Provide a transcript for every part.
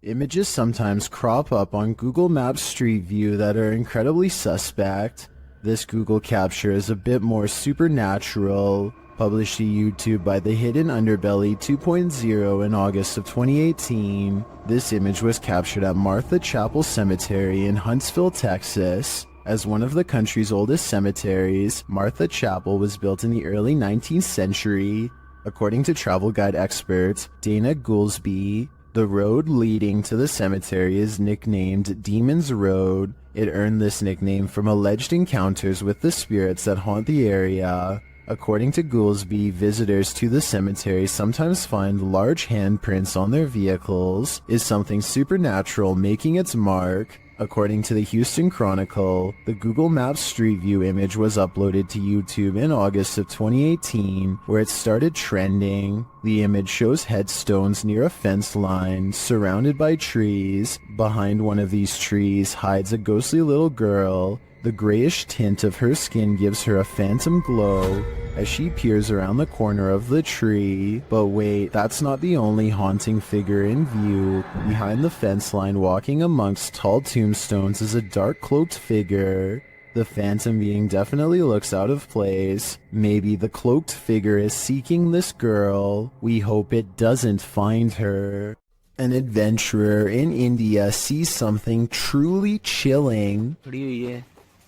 Images sometimes crop up on Google Maps Street View that are incredibly suspect. This Google capture is a bit more supernatural. Published to YouTube by The Hidden Underbelly 2.0 in August of 2018, this image was captured at Martha Chapel Cemetery in Huntsville, Texas. As one of the country's oldest cemeteries, Martha Chapel was built in the early 19th century. According to travel guide expert Dana Goolsby, the road leading to the cemetery is nicknamed Demon's Road. It earned this nickname from alleged encounters with the spirits that haunt the area. According to Goolsby, visitors to the cemetery sometimes find large handprints on their vehicles. Is something supernatural making its mark? According to the Houston Chronicle, the Google Maps Street View image was uploaded to YouTube in August of 2018, where it started trending. The image shows headstones near a fence line, surrounded by trees. Behind one of these trees hides a ghostly little girl. The grayish tint of her skin gives her a phantom glow as she peers around the corner of the tree. But wait, that's not the only haunting figure in view. Behind the fence line, walking amongst tall tombstones, is a dark cloaked figure. The phantom being definitely looks out of place. Maybe the cloaked figure is seeking this girl. We hope it doesn't find her. An adventurer in India sees something truly chilling.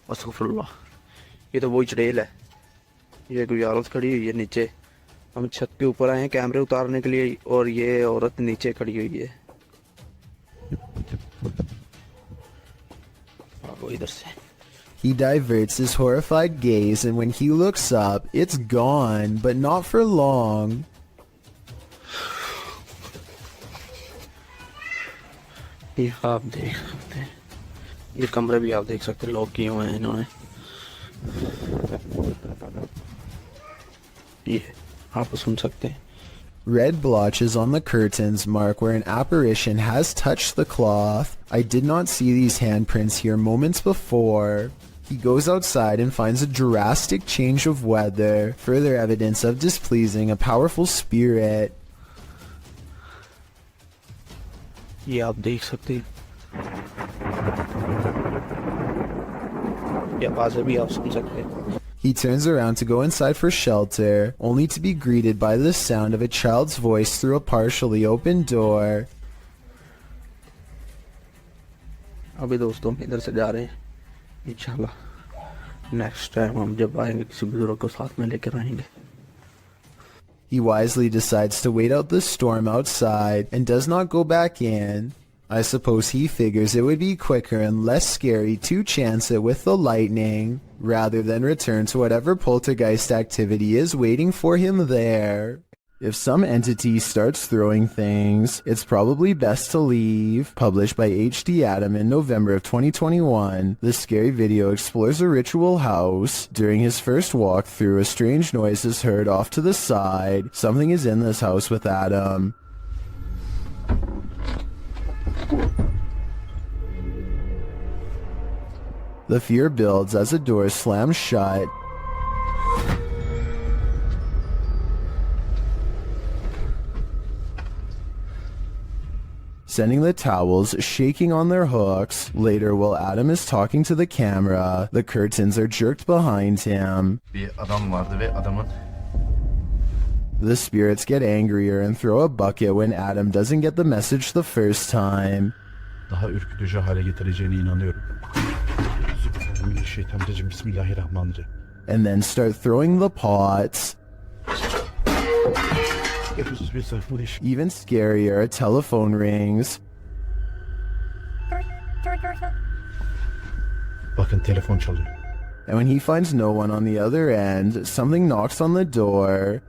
अस्तगफिरुल्लाह, ये तो वही चुड़ैल है। ये कोई औरत खड़ी हुई है नीचे। हम छत के ऊपर आए हैं कैमरे उतारने के लिए और ये औरत नीचे खड़ी हुई है। वो इधर से। He diverts his horrified gaze, and when he looks up, it's gone, but not for long. ये आप देख सकते हैं। ये कमरे भी आप देख सकते हैं, लॉक किए हुए हैं इन्होंने। ये आप सुन सकते हैं। Red blotches on the curtains mark where an apparition has touched the cloth. I did not see these handprints here moments before. He goes outside and finds a drastic change of weather, further evidence of displeasing a powerful spirit. ये आप देख सकते हैं। ये आवाज़ें भी आप सुन सकते हैं। He turns around to go inside for shelter, only to be greeted by the sound of a child's voice through a partially open door. अभी दोस्तों हम इधर से जा रहे हैं। इंशाल्लाह नेक्स्ट टाइम हम जब आएंगे किसी बुजुर्ग को साथ में लेकर आएंगे। He wisely decides to wait out the storm outside and does not go back in. I suppose he figures it would be quicker and less scary to chance it with the lightning, rather than return to whatever poltergeist activity is waiting for him there. If some entity starts throwing things, it's probably best to leave. Published by HD Adam in November of 2021, this scary video explores a ritual house. During his first walkthrough, a strange noise is heard off to the side. Something is in this house with Adam. The fear builds as the door slams shut. Sending the towels shaking on their hooks. Later, while Adam is talking to the camera, the curtains are jerked behind him. Bir adam vardı ve adamın The spirits get angrier and throw a bucket when Adam doesn't get the message the first time. daha ürkütücü hale getireceğine inanıyorum. Bismillahirrahmanirrahim. Bismillahirrahmanirrahim. And then start throwing the pots. Even scarier, a telephone rings. Bakın telefon çalıyor. And when he finds no one on the other end, something knocks on the door.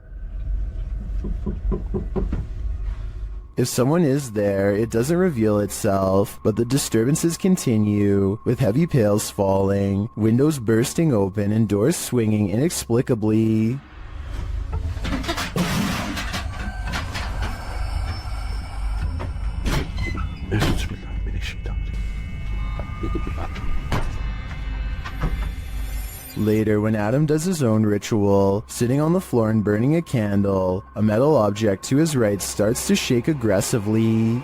If someone is there, it doesn't reveal itself, but the disturbances continue, with heavy pails falling, windows bursting open, and doors swinging inexplicably. Later, when Adam does his own ritual, sitting on the floor and burning a candle, a metal object to his right starts to shake aggressively.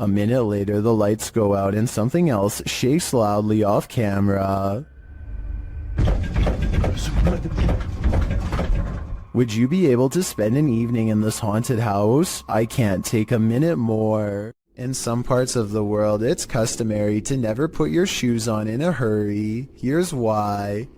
A minute later, the lights go out and something else shakes loudly off camera. Would you be able to spend an evening in this haunted house? I can't take a minute more. In some parts of the world, it's customary to never put your shoes on in a hurry. Here's why.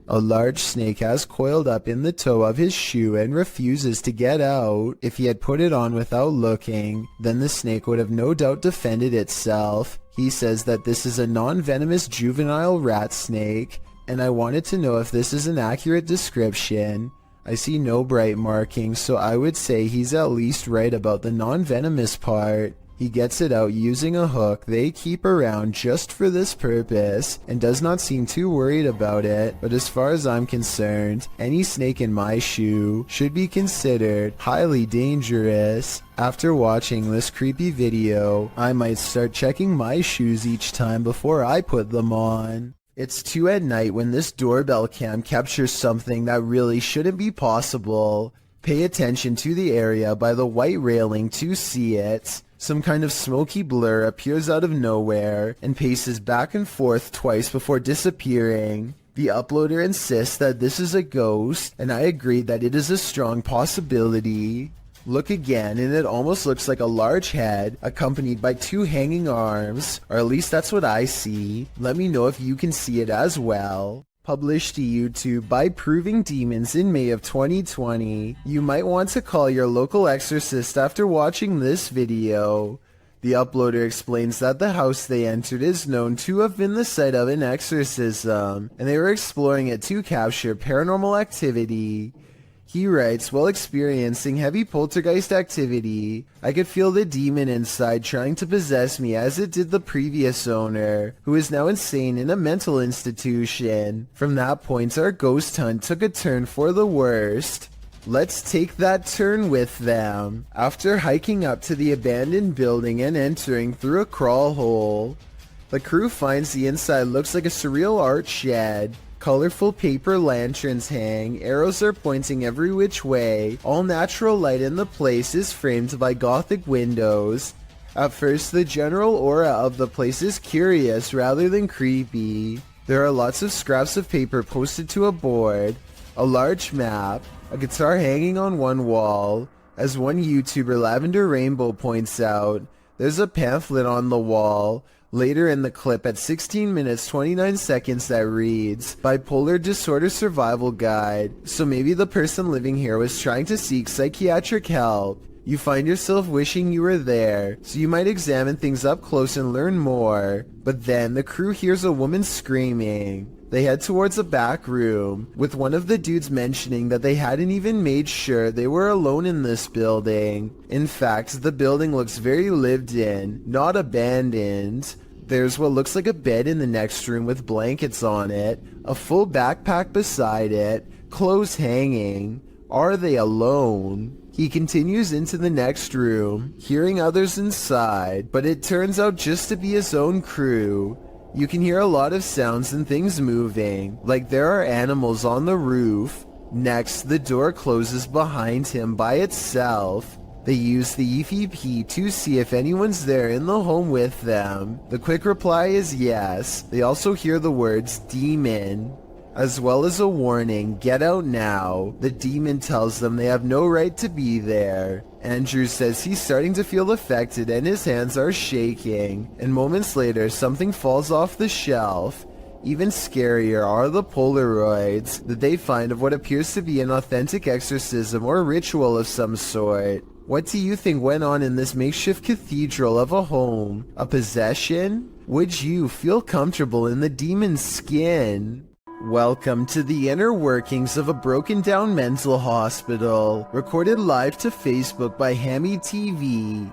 A large snake has coiled up in the toe of his shoe and refuses to get out. If he had put it on without looking, then the snake would have no doubt defended itself. He says that this is a non-venomous juvenile rat snake, and I wanted to know if this is an accurate description. I see no bright markings, so I would say he's at least right about the non-venomous part. He gets it out using a hook they keep around just for this purpose and does not seem too worried about it, but as far as I'm concerned, any snake in my shoe should be considered highly dangerous. After watching this creepy video, I might start checking my shoes each time before I put them on. It's 2 at night when this doorbell cam captures something that really shouldn't be possible. Pay attention to the area by the white railing to see it. Some kind of smoky blur appears out of nowhere and paces back and forth twice before disappearing. The uploader insists that this is a ghost, and I agree that it is a strong possibility. Look again and it almost looks like a large head accompanied by 2 hanging arms, or at least that's what I see. Let me know if you can see it as well. Published to YouTube by Proving Demons in May of 2020. You might want to call your local exorcist after watching this video. The uploader explains that the house they entered is known to have been the site of an exorcism, and they were exploring it to capture paranormal activity. He writes, while experiencing heavy poltergeist activity, I could feel the demon inside trying to possess me as it did the previous owner, who is now insane in a mental institution. From that point, our ghost hunt took a turn for the worst. Let's take that turn with them. After hiking up to the abandoned building and entering through a crawl hole, the crew finds the inside looks like a surreal art shed. Colorful paper lanterns hang, arrows are pointing every which way, all natural light in the place is framed by gothic windows. At first, the general aura of the place is curious rather than creepy. There are lots of scraps of paper posted to a board, a large map, a guitar hanging on one wall. As one YouTuber, Lavender Rainbow, points out, there's a pamphlet on the wall. Later in the clip at 16 minutes 29 seconds that reads, Bipolar Disorder Survival Guide. So maybe the person living here was trying to seek psychiatric help. You find yourself wishing you were there, so you might examine things up close and learn more. But then the crew hears a woman screaming. They head towards a back room, with one of the dudes mentioning that they hadn't even made sure they were alone in this building. In fact, the building looks very lived in, not abandoned. There's what looks like a bed in the next room with blankets on it, a full backpack beside it, clothes hanging. Are they alone? He continues into the next room, hearing others inside, but it turns out just to be his own crew. You can hear a lot of sounds and things moving, like there are animals on the roof. Next, the door closes behind him by itself. They use the EVP to see if anyone's there in the home with them. The quick reply is yes. They also hear the words demon, as well as a warning, get out now. The demon tells them they have no right to be there. Andrew says he's starting to feel affected and his hands are shaking, and moments later something falls off the shelf. Even scarier are the Polaroids that they find of what appears to be an authentic exorcism or ritual of some sort. What do you think went on in this makeshift cathedral of a home? A possession? Would you feel comfortable in the demon's skin? Welcome to the inner workings of a broken down mental hospital, recorded live to Facebook by Hammy TV.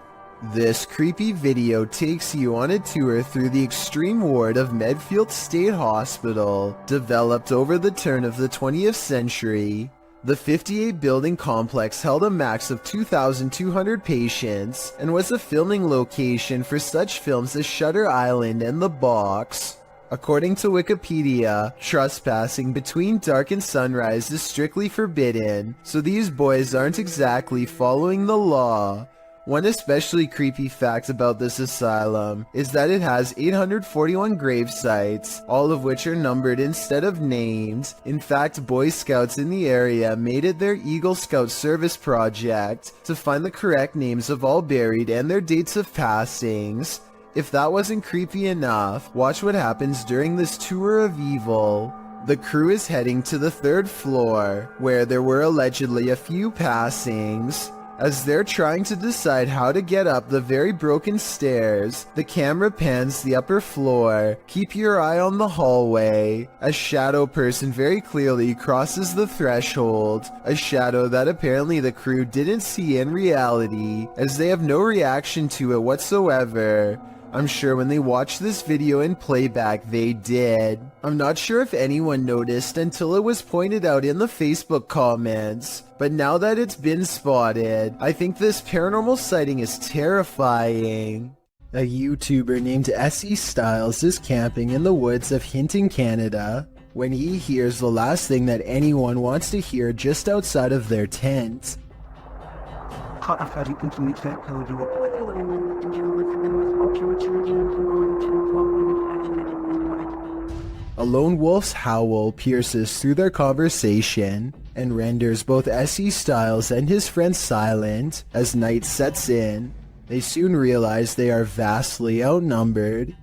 This creepy video takes you on a tour through the extreme ward of Medfield State Hospital, developed over the turn of the 20th century. The 58-building complex held a max of 2,200 patients and was a filming location for such films as Shutter Island and The Box. According to Wikipedia, trespassing between dark and sunrise is strictly forbidden, so these boys aren't exactly following the law. One especially creepy fact about this asylum is that it has 841 grave sites, all of which are numbered instead of named. In fact, Boy Scouts in the area made it their Eagle Scout service project to find the correct names of all buried and their dates of passings. If that wasn't creepy enough, watch what happens during this tour of evil. The crew is heading to the 3rd floor, where there were allegedly a few passings. As they're trying to decide how to get up the very broken stairs, the camera pans the upper floor. Keep your eye on the hallway. A shadow person very clearly crosses the threshold, a shadow that apparently the crew didn't see in reality, as they have no reaction to it whatsoever. I'm sure when they watched this video in playback they did. I'm not sure if anyone noticed until it was pointed out in the Facebook comments, but now that it's been spotted, I think this paranormal sighting is terrifying. A YouTuber named SE Styles is camping in the woods of Hinton, Canada, when he hears the last thing that anyone wants to hear just outside of their tent. A lone wolf's howl pierces through their conversation and renders both SE Styles and his friend silent as night sets in. They soon realize they are vastly outnumbered.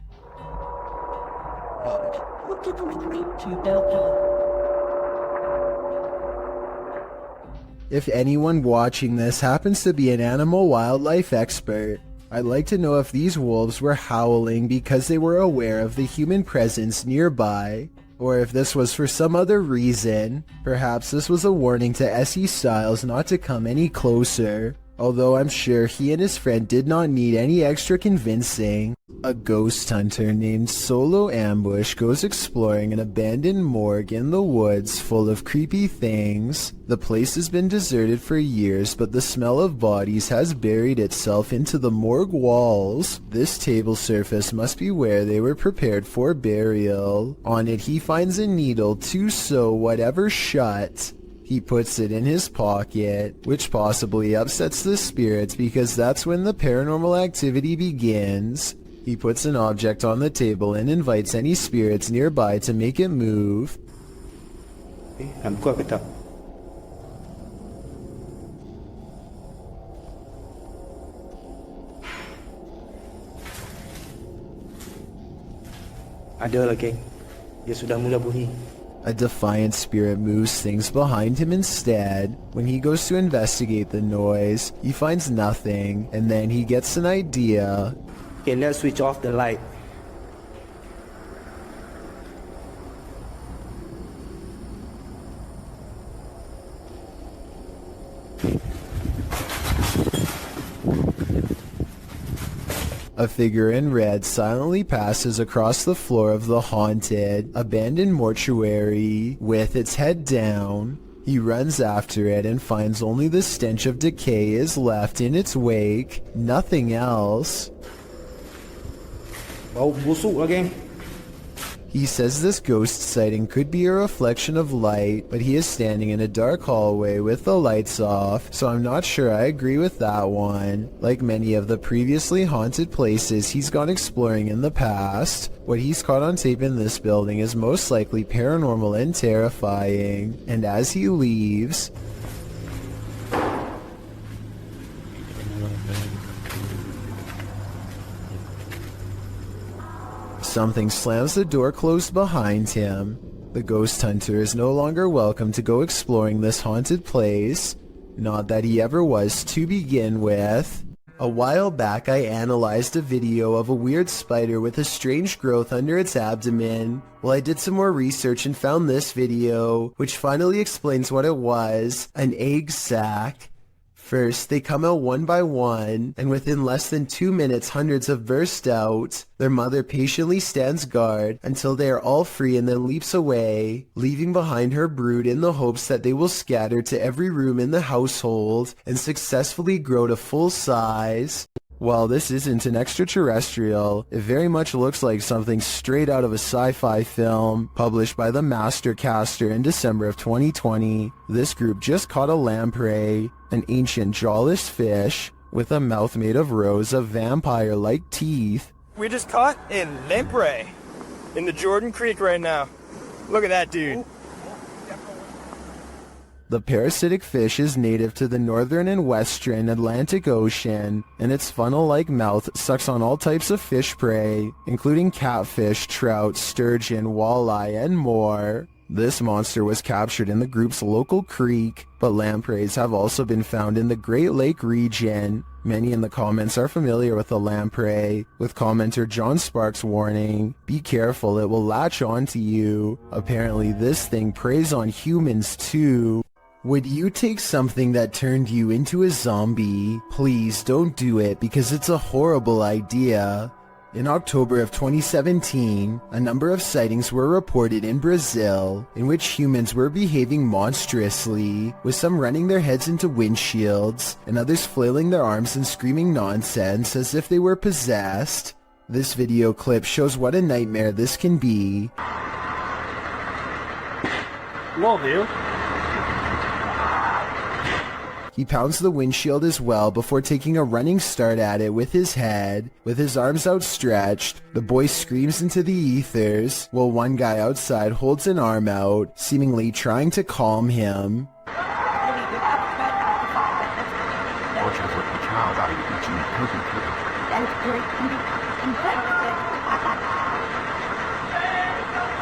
If anyone watching this happens to be an animal wildlife expert, I'd like to know if these wolves were howling because they were aware of the human presence nearby, or if this was for some other reason. Perhaps this was a warning to SE Styles not to come any closer, although I'm sure he and his friend did not need any extra convincing. A ghost hunter named Solo Ambush goes exploring an abandoned morgue in the woods full of creepy things. The place has been deserted for years, but the smell of bodies has buried itself into the morgue walls. This table surface must be where they were prepared for burial. On it he finds a needle to sew whatever shut. He puts it in his pocket, which possibly upsets the spirits because that's when the paranormal activity begins. He puts an object on the table and invites any spirits nearby to make it move. Ada lagi. Dia sudah mula bunyi. A defiant spirit moves things behind him instead. When he goes to investigate the noise, he finds nothing, and then he gets an idea. Okay, let's switch off the light. A figure in red silently passes across the floor of the haunted, abandoned mortuary with its head down. He runs after it and finds only the stench of decay is left in its wake, nothing else. Bau busuk lagi. He says this ghost sighting could be a reflection of light, but he is standing in a dark hallway with the lights off, so I'm not sure I agree with that one. Like many of the previously haunted places he's gone exploring in the past, what he's caught on tape in this building is most likely paranormal and terrifying. And as he leaves, something slams the door closed behind him. The ghost hunter is no longer welcome to go exploring this haunted place. Not that he ever was to begin with. A while back I analyzed a video of a weird spider with a strange growth under its abdomen. Well, I did some more research and found this video, which finally explains what it was: an egg sac. First, they come out one by one, and within less than 2 minutes hundreds have burst out. Their mother patiently stands guard until they are all free and then leaps away, leaving behind her brood in the hopes that they will scatter to every room in the household and successfully grow to full size. While this isn't an extraterrestrial, it very much looks like something straight out of a sci-fi film published by the Mastercaster in December of 2020. This group just caught a lamprey, an ancient jawless fish with a mouth made of rows of vampire-like teeth. We just caught a lamprey in the Jordan Creek right now. Look at that dude. The parasitic fish is native to the northern and western Atlantic Ocean, and its funnel-like mouth sucks on all types of fish prey, including catfish, trout, sturgeon, walleye, and more. This monster was captured in the group's local creek, but lampreys have also been found in the Great Lake region. Many in the comments are familiar with the lamprey, with commenter John Sparks warning, "Be careful, it will latch onto you." Apparently this thing preys on humans too. Would you take something that turned you into a zombie? Please don't do it because it's a horrible idea. In October of 2017, a number of sightings were reported in Brazil in which humans were behaving monstrously, with some running their heads into windshields and others flailing their arms and screaming nonsense as if they were possessed. This video clip shows what a nightmare this can be. Love you. He pounds the windshield as well before taking a running start at it with his head. With his arms outstretched, the boy screams into the ethers, while one guy outside holds an arm out, seemingly trying to calm him.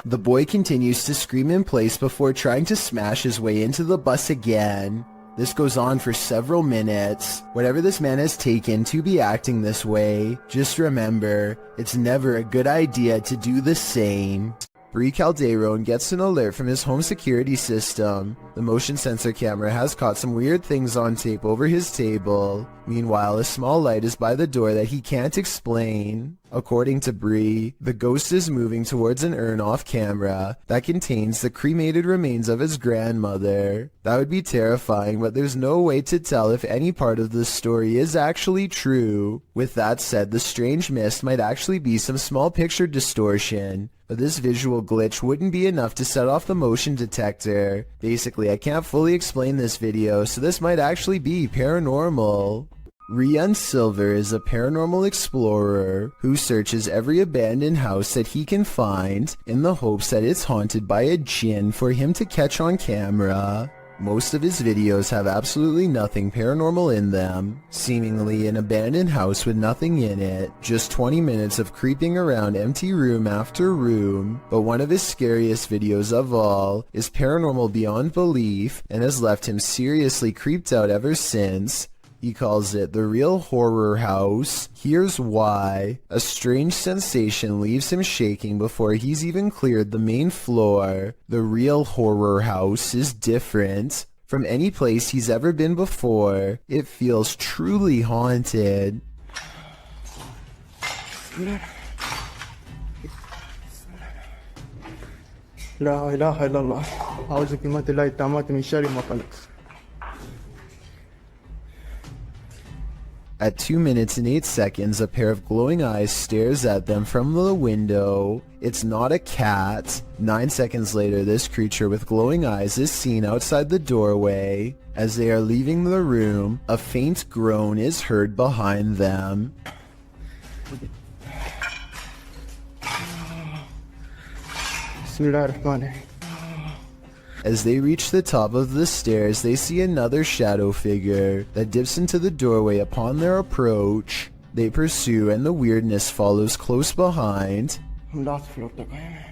The boy continues to scream in place before trying to smash his way into the bus again. This goes on for several minutes. Whatever this man has taken to be acting this way, just remember, it's never a good idea to do the same. Bree Calderon gets an alert from his home security system. The motion sensor camera has caught some weird things on tape over his table. Meanwhile, a small light is by the door that he can't explain. According to Bree, the ghost is moving towards an urn off camera that contains the cremated remains of his grandmother. That would be terrifying, but there's no way to tell if any part of the story is actually true. With that said, the strange mist might actually be some small picture distortion, but this visual glitch wouldn't be enough to set off the motion detector. Basically, I can't fully explain this video, so this might actually be paranormal. Rian Silver is a paranormal explorer who searches every abandoned house that he can find in the hopes that it's haunted by a djinn for him to catch on camera. Most of his videos have absolutely nothing paranormal in them, seemingly an abandoned house with nothing in it, just 20 minutes of creeping around empty room after room. But one of his scariest videos of all is paranormal beyond belief and has left him seriously creeped out ever since. He calls it the real horror house. Here's why. A strange sensation leaves him shaking before he's even cleared the main floor. The real horror house is different from any place he's ever been before. It feels truly haunted. لا إله إلا الله أعوذ بكلمات الله التامات من شر ما خلق. At 2 minutes and 8 seconds, a pair of glowing eyes stares at them from the window. It's not a cat. 9 seconds later, this creature with glowing eyes is seen outside the doorway. As they are leaving the room, a faint groan is heard behind them. بسم الله الرحمن الرحيم. As they reach the top of the stairs, they see another shadow figure that dips into the doorway upon their approach. They pursue and the weirdness follows close behind. لا تفلت دقائق.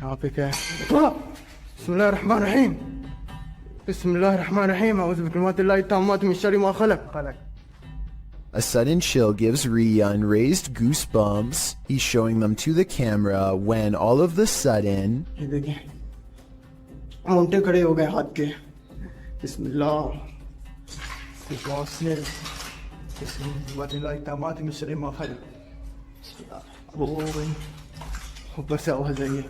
يعطيك بسم الله الرحمن الرحيم. بسم الله الرحمن الرحيم أعوذ بكلمات الله التامات من شر ما خلق. A sudden chill gives Rian raised goosebumps. He's showing them to the camera when all of the sudden, ये देखिए रोंगटे खड़े हो गए हाथ के. बिस्मिल्लाह बिस्मिल्लाह التامات من شر ما خلق. ऊपर से आवाज आई है.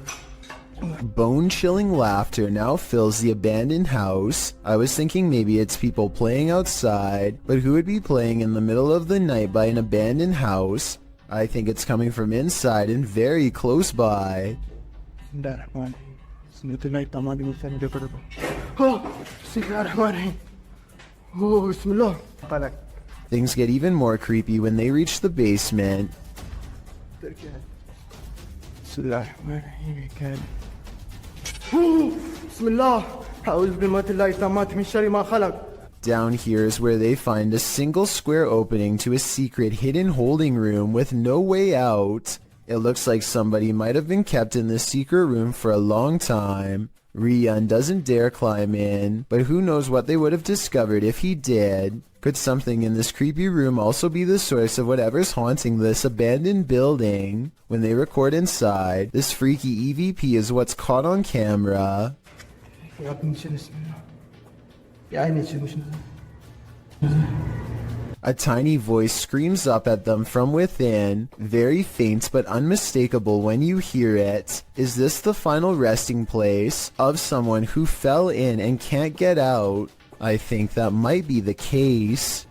Bone-chilling laughter now fills the abandoned house. I was thinking maybe it's people playing outside, but who would be playing in the middle of the night by an abandoned house? I think it's coming from inside and very close by. Oh, Bismillah. Things get even more creepy when they reach the basement. Bismillah. أعوذ بكلمات الله التامات من شر ما خلق. Down here is where they find a single square opening to a secret hidden holding room with no way out. It looks like somebody might have been kept in this secret room for a long time. Rian doesn't dare climb in, but who knows what they would have discovered if he did. Could something in this creepy room also be the source of whatever's haunting this abandoned building? When they record inside, this freaky EVP is what's caught on camera. A tiny voice screams up at them from within, very faint but unmistakable when you hear it. Is this the final resting place of someone who fell in and can't get out? I think that might be the case.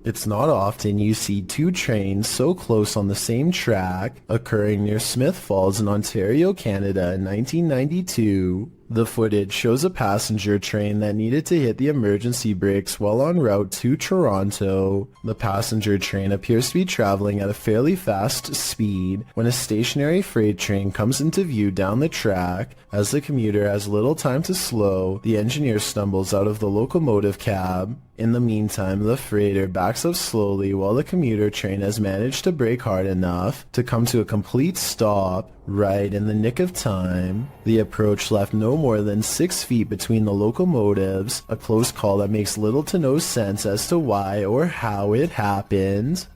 It's not often you see two trains so close on the same track, occurring near Smith Falls in Ontario, Canada in 1992. The footage shows a passenger train that needed to hit the emergency brakes while en route to Toronto. The passenger train appears to be traveling at a fairly fast speed when a stationary freight train comes into view down the track. As the commuter has little time to slow, the engineer stumbles out of the locomotive cab. In the meantime, the freighter backs up slowly while the commuter train has managed to brake hard enough to come to a complete stop right in the nick of time. The approach left no more than 6 feet between the locomotives, a close call that makes little to no sense as to why or how it happened.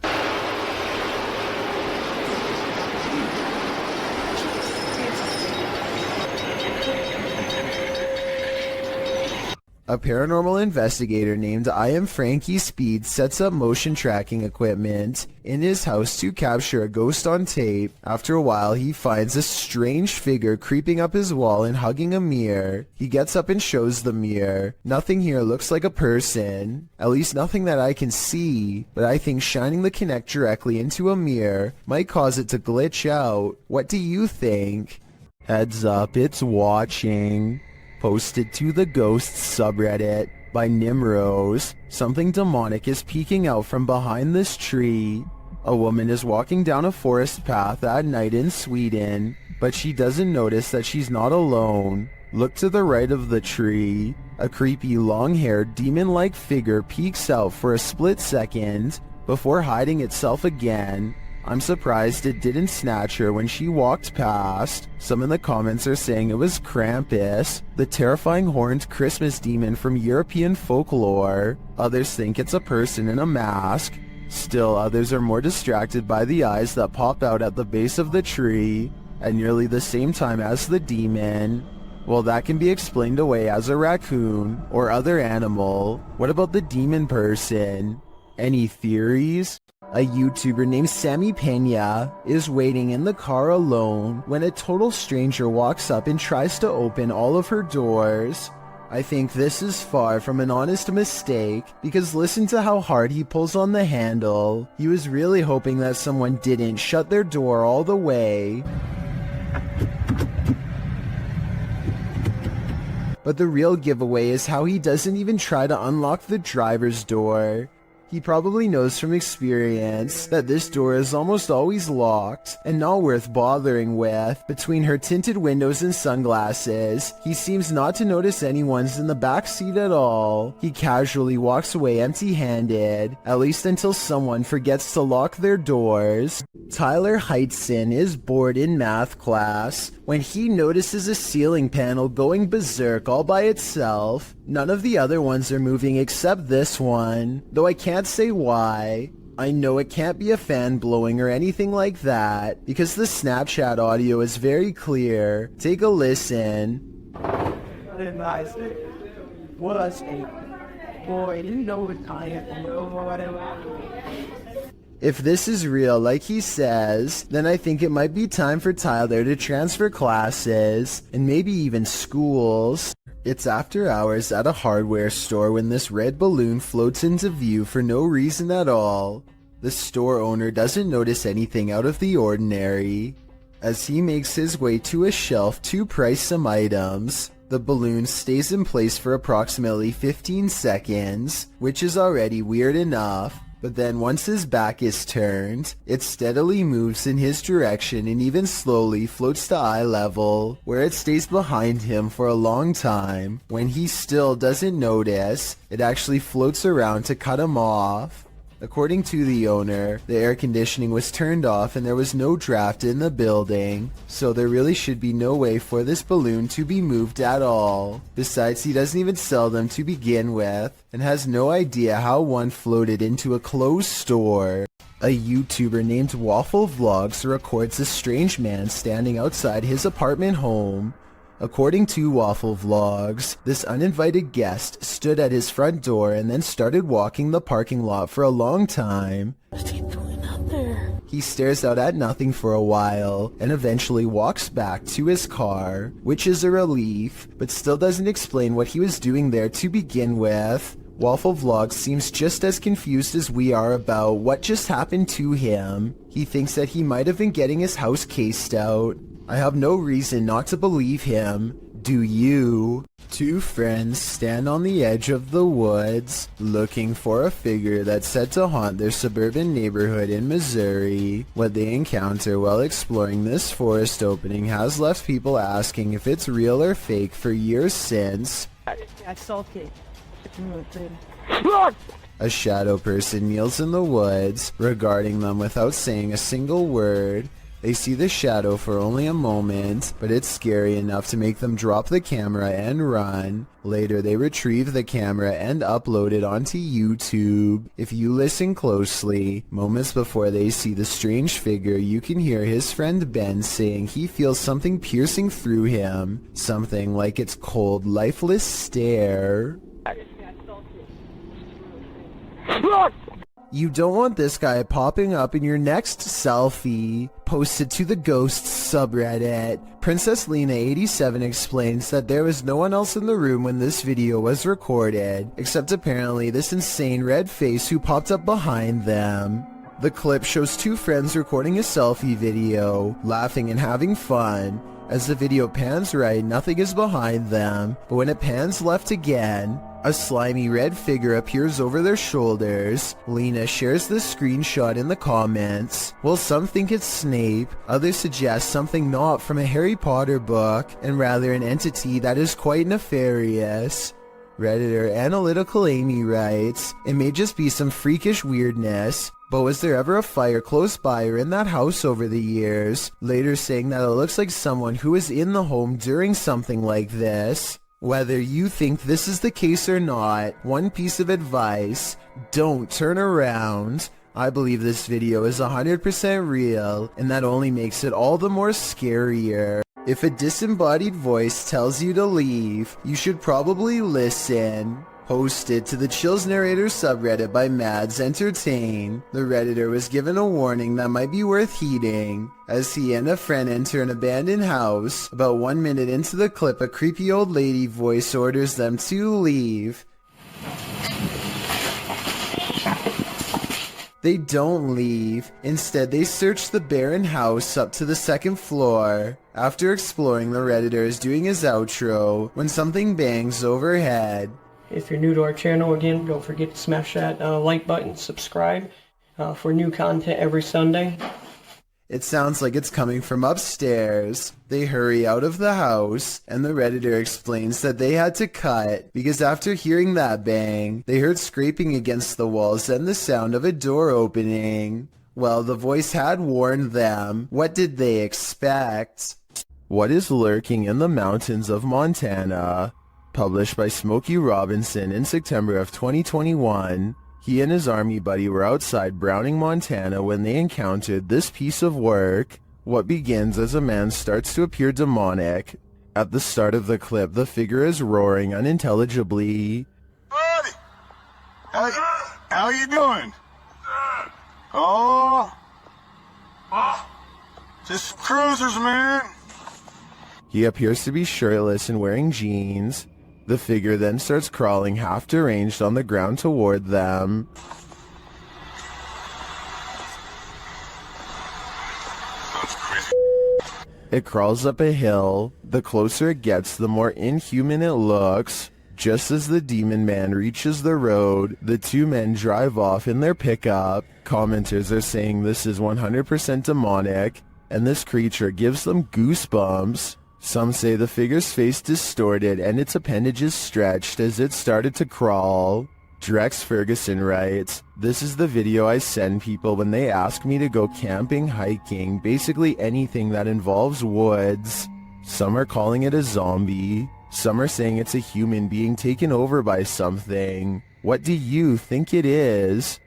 A paranormal investigator named I Am Frankie Speed sets up motion tracking equipment in his house to capture a ghost on tape. After a while, he finds a strange figure creeping up his wall and hugging a mirror. He gets up and shows the mirror. Nothing here looks like a person, at least nothing that I can see, but I think shining the Kinect directly into a mirror might cause it to glitch out. What do you think? Heads up, it's watching. Posted to the Ghosts subreddit by Nimrose. Something demonic is peeking out from behind this tree. A woman is walking down a forest path at night in Sweden, but she doesn't notice that she's not alone. Look to the right of the tree. A creepy long-haired demon-like figure peeks out for a split second before hiding itself again. I'm surprised it didn't snatch her when she walked past. Some in the comments are saying it was Krampus, the terrifying horned Christmas demon from European folklore. Others think it's a person in a mask. Still, others are more distracted by the eyes that pop out at the base of the tree at nearly the same time as the demon. Well, that can be explained away as a raccoon or other animal. What about the demon person? Any theories? A YouTuber named Sammy Pena is waiting in the car alone when a total stranger walks up and tries to open all of her doors. I think this is far from an honest mistake, because listen to how hard he pulls on the handle. He was really hoping that someone didn't shut their door all the way. But the real giveaway is how he doesn't even try to unlock the driver's door. He probably knows from experience that this door is almost always locked and not worth bothering with. Between her tinted windows and sunglasses, he seems not to notice anyone's in the back seat at all. He casually walks away empty-handed, at least until someone forgets to lock their doors. Tyler Heitzson is bored in math class when he notices a ceiling panel going berserk all by itself. None of the other ones are moving except this one, though I can't say why. I know it can't be a fan blowing or anything like that, because the Snapchat audio is very clear. Take a listen. If this is real like he says, then I think it might be time for Tyler to transfer classes, and maybe even schools. It's after hours at a hardware store when this red balloon floats into view for no reason at all. The store owner doesn't notice anything out of the ordinary. As he makes his way to a shelf to price some items, the balloon stays in place for approximately 15 seconds, which is already weird enough. But then once his back is turned, it steadily moves in his direction and even slowly floats to eye level, where it stays behind him for a long time. When he still doesn't notice, it actually floats around to cut him off. According to the owner, the air conditioning was turned off and there was no draft in the building, so there really should be no way for this balloon to be moved at all. Besides, he doesn't even sell them to begin with, and has no idea how one floated into a closed store. A YouTuber named Waffle Vlogs records a strange man standing outside his apartment home. According to Waffle Vlogs, this uninvited guest stood at his front door and then started walking the parking lot for a long time. What's he doing out there? He stares out at nothing for a while and eventually walks back to his car, which is a relief, but still doesn't explain what he was doing there to begin with. Waffle Vlogs seems just as confused as we are about what just happened to him. He thinks that he might have been getting his house cased out. I have no reason not to believe him. Do you? Two friends stand on the edge of the woods, looking for a figure that's said to haunt their suburban neighborhood in Missouri. What they encounter while exploring this forest opening has left people asking if it's real or fake for years since. A shadow person kneels in the woods, regarding them without saying a single word. They see the shadow for only a moment, but it's scary enough to make them drop the camera and run. Later, they retrieve the camera and upload it onto YouTube. If you listen closely, moments before they see the strange figure, you can hear his friend Ben saying he feels something piercing through him. Something like its cold, lifeless stare. You don't want this guy popping up in your next selfie. Posted to the Ghosts subreddit, Princess Lena 87 explains that there was no one else in the room when this video was recorded, except apparently this insane red face who popped up behind them. The clip shows two friends recording a selfie video, laughing and having fun. As the video pans right, nothing is behind them, but when it pans left again, a slimy red figure appears over their shoulders. Lena shares the screenshot in the comments. While some think it's Snape, others suggest something not from a Harry Potter book, and rather an entity that is quite nefarious. Redditor Analytical Amy writes, "It may just be some freakish weirdness, but was there ever a fire close by or in that house over the years?" Later saying that it looks like someone who was in the home during something like this. Whether you think this is the case or not, one piece of advice: don't turn around. I believe this video is 100% real, and that only makes it all the more scarier. If a disembodied voice tells you to leave, you should probably listen. Posted to the Chills Narrator subreddit by Mads Entertain, the Redditor was given a warning that might be worth heeding. As he and a friend enter an abandoned house, about 1 minute into the clip, a creepy old lady voice orders them to leave. They don't leave. Instead, they search the barren house up to the second floor. After exploring, the Redditor is doing his outro when something bangs overhead. If you're new to our channel, again, don't forget to smash that like button, subscribe for new content every Sunday. It sounds like it's coming from upstairs. They hurry out of the house, and the Redditor explains that they had to cut because after hearing that bang, they heard scraping against the walls and the sound of a door opening. Well, the voice had warned them. What did they expect? What is lurking in the mountains of Montana? Published by Smokey Robinson in September of 2021. He and his army buddy were outside Browning, Montana when they encountered this piece of work. What begins as a man starts to appear demonic. At the start of the clip, the figure is roaring unintelligibly. Buddy! How you doing? Just cruisers, man. He appears to be shirtless and wearing jeans. The figure then starts crawling half deranged on the ground toward them. It crawls up a hill. The closer it gets, the more inhuman it looks. Just as the demon man reaches the road, the two men drive off in their pickup. Commenters are saying this is 100% demonic, and this creature gives them goosebumps. Some say the figure's face distorted and its appendages stretched as it started to crawl. Drex Ferguson writes, "This is the video I send people when they ask me to go camping, hiking, basically anything that involves woods. Some are calling it a zombie. Some are saying it's a human being taken over by something. What do you think it is?"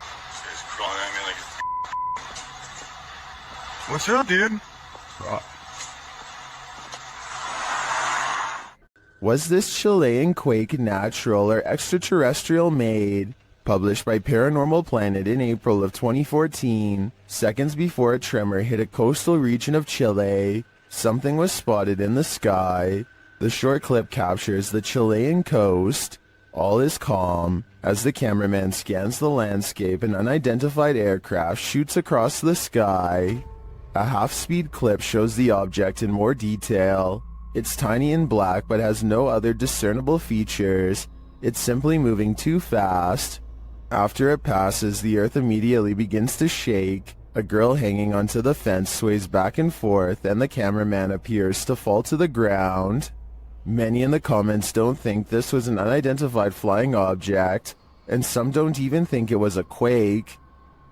What's up, dude? Was this Chilean quake natural or extraterrestrial made? Published by Paranormal Planet in April of 2014, seconds before a tremor hit a coastal region of Chile, something was spotted in the sky. The short clip captures the Chilean coast. All is calm. As the cameraman scans the landscape, an unidentified aircraft shoots across the sky. A half-speed clip shows the object in more detail. It's tiny and black but has no other discernible features. It's simply moving too fast. After it passes, the earth immediately begins to shake. A girl hanging onto the fence sways back and forth, and the cameraman appears to fall to the ground. Many in the comments don't think this was an unidentified flying object, and some don't even think it was a quake.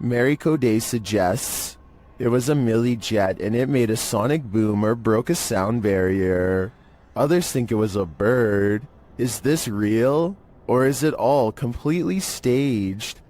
Mary Coday suggests it was a Millie jet and it made a sonic boom or broke a sound barrier. Others think it was a bird. Is this real? Or is it all completely staged?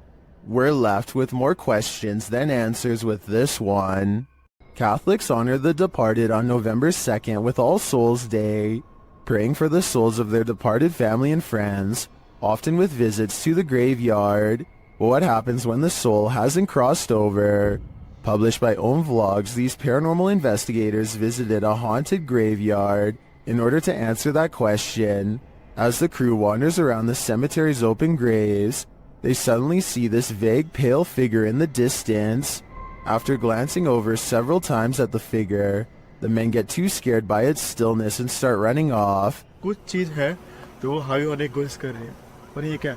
We're left with more questions than answers with this one. Catholics honor the departed on November 2nd with All Souls Day, praying for the souls of their departed family and friends, often with visits to the graveyard. But what happens when the soul hasn't crossed over? Published by Ohm Vlogs, these paranormal investigators visited a haunted graveyard in order to answer that question. As the crew wanders around the cemetery's open graves, they suddenly see this vague pale figure in the distance. After glancing over several times at the figure, the men get too scared by its stillness and start running off. कुछ चीज है तो वो हावी होने की कोशिश कर रहे हैं पर ये क्या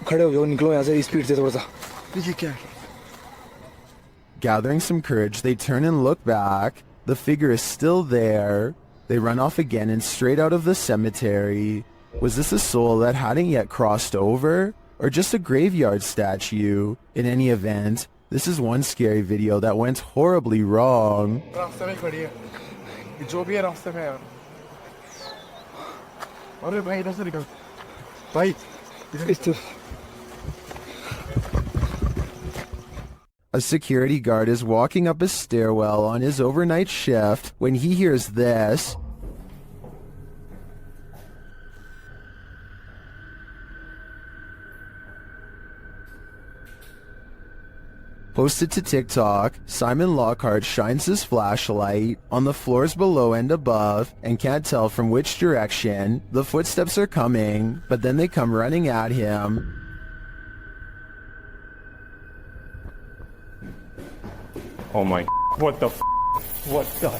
खड़े हो जाओ निकलो यहाँ से स्पीड से थोड़ा सा ये क्या Gathering some courage, they turn and look back. The figure is still there. They run off again and straight out of the cemetery. Was this a soul that hadn't yet crossed over? Or just a graveyard statue? In any event, this is one scary video that went horribly wrong. रास्ते में खड़ी है ये जो भी है रास्ते में यार अरे भाई इधर से निकल भाई इधर A security guard is walking up a stairwell on his overnight shift when he hears this. Posted to TikTok, Simon Lockhart shines his flashlight on the floors below and above and can't tell from which direction the footsteps are coming, but then they come running at him. Oh my, what the what the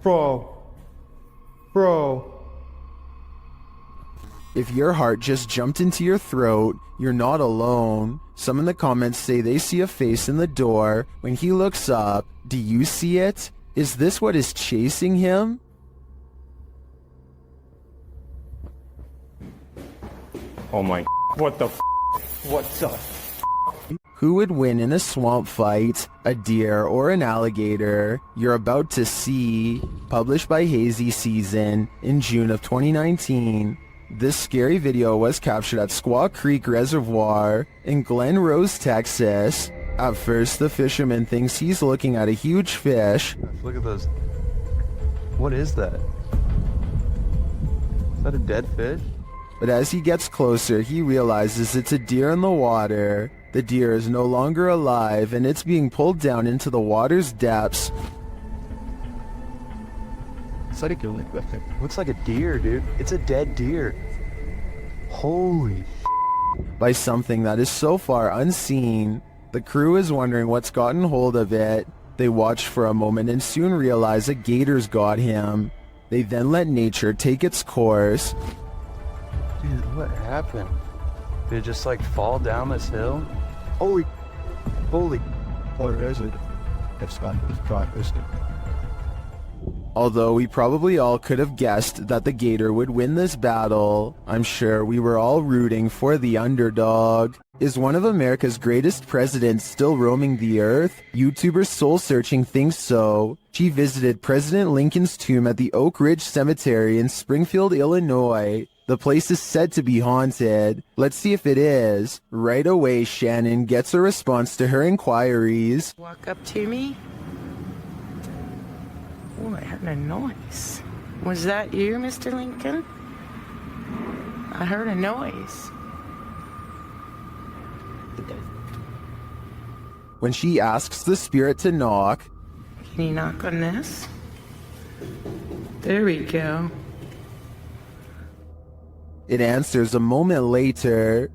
bro If your heart just jumped into your throat, you're not alone. Some in the comments say they see a face in the door. When he looks up, do you see it? Is this what is chasing him? oh my, what the what the Who would win in a swamp fight, a deer or an alligator? You're about to see. Published by Hazy Season in June of 2019. This scary video was captured at Squaw Creek Reservoir in Glen Rose, Texas. At first, the fisherman thinks he's looking at a huge fish. Look at those. What is that? Is that a dead fish? but as he gets closer, he realizes it's a deer in the water. The deer is no longer alive, and it's being pulled down into the water's depths. Looks like a deer, dude. It's a dead deer. Holy. By something that is so far unseen. The crew is wondering what's gotten hold of it. They watch for a moment and soon realize a gator's got him. They then let nature take its course. Dude, what happened? Did it just like fall down this hill? Holy. What is it? It's got this. Although we probably all could have guessed that the gator would win this battle, I'm sure we were all rooting for the underdog. Is one of America's greatest presidents still roaming the earth? YouTuber Soul Searching thinks so. She visited President Lincoln's tomb at the Oak Ridge Cemetery in Springfield, Illinois. The place is said to be haunted. Let's see if it is. Right away, Shannon gets a response to her inquiries. Walk up to me. Oh, I heard a noise. Was that you, Mr. Lincoln? I heard a noise. When she asks the spirit to knock, Can you knock on this? There we go. it answers a moment later.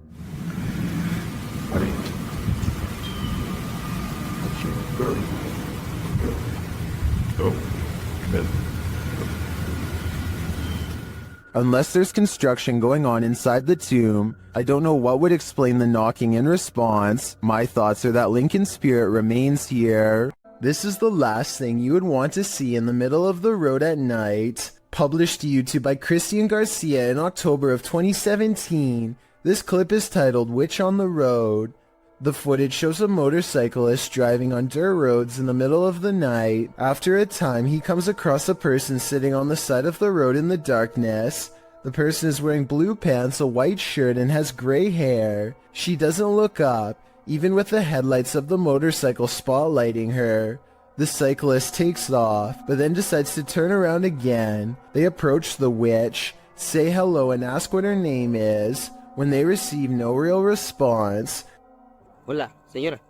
Unless there's construction going on inside the tomb, I don't know what would explain the knocking in response. My thoughts are that Lincoln's spirit remains here. This is the last thing you would want to see in the middle of the road at night. Published to YouTube by Christian Garcia in October of 2017. This clip is titled Witch on the Road. The footage shows a motorcyclist driving on dirt roads in the middle of the night. After a time, he comes across a person sitting on the side of the road in the darkness. The person is wearing blue pants, a white shirt, and has gray hair. She doesn't look up, even with the headlights of the motorcycle spotlighting her. The cyclist takes off, but then decides to turn around again. They approach the witch, say hello, and ask what her name is. When they receive no real response, Hola, señora.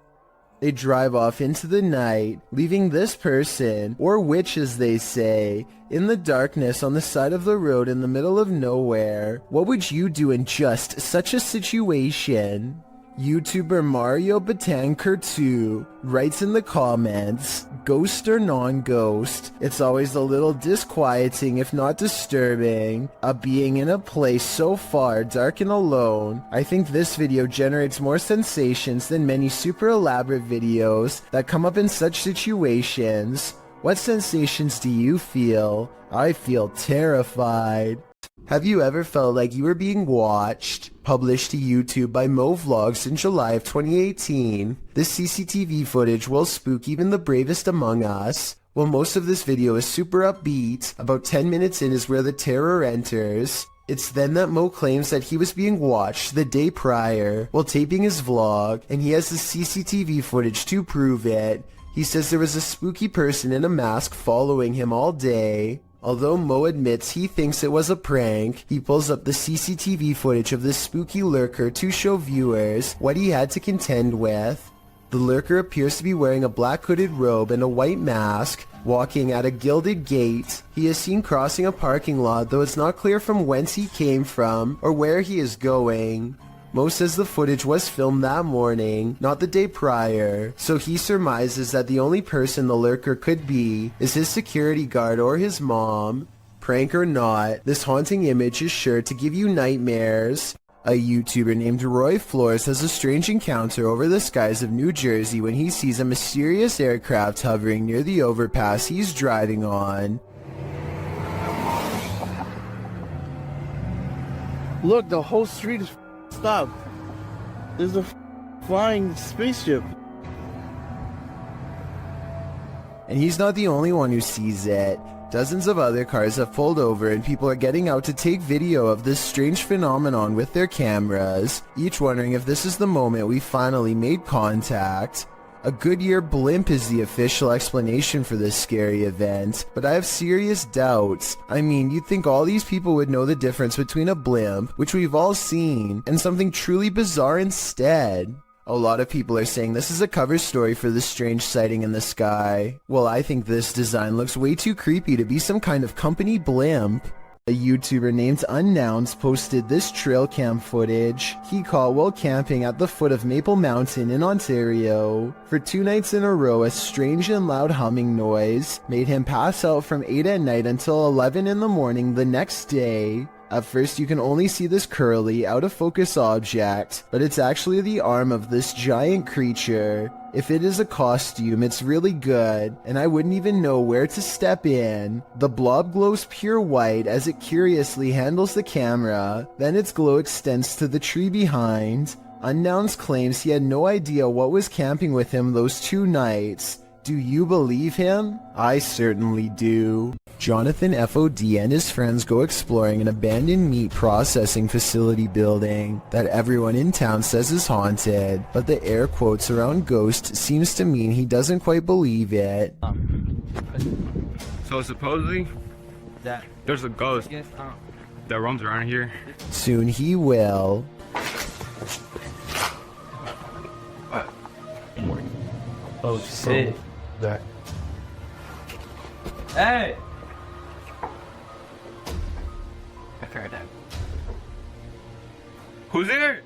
they drive off into the night, leaving this person, or witch as they say, in the darkness on the side of the road in the middle of nowhere. What would you do in just such a situation? YouTuber Mario Batanker2 writes in the comments, ghost or non-ghost, it's always a little disquieting if not disturbing, a being in a place so far dark and alone. I think this video generates more sensations than many super elaborate videos that come up in such situations. What sensations do you feel? I feel terrified. Have you ever felt like you were being watched? Published to YouTube by Mo Vlogs in July of 2018. This CCTV footage will spook even the bravest among us. While most of this video is super upbeat, about 10 minutes in is where the terror enters. It's then that Mo claims that he was being watched the day prior while taping his vlog, and he has the CCTV footage to prove it. He says there was a spooky person in a mask following him all day. Although Mo admits he thinks it was a prank, he pulls up the CCTV footage of this spooky lurker to show viewers what he had to contend with. The lurker appears to be wearing a black hooded robe and a white mask, walking at a gilded gate. He is seen crossing a parking lot, though it's not clear from whence he came from or where he is going. Mo says the footage was filmed that morning, not the day prior, so he surmises that the only person the lurker could be is his security guard or his mom. Prank or not, this haunting image is sure to give you nightmares. A YouTuber named Roy Flores has a strange encounter over the skies of New Jersey when he sees a mysterious aircraft hovering near the overpass he's driving on. Look, the whole street is stopped. There's a flying spaceship. And he's not the only one who sees it. Dozens of other cars have pulled over and people are getting out to take video of this strange phenomenon with their cameras, each wondering if this is the moment we finally made contact. A Goodyear blimp is the official explanation for this scary event, but I have serious doubts. I mean, you'd think all these people would know the difference between a blimp, which we've all seen, and something truly bizarre instead. A lot of people are saying this is a cover story for this strange sighting in the sky. Well, I think this design looks way too creepy to be some kind of company blimp. A YouTuber named Unknowns posted this trail cam footage he caught while camping at the foot of Maple Mountain in Ontario. For 2 nights in a row, a strange and loud humming noise made him pass out from 8 at night until 11 in the morning the next day. At first you can only see this curly, out of focus object, but it's actually the arm of this giant creature. If it is a costume, it's really good, and I wouldn't even know where to step in. The blob glows pure white as it curiously handles the camera, then its glow extends to the tree behind. Unknowns claims he had no idea what was camping with him those 2 nights. Do you believe him? I certainly do. Jonathan FOD and his friends go exploring an abandoned meat processing facility building that everyone in town says is haunted, but the air quotes around ghost seems to mean he doesn't quite believe it. So supposedly, there's a ghost that roams around here. Soon he will. Oh shit. That. Hey! Who's there?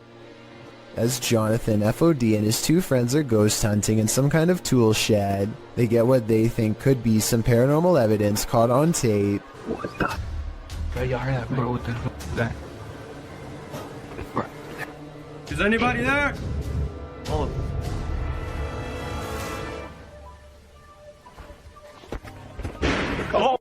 As Jonathan FOD and his 2 friends are ghost hunting in some kind of tool shed, they get what they think could be some paranormal evidence caught on tape. What the? Bro, what the hell is that? Is anybody there? Oh.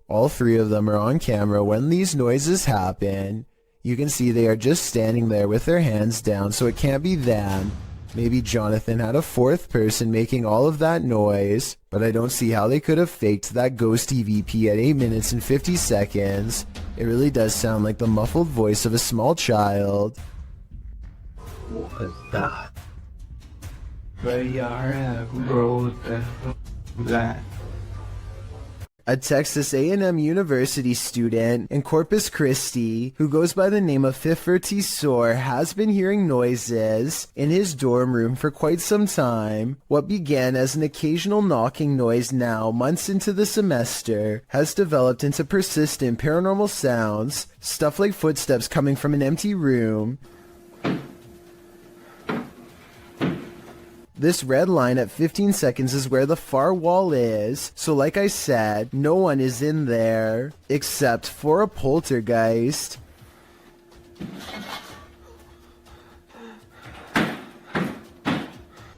All 3 of them are on camera when these noises happen. You can see they are just standing there with their hands down, so it can't be them. Maybe Jonathan had a 4th person making all of that noise, but I don't see how they could have faked that ghost EVP at 8 minutes and 50 seconds. It really does sound like the muffled voice of a small child. What is that? Bro, what the hell is that? A Texas A&M University student in Corpus Christi who goes by the name of Fifertisor has been hearing noises in his dorm room for quite some time. What began as an occasional knocking noise now, months into the semester, has developed into persistent paranormal sounds, stuff like footsteps coming from an empty room. This red line at 15 seconds is where the far wall is, so like I said, no one is in there, except for a poltergeist.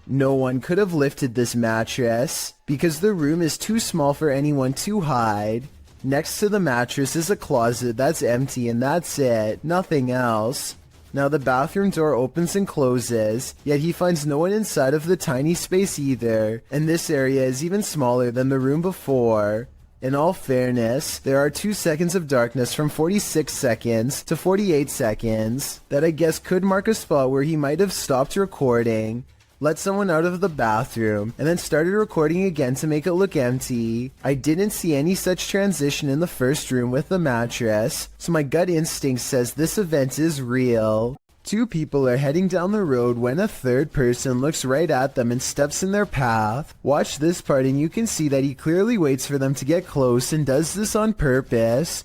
No one could have lifted this mattress, because the room is too small for anyone to hide. Next to the mattress is a closet that's empty and that's it, nothing else. Now the bathroom door opens and closes, yet he finds no one inside of the tiny space either, and this area is even smaller than the room before. In all fairness, there are 2 seconds of darkness from 46 seconds to 48 seconds that I guess could mark a spot where he might have stopped recording, let someone out of the bathroom, and then started recording again to make it look empty. I didn't see any such transition in the first room with the mattress, so my gut instinct says this event is real. 2 people are heading down the road when a 3rd person looks right at them and steps in their path. Watch this part and you can see that he clearly waits for them to get close and does this on purpose.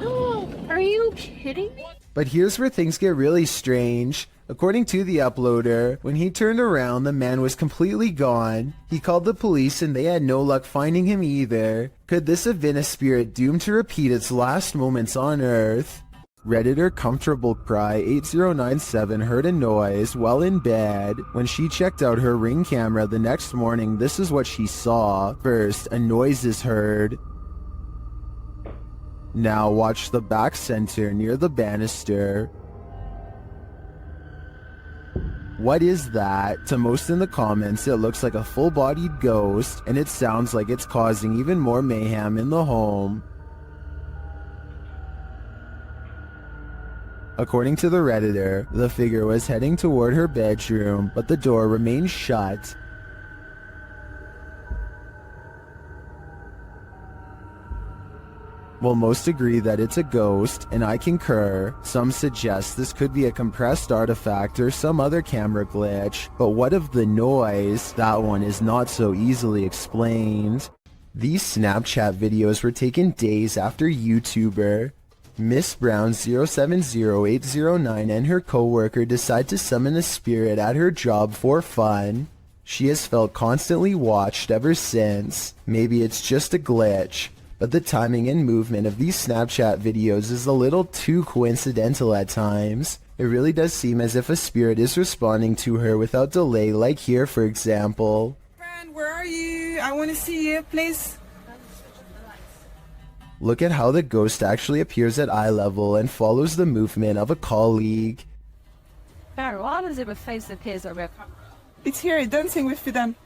Oh, are you kidding me? But here's where things get really strange. According to the uploader, when he turned around, the man was completely gone. He called the police and they had no luck finding him either. Could this have been a spirit doomed to repeat its last moments on Earth? Redditor Comfortable Cry 8097 heard a noise while in bed. When she checked out her Ring camera the next morning, this is what she saw. First, a noise is heard. Now watch the back center near the banister. What is that? To most in the comments, it looks like a full-bodied ghost, and it sounds like it's causing even more mayhem in the home. According to the Redditor, the figure was heading toward her bedroom, but the door remained shut. While most agree that it's a ghost, and I concur, some suggest this could be a compressed artifact or some other camera glitch, but what of the noise? That one is not so easily explained. These Snapchat videos were taken days after YouTuber Miss Brown 070809 and her co-worker decide to summon a spirit at her job for fun. She has felt constantly watched ever since. Maybe it's just a glitch, but the timing and movement of these Snapchat videos is a little too coincidental at times. It really does seem as if a spirit is responding to her without delay, like here for example. Friend, where are you? I want to see you, please. Look at how the ghost actually appears at eye level and follows the movement of a colleague. Barry, why does it face appears over? It's here, dancing with them.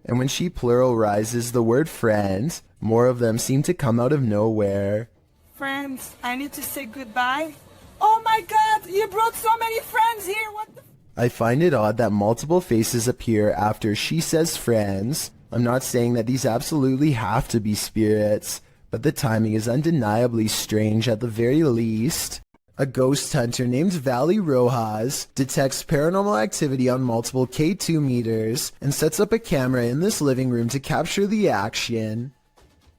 And when she pluralizes the word friends, more of them seem to come out of nowhere. Friends, I need to say goodbye. Oh my god, you brought so many friends here, what the... I find it odd that multiple faces appear after she says friends. I'm not saying that these absolutely have to be spirits, but the timing is undeniably strange at the very least. A ghost hunter named Valley Rojas detects paranormal activity on multiple K2 meters and sets up a camera in this living room to capture the action.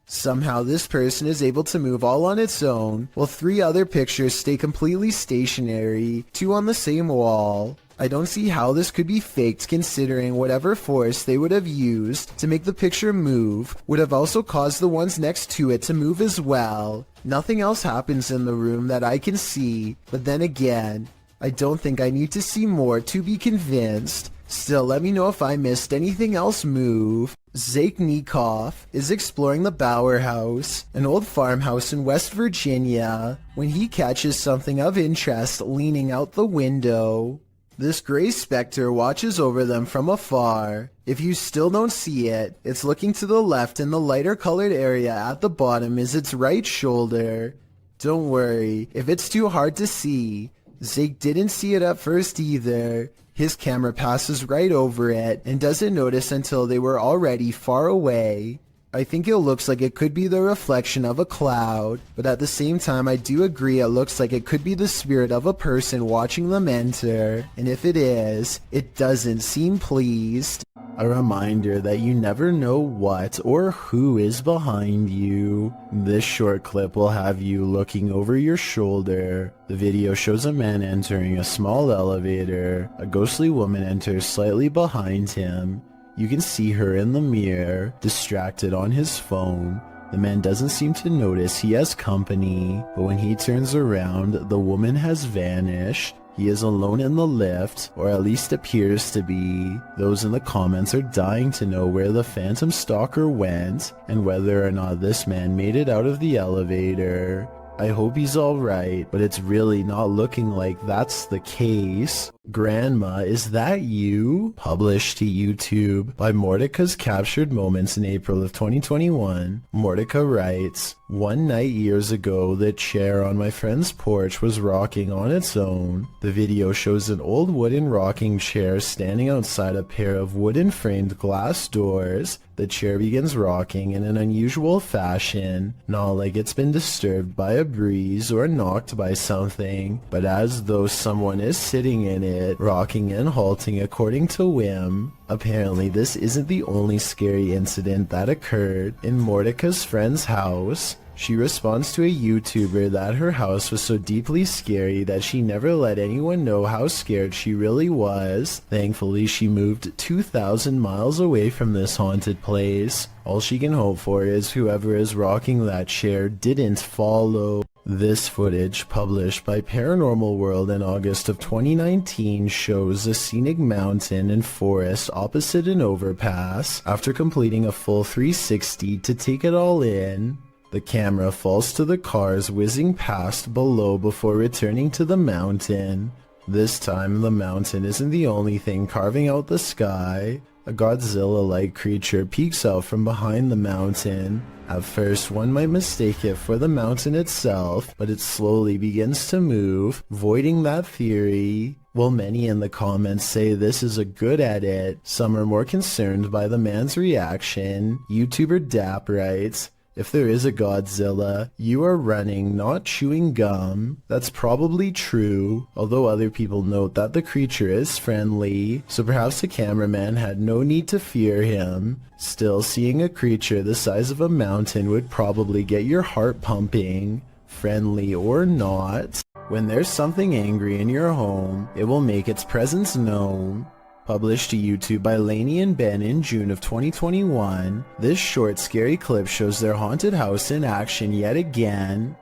Somehow this person is able to move all on its own, while 3 other pictures stay completely stationary, 2 on the same wall. I don't see how this could be faked, considering whatever force they would have used to make the picture move would have also caused the ones next to it to move as well. Nothing else happens in the room that I can see, but then again, I don't think I need to see more to be convinced. Still, let me know if I missed anything else move. Zayknikov is exploring the Bower House, an old farmhouse in West Virginia, when he catches something of interest leaning out the window. This gray specter watches over them from afar. If you still don't see it, it's looking to the left and the lighter colored area at the bottom is its right shoulder. Don't worry, if it's too hard to see, Zake didn't see it at first either. His camera passes right over it and doesn't notice until they were already far away. I think it looks like it could be the reflection of a cloud, but at the same time I do agree it looks like it could be the spirit of a person watching them enter, and if it is, it doesn't seem pleased. A reminder that you never know what or who is behind you. This short clip will have you looking over your shoulder. The video shows a man entering a small elevator. A ghostly woman enters slightly behind him. You can see her in the mirror, distracted on his phone. The man doesn't seem to notice he has company, but when he turns around, the woman has vanished. He is alone in the lift, or at least appears to be. Those in the comments are dying to know where the phantom stalker went, and whether or not this man made it out of the elevator. I hope he's alright, but it's really not looking like that's the case. Grandma, is that you? Published to YouTube by Mordeka's Captured Moments in April of 2021. Mordeka writes, "One night years ago, the chair on my friend's porch was rocking on its own. The video shows an old wooden rocking chair standing outside a pair of wooden framed glass doors. The chair begins rocking in an unusual fashion, not like it's been disturbed by a breeze or knocked by something, but as though someone is sitting in it, rocking and halting according to whim. Apparently this isn't the only scary incident that occurred in Mordeka's friend's house. She responds to a YouTuber that her house was so deeply scary that she never let anyone know how scared she really was. Thankfully, she moved 2,000 miles away from this haunted place. All she can hope for is whoever is rocking that chair didn't follow." This footage, published by Paranormal World in August of 2019, shows a scenic mountain and forest opposite an overpass. After completing a full 360 to take it all in, the camera falls to the cars whizzing past below before returning to the mountain. This time, the mountain isn't the only thing carving out the sky. A Godzilla-like creature peeks out from behind the mountain. At first, one might mistake it for the mountain itself, but it slowly begins to move, voiding that theory. While many in the comments say this is a good edit, some are more concerned by the man's reaction. YouTuber Dap writes, "If there is a Godzilla, you are running, not chewing gum." That's probably true, although other people note that the creature is friendly, so perhaps the cameraman had no need to fear him. Still, seeing a creature the size of a mountain would probably get your heart pumping, friendly or not. When there's something angry in your home, it will make its presence known. Published to YouTube by Lainey and Ben in June of 2021, this short scary clip shows their haunted house in action yet again.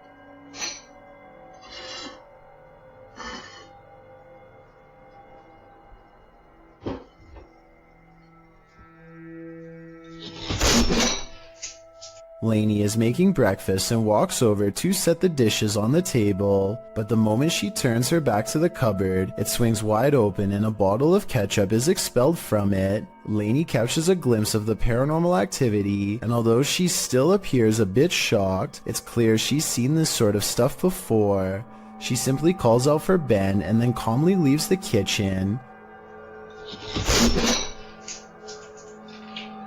Lainey is making breakfast and walks over to set the dishes on the table, but the moment she turns her back to the cupboard, it swings wide open and a bottle of ketchup is expelled from it. Lainey catches a glimpse of the paranormal activity, and although she still appears a bit shocked, it's clear she's seen this sort of stuff before. She simply calls out for Ben and then calmly leaves the kitchen.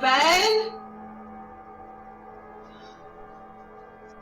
Ben?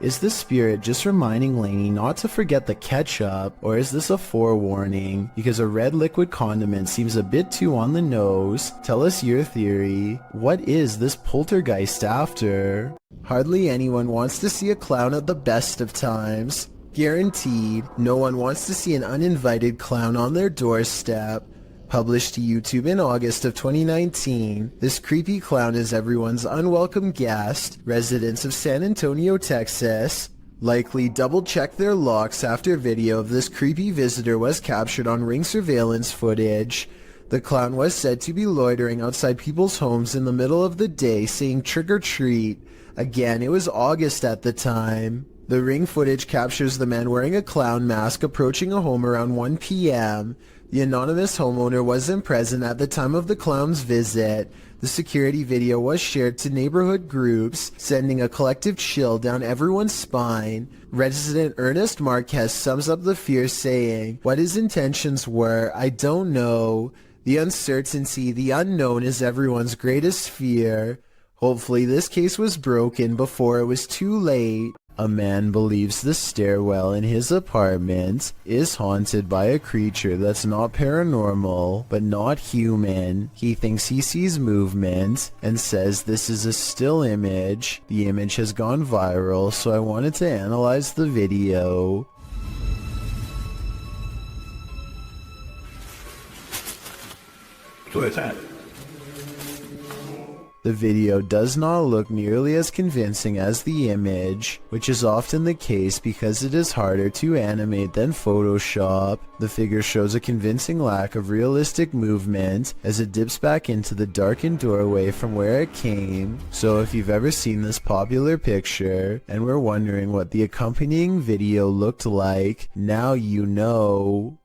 Is the spirit just reminding Lainey not to forget the ketchup, or is this a forewarning? Because a red liquid condiment seems a bit too on the nose. Tell us your theory. What is this poltergeist after? Hardly anyone wants to see a clown at the best of times. Guaranteed, no one wants to see an uninvited clown on their doorstep. Published to YouTube in August of 2019, this creepy clown is everyone's unwelcome guest. Residents of San Antonio, Texas likely double-checked their locks after video of this creepy visitor was captured on Ring surveillance footage. The clown was said to be loitering outside people's homes in the middle of the day saying trick or treat. Again, it was August at the time. The Ring footage captures the man wearing a clown mask approaching a home around 1 p.m. The anonymous homeowner wasn't present at the time of the clown's visit. The security video was shared to neighborhood groups, sending a collective chill down everyone's spine. Resident Ernest Marquez sums up the fear saying, "What his intentions were, I don't know. The uncertainty, the unknown is everyone's greatest fear." Hopefully this case was broken before it was too late. A man believes the stairwell in his apartment is haunted by a creature that's not paranormal, but not human. He thinks he sees movement and says this is a still image. The image has gone viral, so I wanted to analyze the video. So it's that. The video does not look nearly as convincing as the image, which is often the case because it is harder to animate than Photoshop. The figure shows a convincing lack of realistic movement as it dips back into the darkened doorway from where it came. So if you've ever seen this popular picture and were wondering what the accompanying video looked like, now you know.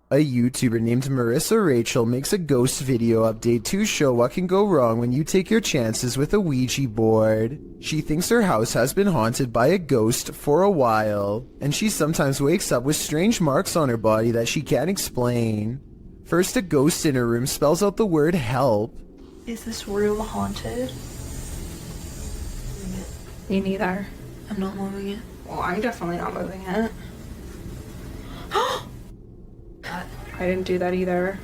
A YouTuber named Marissa Rachel makes a ghost video update to show what can go wrong when you take your chances with a Ouija board. She thinks her house has been haunted by a ghost for a while, and she sometimes wakes up with strange marks on her body that she can't explain. First, a ghost in her room spells out the word help. Is this room haunted? Me neither. I'm not moving it. Well, I'm definitely not moving it. I didn't do that either.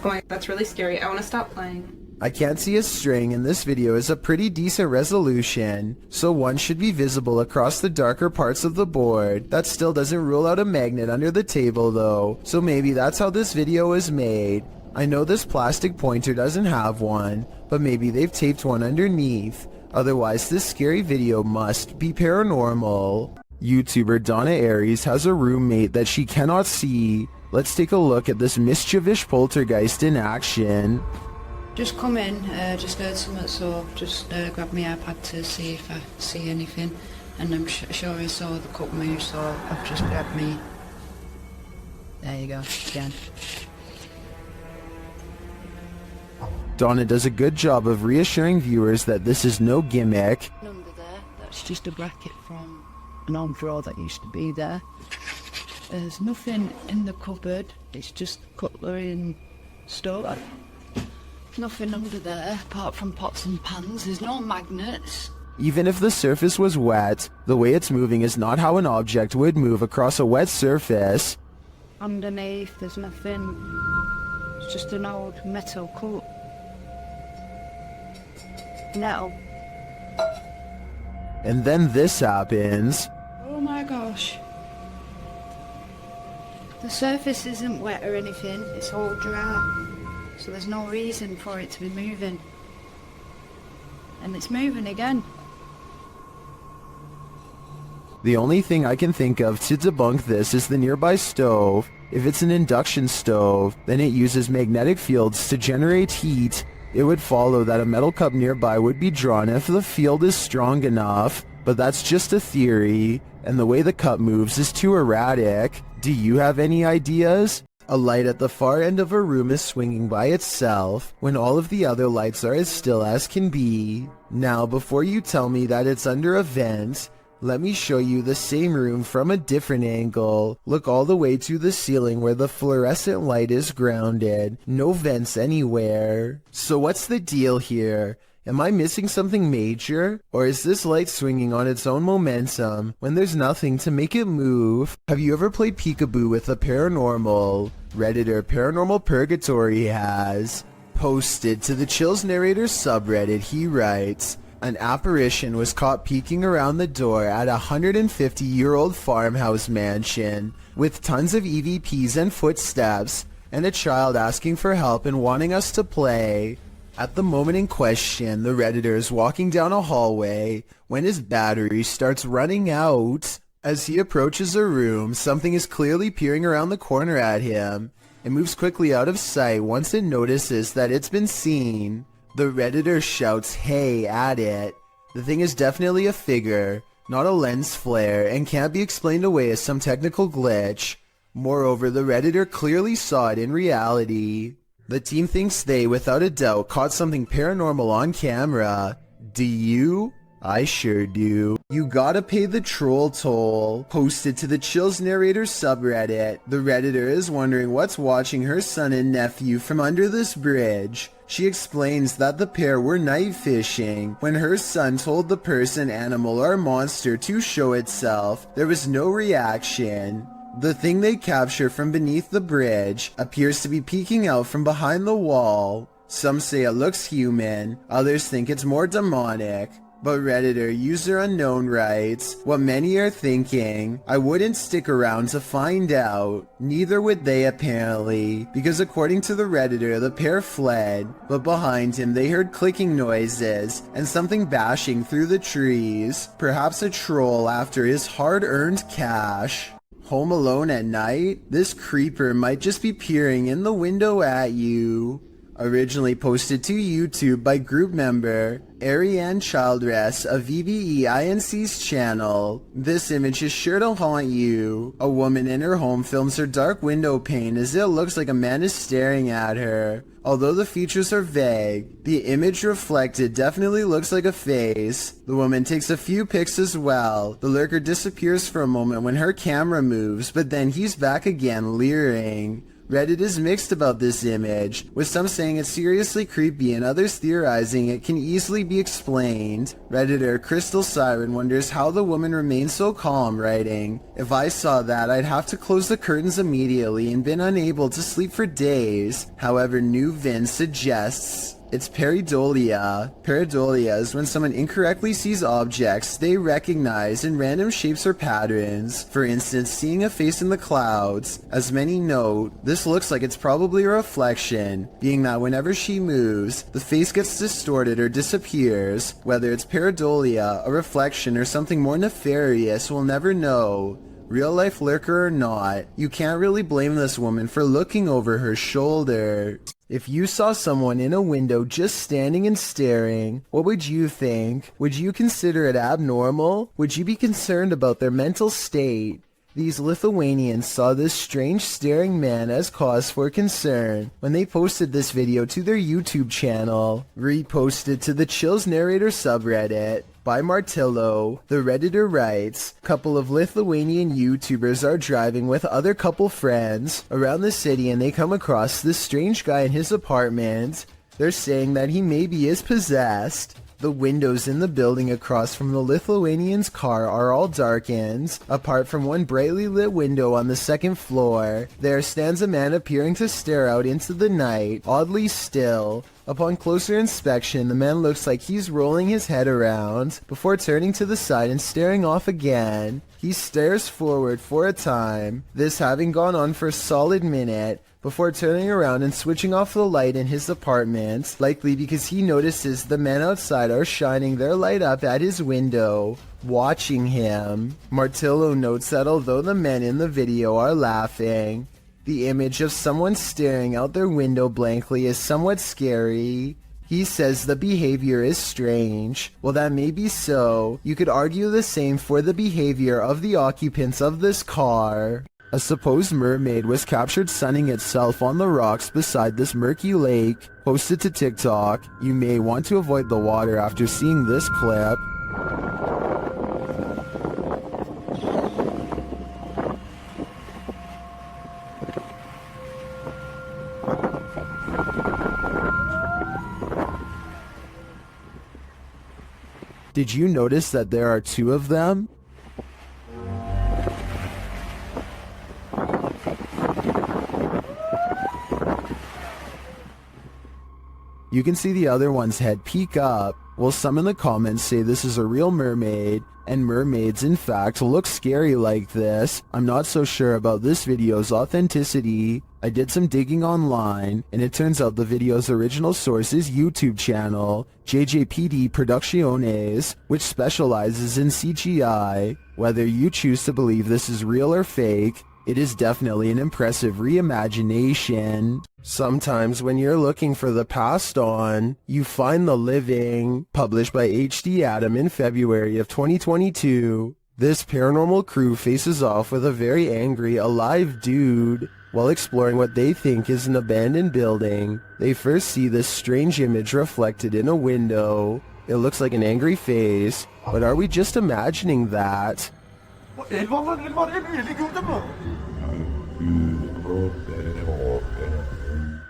Oh my, that's really scary. I want to stop playing. I can't see a string, and this video is a pretty decent resolution, so one should be visible across the darker parts of the board. That still doesn't rule out a magnet under the table though, so maybe that's how this video was made. I know this plastic pointer doesn't have one, but maybe they've taped one underneath. Otherwise, this scary video must be paranormal. YouTuber Donna Aries has a roommate that she cannot see. Let's take a look at this mischievous poltergeist in action. Just come in, just heard something, so just grab my iPad to see if I see anything. And I'm sure I saw the cup move, so I've just grabbed me. There you go, again. Donna does a good job of reassuring viewers that this is no gimmick. Under there, that's just a bracket from an old drawer that used to be there. There's nothing in the cupboard, it's just cutlery and stuff. Nothing under there apart from pots and pans, there's no magnets. Even if the surface was wet, the way it's moving is not how an object would move across a wet surface. Underneath there's nothing, it's just an old metal cup. Metal. And then this happens. Oh my gosh. The surface isn't wet or anything, it's all dry. So there's no reason for it to be moving. And it's moving again. The only thing I can think of to debunk this is the nearby stove. If it's an induction stove, then it uses magnetic fields to generate heat. It would follow that a metal cup nearby would be drawn if the field is strong enough, but that's just a theory, and the way the cup moves is too erratic. Do you have any ideas? A light at the far end of a room is swinging by itself when all of the other lights are as still as can be. Now, before you tell me that it's under a vent, let me show you the same room from a different angle. Look all the way to the ceiling where the fluorescent light is grounded. No vents anywhere. So what's the deal here? Am I missing something major? Or is this light swinging on its own momentum when there's nothing to make it move? Have you ever played peekaboo with the paranormal? Redditor Paranormal Purgatory has. Posted to the Chills Narrator subreddit, he writes, an apparition was caught peeking around the door at a 150-year-old farmhouse mansion with tons of EVPs and footsteps and a child asking for help and wanting us to play. At the moment in question, the Redditor is walking down a hallway when his battery starts running out. As he approaches a room, something is clearly peering around the corner at him. It moves quickly out of sight once it notices that it's been seen. The Redditor shouts "hey" at it. The thing is definitely a figure, not a lens flare, and can't be explained away as some technical glitch. Moreover, the Redditor clearly saw it in reality. The team thinks they, without a doubt, caught something paranormal on camera. Do you? I sure do. You gotta pay the troll toll. Posted to the Chills Narrator subreddit, the Redditor is wondering what's watching her son and nephew from under this bridge. She explains that the pair were night fishing. When her son told the person, animal, or monster to show itself, there was no reaction. The thing they capture from beneath the bridge appears to be peeking out from behind the wall. Some say it looks human, others think it's more demonic. But Redditor user unknown writes, what many are thinking, I wouldn't stick around to find out. Neither would they apparently, because according to the Redditor, the pair fled, but behind him they heard clicking noises and something bashing through the trees. Perhaps a troll after his hard-earned cash. Home alone at night? This creeper might just be peering in the window at you. Originally posted to YouTube by group member Ariane Childress of VBEINC's channel. This image is sure to haunt you. A woman in her home films her dark window pane as it looks like a man is staring at her. Although the features are vague, the image reflected definitely looks like a face. The woman takes a few pics as well. The lurker disappears for a moment when her camera moves, but then he's back again leering. Reddit is mixed about this image, with some saying it's seriously creepy and others theorizing it can easily be explained. Redditor Crystal Siren wonders how the woman remains so calm, writing, if I saw that, I'd have to close the curtains immediately and been unable to sleep for days. However, New Vin suggests it's pareidolia. Pareidolia is when someone incorrectly sees objects they recognize in random shapes or patterns. For instance, seeing a face in the clouds. As many note, this looks like it's probably a reflection, being that whenever she moves, the face gets distorted or disappears. Whether it's pareidolia, a reflection, or something more nefarious, we'll never know. Real life lurker or not, you can't really blame this woman for looking over her shoulder. If you saw someone in a window just standing and staring, what would you think? Would you consider it abnormal? Would you be concerned about their mental state? These Lithuanians saw this strange staring man as cause for concern when they posted this video to their YouTube channel. Reposted to the Chills Narrator subreddit by Martillo, the Redditor writes, couple of Lithuanian YouTubers are driving with other couple friends around the city and they come across this strange guy in his apartment. They're saying that he maybe is possessed. The windows in the building across from the Lithuanian's car are all darkened. Apart from one brightly lit window on the second floor, there stands a man appearing to stare out into the night, oddly still. Upon closer inspection, the man looks like he's rolling his head around before turning to the side and staring off again. He stares forward for a time, this having gone on for a solid minute, before turning around and switching off the light in his apartment, likely because he notices the men outside are shining their light up at his window, watching him. Martillo notes that although the men in the video are laughing, the image of someone staring out their window blankly is somewhat scary. He says the behavior is strange. Well, that may be so. You could argue the same for the behavior of the occupants of this car. A supposed mermaid was captured sunning itself on the rocks beside this murky lake. Posted to TikTok. You may want to avoid the water after seeing this clip. Did you notice that there are two of them? You can see the other one's head peek up. Well, some in the comments say this is a real mermaid, and mermaids in fact look scary like this. I'm not so sure about this video's authenticity. I did some digging online, and it turns out the video's original source's YouTube channel, JJPD Producciones, which specializes in CGI. Whether you choose to believe this is real or fake, it is definitely an impressive reimagination. Sometimes when you're looking for the past on, you find the living. Published by HD Adam in February of 2022. This paranormal crew faces off with a very angry, alive dude. While exploring what they think is an abandoned building, they first see this strange image reflected in a window. It looks like an angry face, but are we just imagining that?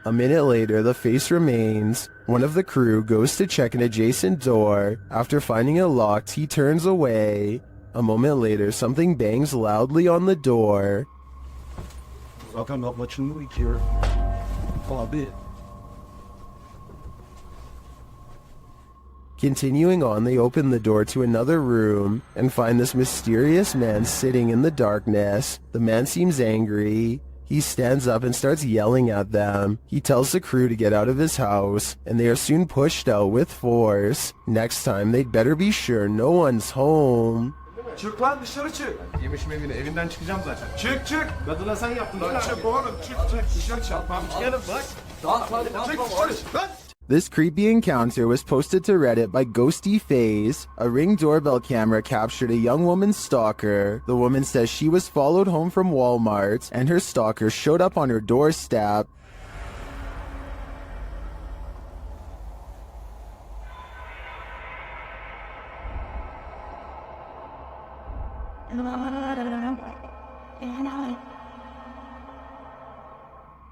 A minute later, the face remains. One of the crew goes to check an adjacent door. After finding it locked, he turns away. A moment later, something bangs loudly on the door. Continuing on, they open the door to another room and find this mysterious man sitting in the darkness. The man seems angry. He stands up and starts yelling at them. He tells the crew to get out of his house, and they are soon pushed out with force. Next time, they'd better be sure no one's home. Çık lan dışarı çık. Yemiş mevine evinden çıkacağım zaten. Çık çık. Kadına sen yaptın. Lan çık oğlum çık dışarı çık. Gelin bak. Çık dışarı. This creepy encounter was posted to Reddit by Ghosty Phase. A Ring doorbell camera captured a young woman's stalker. The woman says she was followed home from Walmart, and her stalker showed up on her doorstep.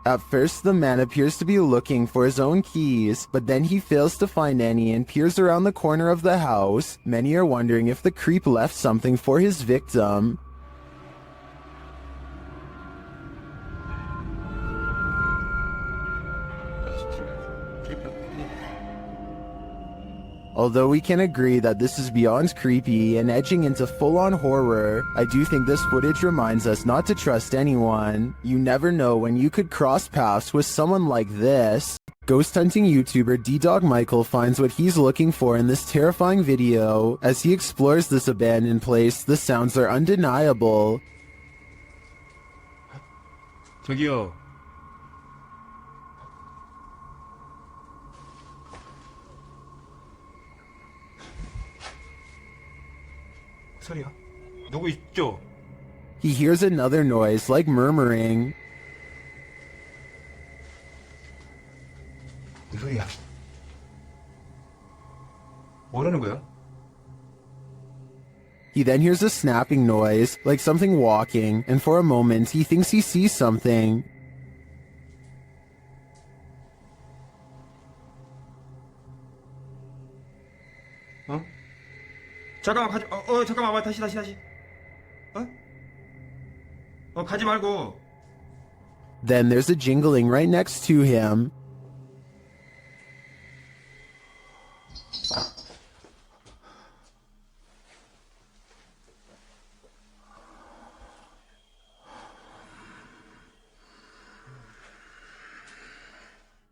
At first, the man appears to be looking for his own keys, but then he fails to find any and peers around the corner of the house. Many are wondering if the creep left something for his victim. Although we can agree that this is beyond creepy and edging into full-on horror, I do think this footage reminds us not to trust anyone. You never know when you could cross paths with someone like this. Ghost hunting YouTuber D-Dog Michael finds what he's looking for in this terrifying video. As he explores this abandoned place, the sounds are undeniable. 저기요. 소리야. 누구 있죠? he hears another noise like murmuring. 무슨 소리야? 뭐라는 거야? He then hears a snapping noise, like something walking, and for a moment he thinks he sees something. 어? 잠깐만 가지. 잠깐만 와 다시. 가지 말고. Then there's a jingling right next to him.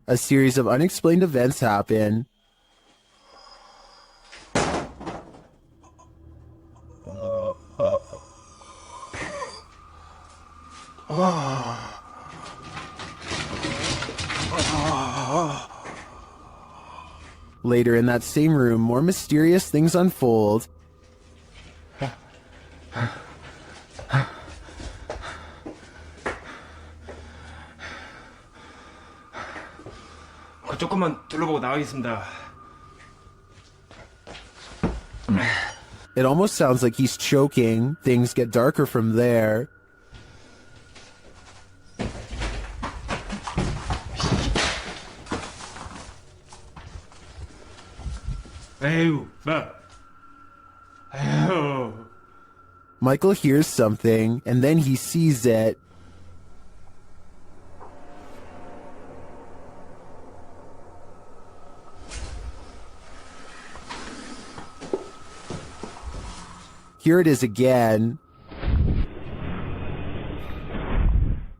A series of unexplained events happen. Later in that same room, more mysterious things unfold. 조금만 둘러보고 나가겠습니다. It almost sounds like he's choking. Things get darker from there. 에휴, 에휴. Michael hears something, and then he sees it. Here it is again.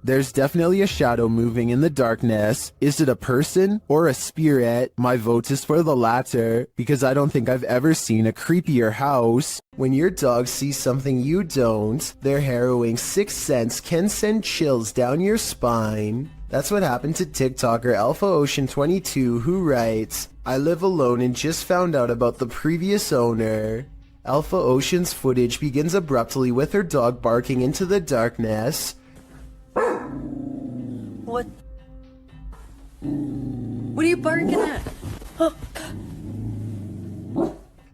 There's definitely a shadow moving in the darkness. Is it a person or a spirit? My vote is for the latter, because I don't think I've ever seen a creepier house. When your dog sees something you don't, their harrowing sixth sense can send chills down your spine. That's what happened to TikToker Alpha Ocean 22, who writes, I live alone and just found out about the previous owner. Alpha Ocean's footage begins abruptly with her dog barking into the darkness. What? What are you barking at? Oh, God.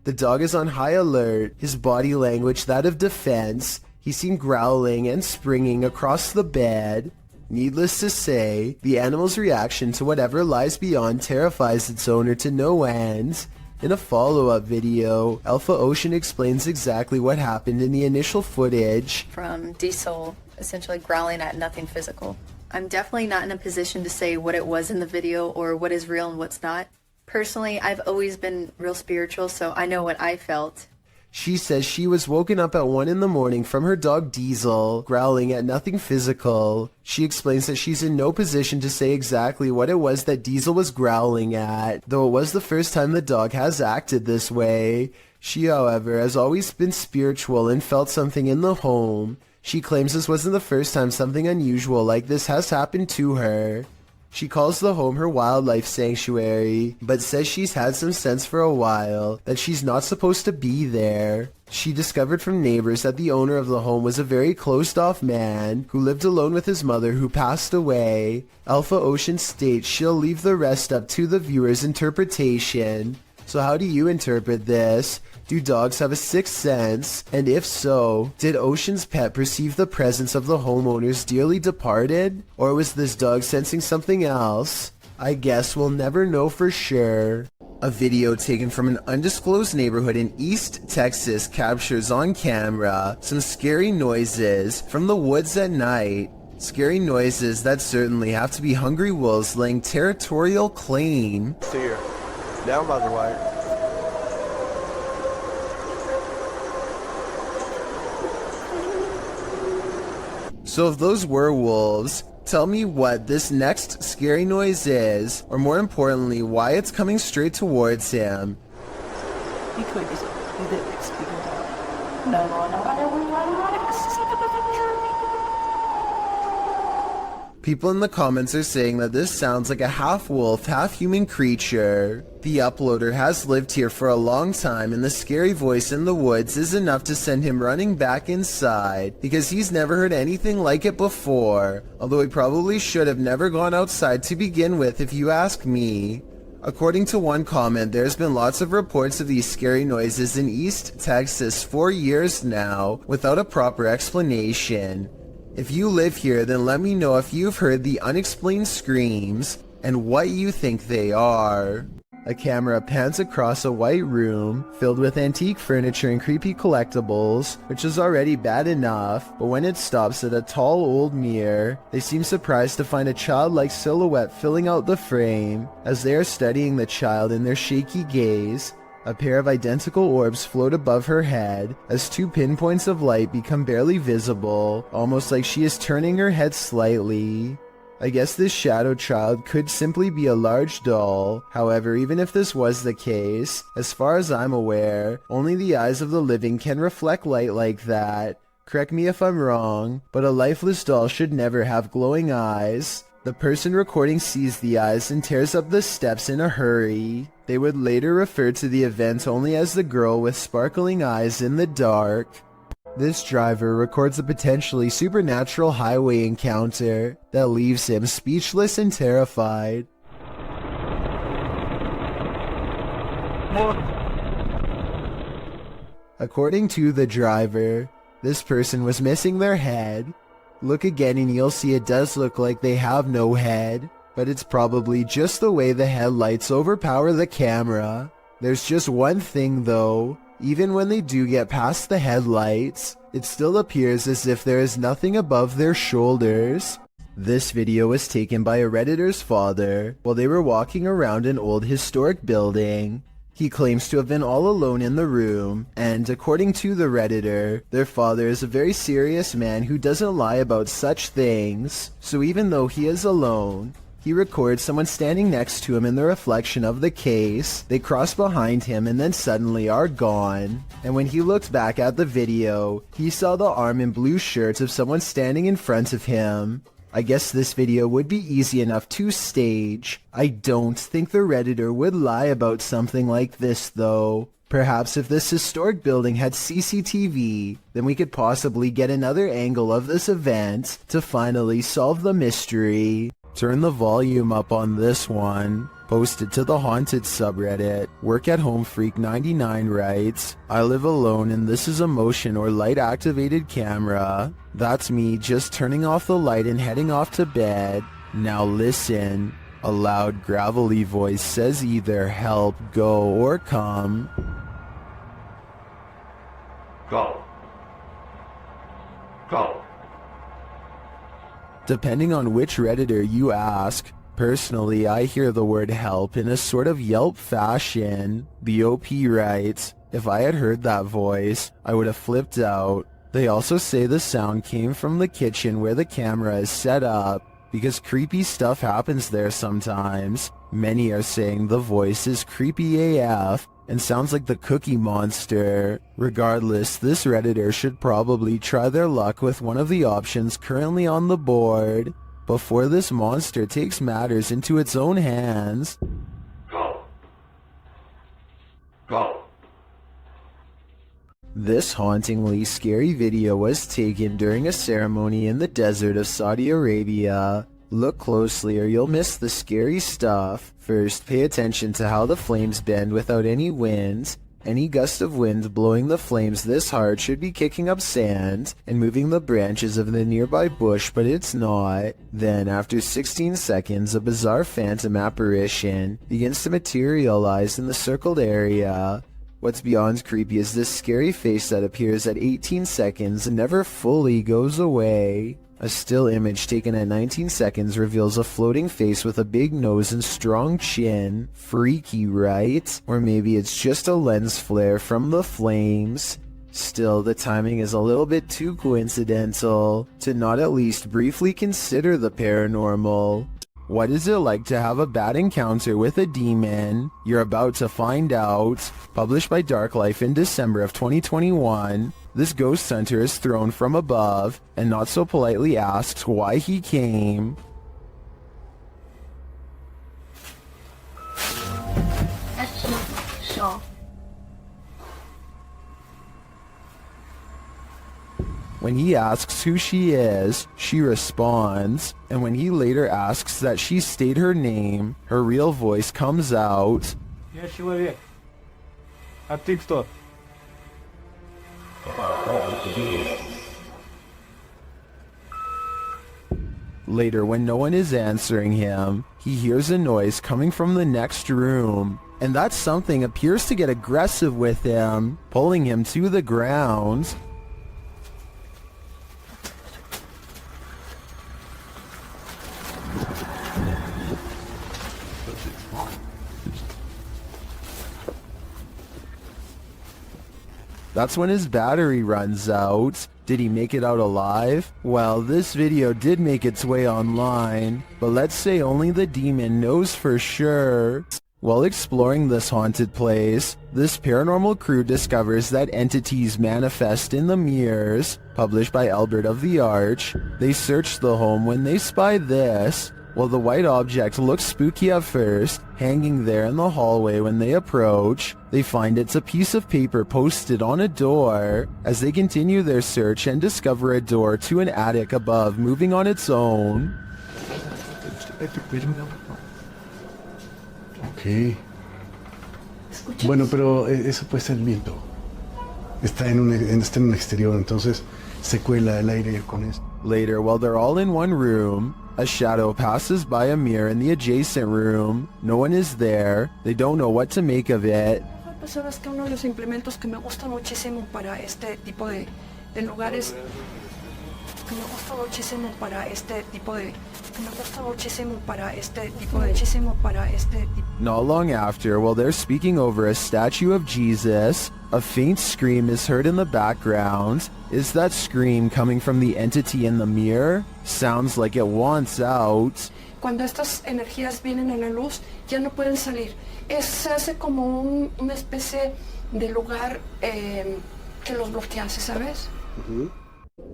The dog is on high alert, his body language that of defense. He's seen growling and springing across the bed. Needless to say, the animal's reaction to whatever lies beyond terrifies its owner to no end. In a follow-up video, Alpha Ocean explains exactly what happened in the initial footage. From Diesel essentially growling at nothing physical. I'm definitely not in a position to say what it was in the video or what is real and what's not. Personally, I've always been real spiritual, so I know what I felt. She says she was woken up at 1 in the morning from her dog Diesel, growling at nothing physical. She explains that she's in no position to say exactly what it was that Diesel was growling at, though it was the first time the dog has acted this way. She, however, has always been spiritual and felt something in the home. She claims this wasn't the first time something unusual like this has happened to her. She calls the home her wildlife sanctuary, but says she's had some sense for a while that she's not supposed to be there. She discovered from neighbors that the owner of the home was a very closed-off man who lived alone with his mother who passed away. Alpha Ocean states she'll leave the rest up to the viewer's interpretation. So how do you interpret this? Do dogs have a sixth sense? And if so, did Ocean's pet perceive the presence of the homeowner's dearly departed? Or was this dog sensing something else? I guess we'll never know for sure. A video taken from an undisclosed neighborhood in East Texas captures on camera some scary noises from the woods at night. Scary noises that certainly have to be hungry wolves laying territorial claim. See her. Down by the wire. So if those were wolves, tell me what this next scary noise is, or more importantly, why it's coming straight towards him. People in the comments are saying that this sounds like a half-wolf, half-human creature. The uploader has lived here for a long time, and the scary voice in the woods is enough to send him running back inside, because he's never heard anything like it before, although he probably should have never gone outside to begin with if you ask me. According to one comment, there's been lots of reports of these scary noises in East Texas for years now, without a proper explanation. If you live here, then let me know if you've heard the unexplained screams and what you think they are. A camera pans across a white room filled with antique furniture and creepy collectibles, which is already bad enough, but when it stops at a tall old mirror, they seem surprised to find a childlike silhouette filling out the frame. As they are studying the child in their shaky gaze, a pair of identical orbs float above her head as two pinpoints of light become barely visible, almost like she is turning her head slightly. I guess this shadow child could simply be a large doll. However, even if this was the case, as far as I'm aware, only the eyes of the living can reflect light like that. Correct me if I'm wrong, but a lifeless doll should never have glowing eyes. The person recording sees the eyes and tears up the steps in a hurry. They would later refer to the event only as the girl with sparkling eyes in the dark. This driver records a potentially supernatural highway encounter that leaves him speechless and terrified. According to the driver, this person was missing their head. Look again and you'll see it does look like they have no head, but it's probably just the way the headlights overpower the camera. There's just one thing though. Even when they do get past the headlights, it still appears as if there is nothing above their shoulders. This video was taken by a Redditor's father while they were walking around an old historic building. He claims to have been all alone in the room, and according to the Redditor, their father is a very serious man who doesn't lie about such things. So even though he is alone, he records someone standing next to him in the reflection of the case. They cross behind him and then suddenly are gone. And when he looked back at the video, he saw the arm and blue shirts of someone standing in front of him. I guess this video would be easy enough to stage. I don't think the Redditor would lie about something like this though. Perhaps if this historic building had CCTV, then we could possibly get another angle of this event to finally solve the mystery. Turn the volume up on this one. Posted to the Haunted subreddit. Work at Home Freak 99 writes, I live alone and this is a motion or light activated camera. That's me just turning off the light and heading off to bed. Now listen. A loud gravelly voice says either help, go, or come. Go. Go. Depending on which Redditor you ask, personally I hear the word help in a sort of Yelp fashion. The OP writes, if I had heard that voice, I would have flipped out. They also say the sound came from the kitchen where the camera is set up, because creepy stuff happens there sometimes. Many are saying the voice is creepy AF and sounds like the Cookie Monster. Regardless, this Redditor should probably try their luck with one of the options currently on the board before this monster takes matters into its own hands. Go. Go. This hauntingly scary video was taken during a ceremony in the desert of Saudi Arabia. Look closely or you'll miss the scary stuff. First, pay attention to how the flames bend without any wind. Any gust of wind blowing the flames this hard should be kicking up sand and moving the branches of the nearby bush, but it's not. Then, after 16 seconds, a bizarre phantom apparition begins to materialize in the circled area. What's beyond creepy is this scary face that appears at 18 seconds and never fully goes away. A still image taken at 19 seconds reveals a floating face with a big nose and strong chin. Freaky, right? Or maybe it's just a lens flare from the flames. Still, the timing is a little bit too coincidental to not at least briefly consider the paranormal. What is it like to have a bad encounter with a demon? You're about to find out. Published by Dark Life in December of 2021. This ghost hunter is thrown from above and not so politely asks why he came. When he asks who she is, she responds, and when he later asks that she state her name, her real voice comes out. Я человек. А ты кто? Later, when no one is answering him, he hears a noise coming from the next room, and that something appears to get aggressive with him, pulling him to the ground. That's when his battery runs out. Did he make it out alive? Well, this video did make its way online, but let's say only the demon knows for sure. While exploring this haunted place, this paranormal crew discovers that entities manifest in the mirrors, published by Albert of the Arch. They search the home when they spy this. While the white object looks spooky at first, hanging there in the hallway when they approach, they find it's a piece of paper posted on a door. As they continue their search and discover a door to an attic above moving on its own. Ok. Bueno, pero eso puede ser el viento. Está en un exterior, entonces se cuela el aire con eso. Later, while they're all in one room, a shadow passes by a mirror in the adjacent room. No one is there. They don't know what to make of it. Sabes que uno de los implementos que me gusta muchísimo para este tipo de lugares, que me gusta muchísimo para este tipo de, Not long after, while they're speaking over a statue of Jesus, a faint scream is heard in the background. Is that scream coming from the entity in the mirror? Sounds like it wants out. Cuando estas energías vienen a la luz, ya no pueden salir. Se hace como una especie de lugar que los bloquease, ¿sabes?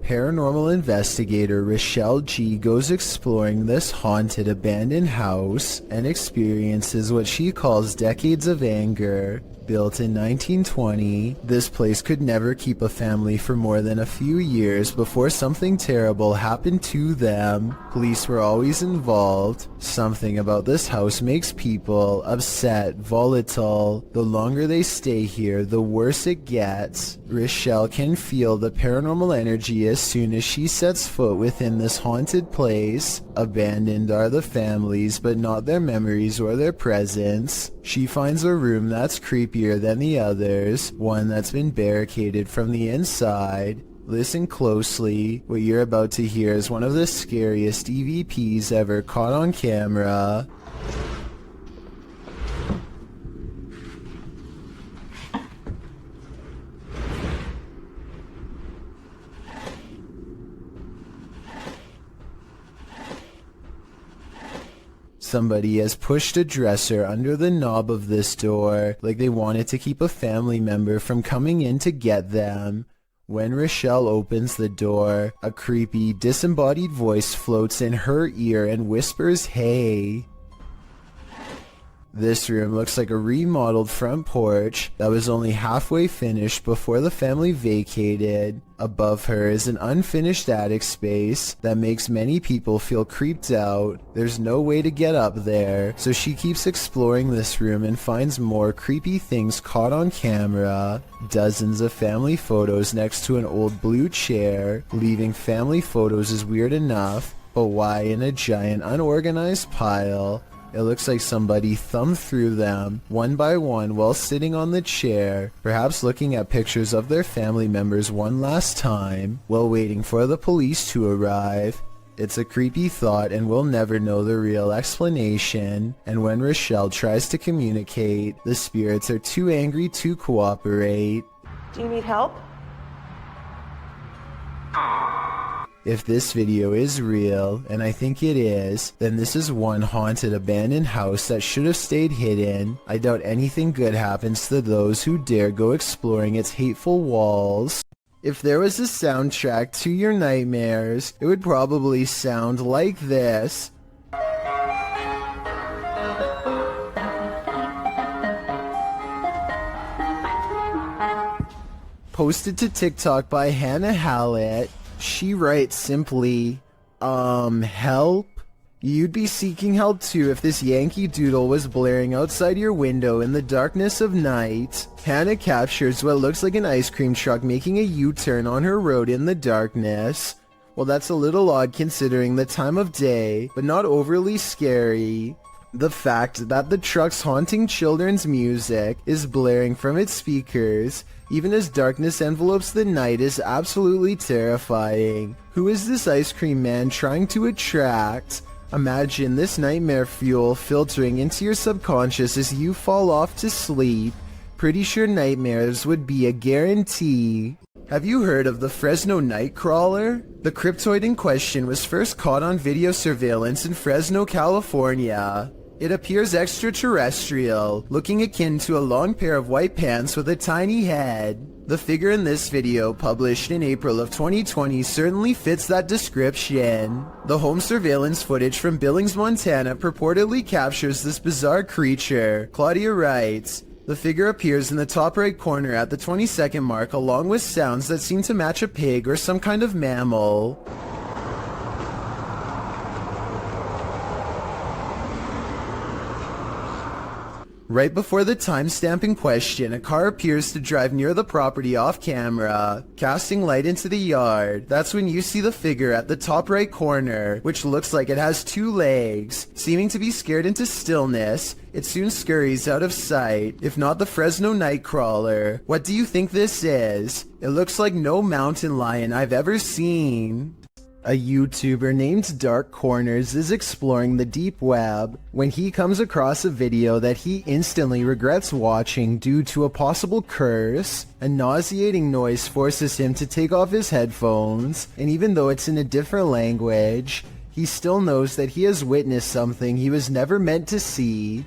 Paranormal investigator Rochelle G goes exploring this haunted abandoned house and experiences what she calls decades of anger. Built in 1920, this place could never keep a family for more than a few years before something terrible happened to them. Police were always involved. Something about this house makes people upset, volatile. The longer they stay here, the worse it gets. Rochelle can feel the paranormal energy as soon as she sets foot within this haunted place. Abandoned are the families, but not their memories or their presence. She finds a room that's creepier than the others, one that's been barricaded from the inside. Listen closely. What you're about to hear is one of the scariest EVPs ever caught on camera. Somebody has pushed a dresser under the knob of this door, like they wanted to keep a family member from coming in to get them. When Rochelle opens the door, a creepy, disembodied voice floats in her ear and whispers, "Hey." This room looks like a remodeled front porch that was only halfway finished before the family vacated. Above her is an unfinished attic space that makes many people feel creeped out. There's no way to get up there, so she keeps exploring this room and finds more creepy things caught on camera. Dozens of family photos next to an old blue chair. Leaving family photos is weird enough, but why in a giant unorganized pile? It looks like somebody thumbed through them, one by one, while sitting on the chair, perhaps looking at pictures of their family members one last time, while waiting for the police to arrive. It's a creepy thought and we'll never know the real explanation, and when Rochelle tries to communicate, the spirits are too angry to cooperate. Do you need help? If this video is real, and I think it is, then this is one haunted abandoned house that should have stayed hidden. I doubt anything good happens to those who dare go exploring its hateful walls. If there was a soundtrack to your nightmares, it would probably sound like this. Posted to TikTok by Hannah Hallett. She writes simply, help? You'd be seeking help too if this Yankee Doodle was blaring outside your window in the darkness of night. Hannah captures what looks like an ice cream truck making a U-turn on her road in the darkness. Well, that's a little odd considering the time of day, but not overly scary. The fact that the truck's haunting children's music is blaring from its speakers, even as darkness envelopes the night, is absolutely terrifying. Who is this ice cream man trying to attract? Imagine this nightmare fuel filtering into your subconscious as you fall off to sleep. Pretty sure nightmares would be a guarantee. Have you heard of the Fresno Nightcrawler? The cryptoid in question was first caught on video surveillance in Fresno, California. It appears extraterrestrial, looking akin to a long pair of white pants with a tiny head. The figure in this video, published in April of 2020, certainly fits that description. The home surveillance footage from Billings, Montana purportedly captures this bizarre creature. Claudia writes, the figure appears in the top right corner at the 20-second mark along with sounds that seem to match a pig or some kind of mammal. Right before the timestamp in question, a car appears to drive near the property off camera, casting light into the yard. That's when you see the figure at the top right corner, which looks like it has two legs. Seeming to be scared into stillness, it soon scurries out of sight, if not the Fresno Nightcrawler. What do you think this is? It looks like no mountain lion I've ever seen. A YouTuber named Dark Corners is exploring the deep web when he comes across a video that he instantly regrets watching due to a possible curse. A nauseating noise forces him to take off his headphones, and even though it's in a different language, he still knows that he has witnessed something he was never meant to see.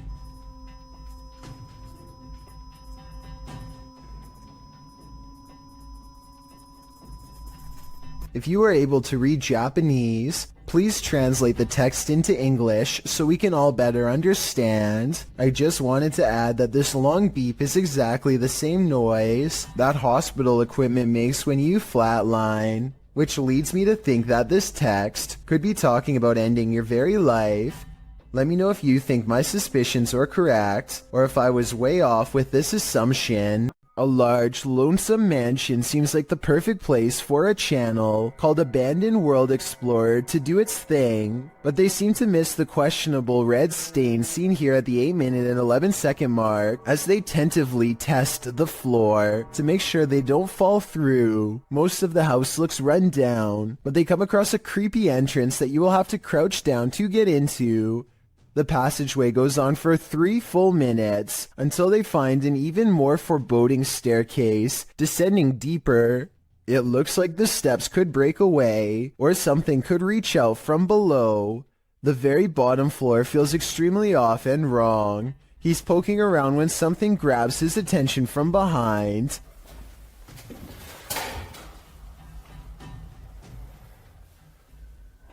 If you are able to read Japanese, please translate the text into English so we can all better understand. I just wanted to add that this long beep is exactly the same noise that hospital equipment makes when you flatline, which leads me to think that this text could be talking about ending your very life. Let me know if you think my suspicions are correct, or if I was way off with this assumption. A large, lonesome mansion seems like the perfect place for a channel called Abandoned World Explorer to do its thing, but they seem to miss the questionable red stain seen here at the 8-minute and 11-second mark as they tentatively test the floor to make sure they don't fall through. Most of the house looks run down, but they come across a creepy entrance that you will have to crouch down to get into. The passageway goes on for 3 full minutes until they find an even more foreboding staircase descending deeper. It looks like the steps could break away or something could reach out from below. The very bottom floor feels extremely off and wrong. He's poking around when something grabs his attention from behind.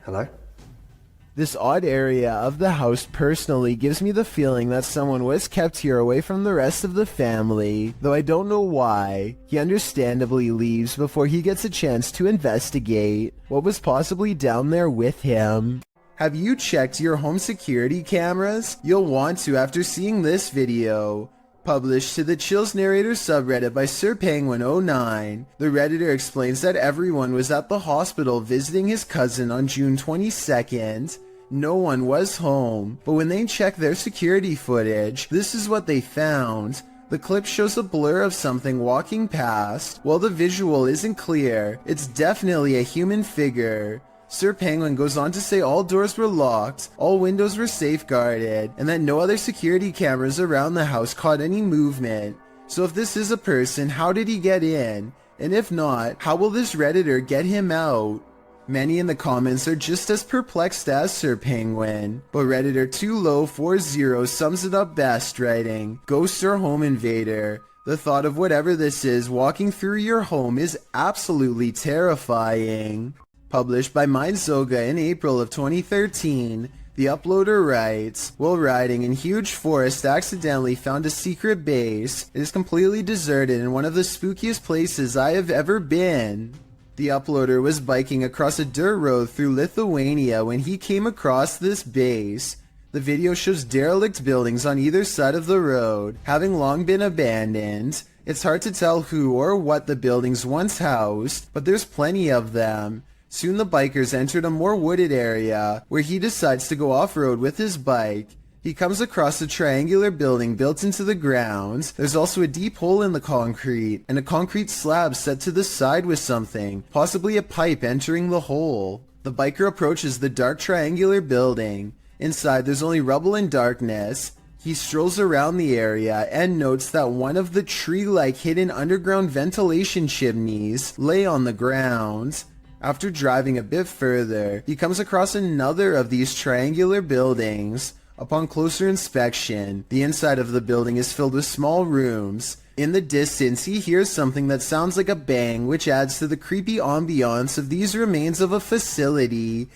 Hello? This odd area of the house personally gives me the feeling that someone was kept here away from the rest of the family, though I don't know why. He understandably leaves before he gets a chance to investigate what was possibly down there with him. Have you checked your home security cameras? You'll want to after seeing this video. Published to the Chills Narrator subreddit by SirPenguin09, the Redditor explains that everyone was at the hospital visiting his cousin on June 22nd. No one was home, but when they checked their security footage, this is what they found. The clip shows a blur of something walking past. While the visual isn't clear, it's definitely a human figure. Sir Penguin goes on to say all doors were locked, all windows were safeguarded, and that no other security cameras around the house caught any movement. So if this is a person, how did he get in? And if not, how will this Redditor get him out? Many in the comments are just as perplexed as Sir Penguin, but Redditor 2low40 sums it up best, writing, "Ghost or home invader. The thought of whatever this is walking through your home is absolutely terrifying." Published by MindZoga in April of 2013, The uploader writes, while riding in huge forest, accidentally found a secret base. It is completely deserted in one of the spookiest places I have ever been. The uploader was biking across a dirt road through Lithuania when he came across this base. The video shows derelict buildings on either side of the road, having long been abandoned. It's hard to tell who or what the buildings once housed, but there's plenty of them. Soon the bikers entered a more wooded area, where he decides to go off-road with his bike. He comes across a triangular building built into the ground. There's also a deep hole in the concrete, and a concrete slab set to the side with something, possibly a pipe entering the hole. The biker approaches the dark triangular building. Inside there's only rubble and darkness. He strolls around the area and notes that one of the tree-like hidden underground ventilation chimneys lay on the ground. After driving a bit further, he comes across another of these triangular buildings. Upon closer inspection, the inside of the building is filled with small rooms. In the distance, he hears something that sounds like a bang, which adds to the creepy ambiance of these remains of a facility.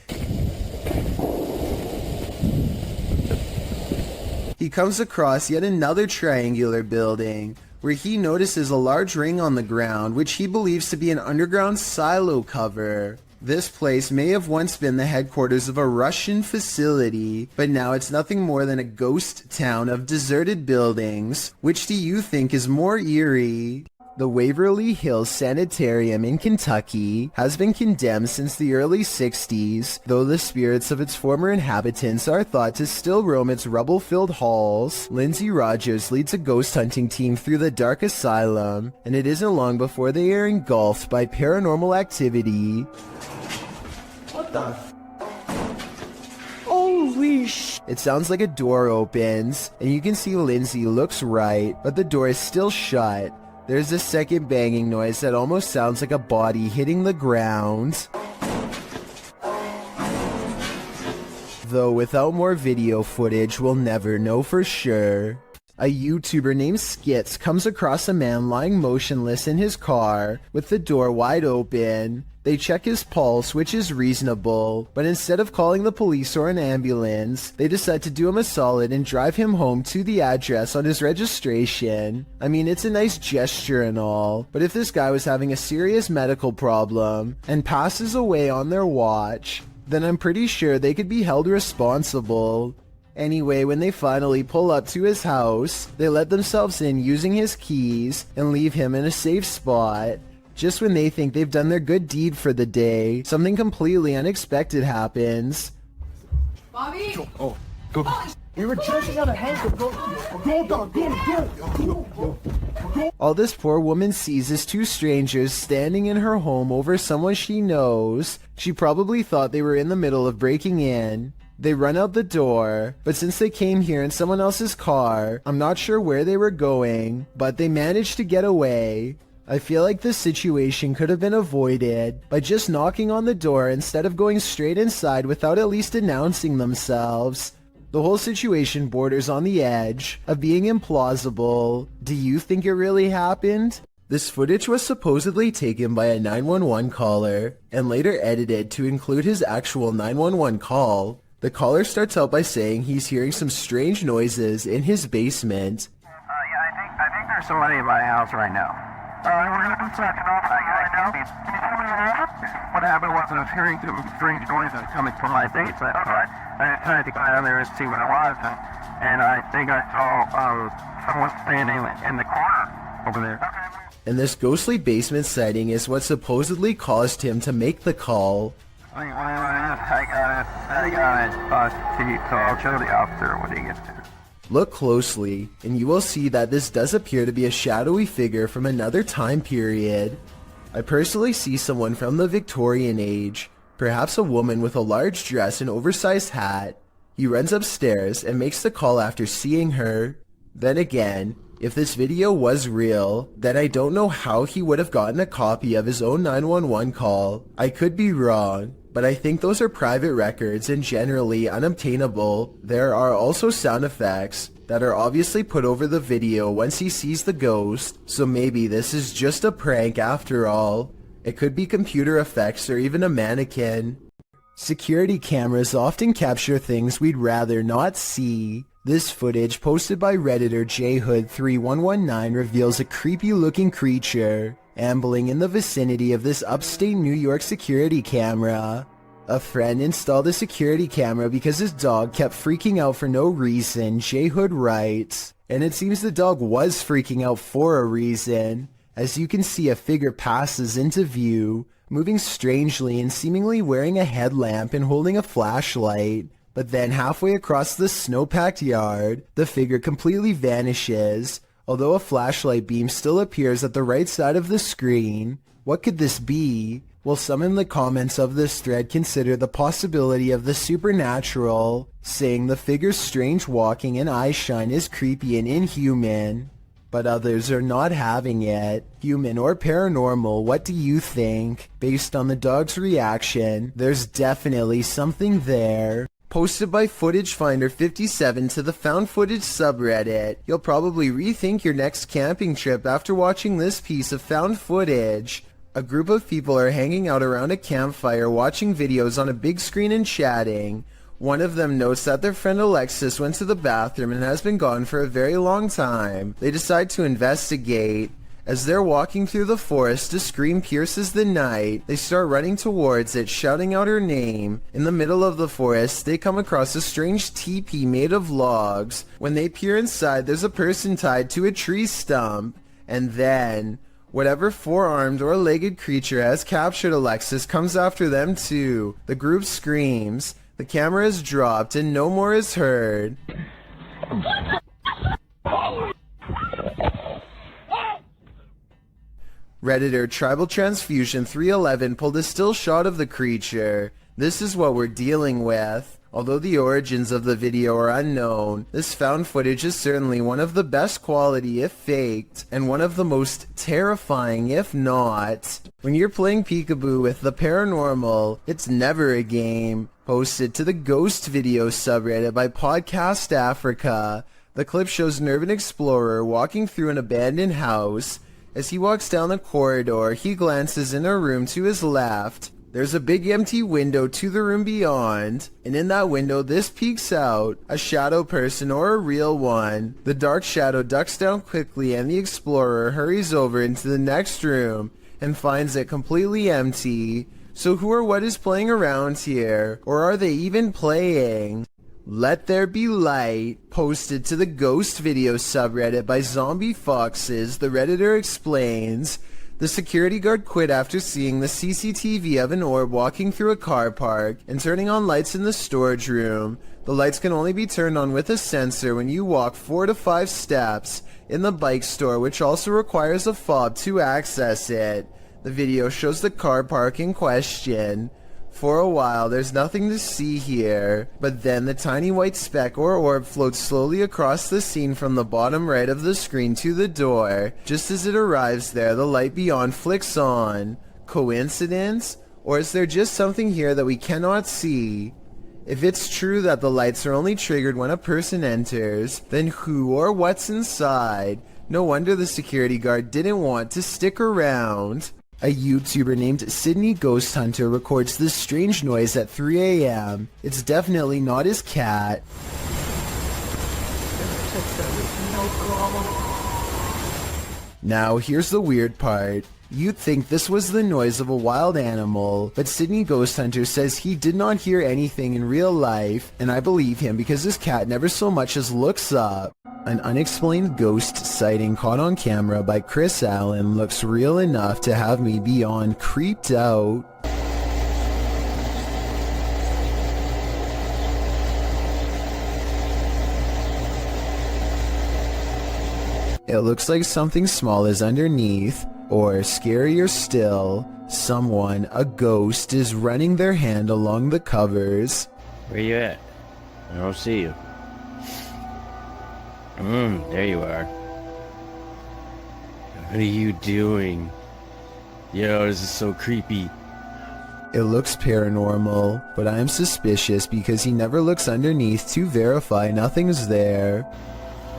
He comes across yet another triangular building, where he notices a large ring on the ground, which he believes to be an underground silo cover. This place may have once been the headquarters of a Russian facility, but now it's nothing more than a ghost town of deserted buildings. Which do you think is more eerie? The Waverly Hills Sanitarium in Kentucky has been condemned since the early 60s, though the spirits of its former inhabitants are thought to still roam its rubble-filled halls. Lindsay Rogers leads a ghost hunting team through the dark asylum, and it isn't long before they are engulfed by paranormal activity. What the? Holy sh! It sounds like a door opens, and you can see Lindsay looks right, but the door is still shut. There's a second banging noise that almost sounds like a body hitting the ground. Though without more video footage, we'll never know for sure. A YouTuber named Skits comes across a man lying motionless in his car with the door wide open. They check his pulse, which is reasonable, but instead of calling the police or an ambulance, they decide to do him a solid and drive him home to the address on his registration. I mean, it's a nice gesture and all, but if this guy was having a serious medical problem and passes away on their watch, then I'm pretty sure they could be held responsible. Anyway, when they finally pull up to his house, they let themselves in using his keys and leave him in a safe spot. Just when they think they've done their good deed for the day, something completely unexpected happens. Bobby! Oh, go. We were chasing out a hanker. Go. All this poor woman sees is two strangers standing in her home over someone she knows. She probably thought they were in the middle of breaking in. They run out the door, but since they came here in someone else's car, I'm not sure where they were going, but they managed to get away. I feel like this situation could have been avoided by just knocking on the door instead of going straight inside without at least announcing themselves. The whole situation borders on the edge of being implausible. Do you think it really happened? This footage was supposedly taken by a 911 caller and later edited to include his actual 911 call. The caller starts out by saying he's hearing some strange noises in his basement. I think there's somebody in my house right now. What happened was I was hearing some strange noises coming from my basement. I tried to go down there and see what it was, and I think I saw someone standing in the corner over there. And this ghostly basement sighting is what supposedly caused him to make the call. I got it, so I'll show the officer when he gets there. Look closely, and you will see that this does appear to be a shadowy figure from another time period. I personally see someone from the Victorian age, perhaps a woman with a large dress and oversized hat. He runs upstairs and makes the call after seeing her. Then again, if this video was real, then I don't know how he would have gotten a copy of his own 911 call. I could be wrong, but I think those are private records and generally unobtainable. There are also sound effects that are obviously put over the video once he sees the ghost, so maybe this is just a prank after all. It could be computer effects or even a mannequin. Security cameras often capture things we'd rather not see. This footage, posted by Redditor jhood3119, reveals a creepy-looking creature ambling in the vicinity of this upstate New York security camera. A friend installed a security camera because his dog kept freaking out for no reason, Jhood writes. And it seems the dog was freaking out for a reason. As you can see, a figure passes into view, moving strangely and seemingly wearing a headlamp and holding a flashlight. But then halfway across the snow-packed yard, the figure completely vanishes, although a flashlight beam still appears at the right side of the screen. What could this be? Well, some in the comments of this thread consider the possibility of the supernatural, saying the figure's strange walking and eye shine is creepy and inhuman. But others are not having it. Human or paranormal, what do you think? Based on the dog's reaction, there's definitely something there. Posted by Footage Finder 57 to the Found Footage subreddit. You'll probably rethink your next camping trip after watching this piece of found footage. A group of people are hanging out around a campfire watching videos on a big screen and chatting. One of them notes that their friend Alexis went to the bathroom and has been gone for a very long time. They decide to investigate. As they're walking through the forest, a scream pierces the night. They start running towards it, shouting out her name. In the middle of the forest, they come across a strange teepee made of logs. When they peer inside, there's a person tied to a tree stump. And then, whatever four-armed or legged creature has captured Alexis comes after them too. The group screams. The camera is dropped and no more is heard. Redditor Tribal Transfusion 311 pulled a still shot of the creature. This is what we're dealing with. Although the origins of the video are unknown, this found footage is certainly one of the best quality if faked, and one of the most terrifying if not. When you're playing peekaboo with the paranormal, it's never a game. Posted to the Ghost Video subreddit by Podcast Africa. The clip shows an urban explorer walking through an abandoned house. As he walks down the corridor, he glances in a room to his left. There's a big empty window to the room beyond, and in that window this peeks out, a shadow person or a real one. The dark shadow ducks down quickly and the explorer hurries over into the next room and finds it completely empty. So who or what is playing around here? Or are they even playing? Let There Be Light, posted to the Ghost Video subreddit by Zombie Foxes, the Redditor explains. The security guard quit after seeing the CCTV of an orb walking through a car park and turning on lights in the storage room. The lights can only be turned on with a sensor when you walk 4 to 5 steps in the bike store, which also requires a fob to access it. The video shows the car park in question. For a while, there's nothing to see here, but then the tiny white speck or orb floats slowly across the scene from the bottom right of the screen to the door. Just as it arrives there, the light beyond flicks on. Coincidence? Or is there just something here that we cannot see? If it's true that the lights are only triggered when a person enters, then who or what's inside? No wonder the security guard didn't want to stick around. A YouTuber named Sydney Ghost Hunter records this strange noise at 3 a.m. It's definitely not his cat. Now here's the weird part. You'd think this was the noise of a wild animal, but Sydney Ghost Hunter says he did not hear anything in real life, and I believe him because his cat never so much as looks up. An unexplained ghost sighting caught on camera by Chris Allen looks real enough to have me beyond creeped out. It looks like something small is underneath, or scarier still, someone, a ghost, is running their hand along the covers. Where you at? I don't see you. There you are. What are you doing? Yo, this is so creepy. It looks paranormal, but I am suspicious because he never looks underneath to verify nothing's there.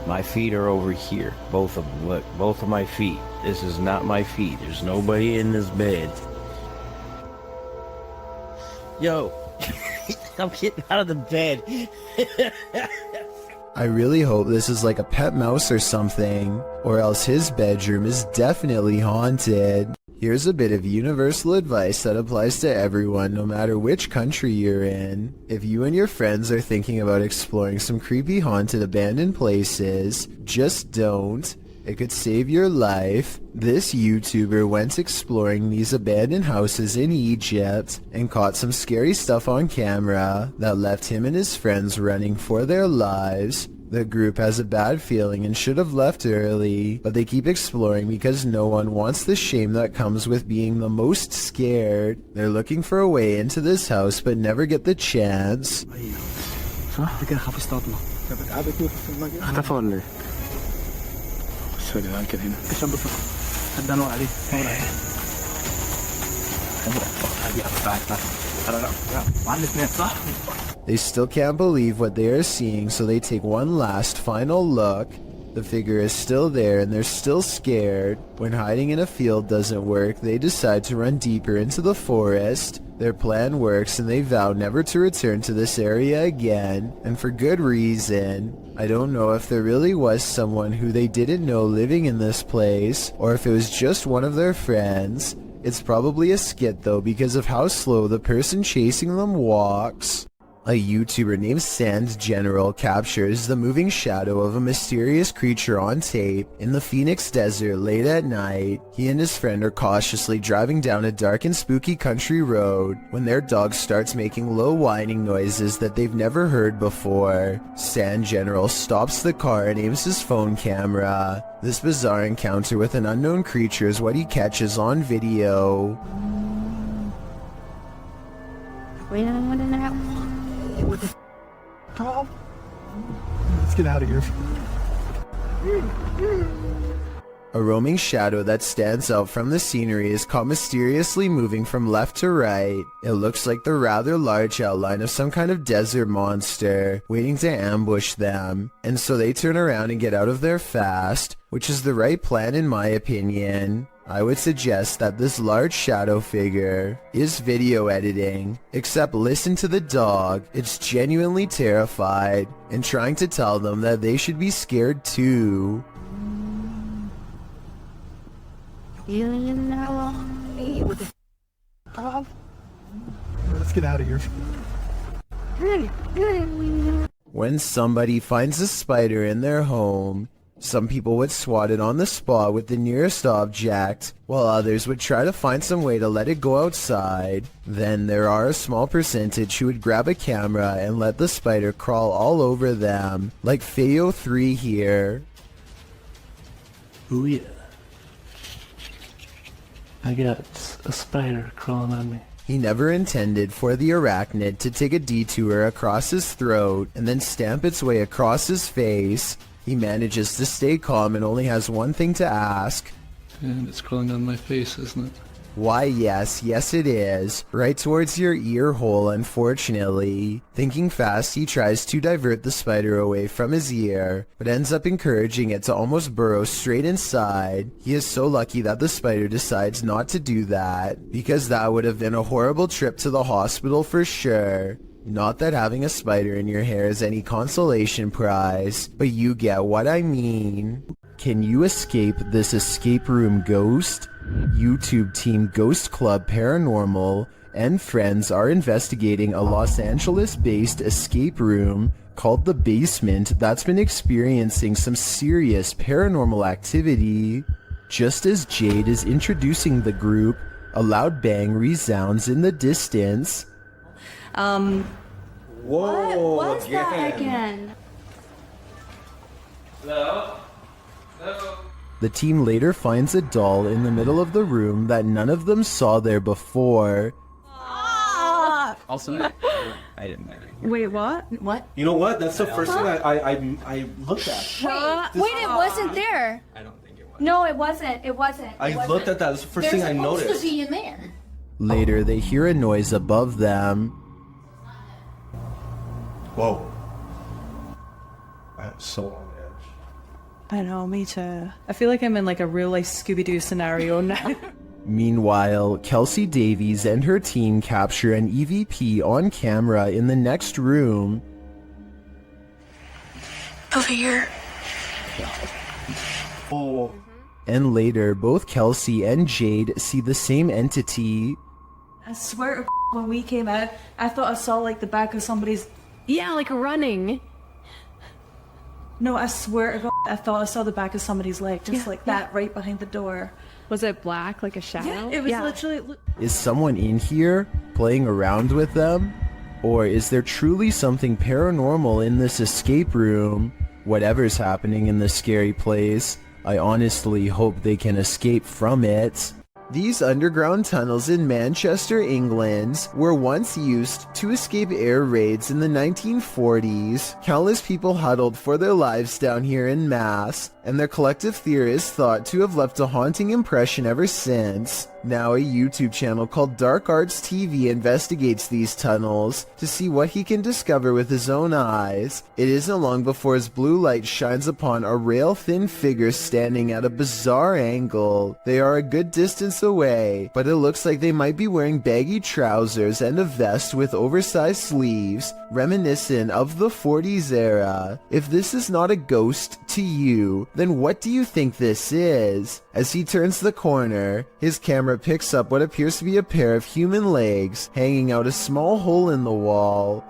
My feet are over here. Both of them. Look, both of my feet. This is not my feet. There's nobody in this bed. Yo, I'm getting out of the bed. I really hope this is like a pet mouse or something, or else his bedroom is definitely haunted. Here's a bit of universal advice that applies to everyone, no matter which country you're in. If you and your friends are thinking about exploring some creepy haunted abandoned places, just don't. It could save your life. This YouTuber went exploring these abandoned houses in Egypt and caught some scary stuff on camera that left him and his friends running for their lives. The group has a bad feeling and should have left early, but they keep exploring because no one wants the shame that comes with being the most scared. They're looking for a way into this house but never get the chance. اختفى ولا ايه؟ سوري كده هنا عشان بس حد انور عليه نور عليه They still can't believe what they are seeing, so they take one last final look. The figure is still there and they're still scared. When hiding in a field doesn't work, they decide to run deeper into the forest. Their plan works and they vow never to return to this area again, and for good reason. I don't know if there really was someone who they didn't know living in this place, or if it was just one of their friends. It's probably a skit though because of how slow the person chasing them walks. A YouTuber named Sand General captures the moving shadow of a mysterious creature on tape in the Phoenix desert late at night. He and his friend are cautiously driving down a dark and spooky country road when their dog starts making low whining noises that they've never heard before. Sand General stops the car and aims his phone camera. This bizarre encounter with an unknown creature is what he catches on video. Let's get out of here. A roaming shadow that stands out from the scenery is caught mysteriously moving from left to right. It looks like the rather large outline of some kind of desert monster waiting to ambush them, and so they turn around and get out of there fast, which is the right plan in my opinion. I would suggest that this large shadow figure is video editing, except listen to the dog. It's genuinely terrified and trying to tell them that they should be scared too. Let's get out of here. When somebody finds a spider in their home, some people would swat it on the spot with the nearest object, while others would try to find some way to let it go outside. Then there are a small percentage who would grab a camera and let the spider crawl all over them, like Feo3 here. Oh yeah. I got a spider crawling on me. He never intended for the arachnid to take a detour across his throat and then stamp its way across his face. He manages to stay calm and only has one thing to ask. And it's crawling on my face, isn't it? Why, yes it is. Right towards your ear hole, unfortunately. Thinking fast, he tries to divert the spider away from his ear, but ends up encouraging it to almost burrow straight inside. He is so lucky that the spider decides not to do that, because that would have been a horrible trip to the hospital for sure. Not that having a spider in your hair is any consolation prize, but you get what I mean. Can you escape this escape room ghost? YouTube team Ghost Club Paranormal and friends are investigating a Los Angeles-based escape room called The Basement that's been experiencing some serious paranormal activity. Just as Jade is introducing the group, a loud bang resounds in the distance. Whoa, what was that again? Hello? Hello? The team later finds a doll in the middle of the room that none of them saw there before. Also, I didn't know. Wait, what? What? You know what? That's the first thing I looked at. Wait, it wasn't there. I don't think it was. No, it wasn't. It wasn't. I looked at that. That's the first thing I noticed. There's supposed to be in there. Later, they hear a noise above them. Whoa. I'm so on edge. I know, me too. I feel like I'm in like a real life Scooby-Doo scenario now. Meanwhile, Kelsey Davies and her team capture an EVP on camera in the next room. Over here. Oh. And later, both Kelsey and Jade see the same entity. I swear to when we came out, I thought I saw like the back of somebody's... Yeah, like running. No, I swear to God, I thought I saw the back of somebody's leg, just like that, right behind the door. Was it black, like a shadow? Yeah, it was literally... Is someone in here, playing around with them? Or is there truly something paranormal in this escape room? Whatever's happening in this scary place, I honestly hope they can escape from it. These underground tunnels in Manchester, England, were once used to escape air raids in the 1940s. Countless people huddled for their lives down here in mass, and their collective theory is thought to have left a haunting impression ever since. Now a YouTube channel called Dark Arts TV investigates these tunnels to see what he can discover with his own eyes. It isn't long before his blue light shines upon a rail-thin figure standing at a bizarre angle. They are a good distance away, but it looks like they might be wearing baggy trousers and a vest with oversized sleeves, reminiscent of the 40s era. If this is not a ghost to you, then what do you think this is? As he turns the corner, his camera picks up what appears to be a pair of human legs hanging out a small hole in the wall.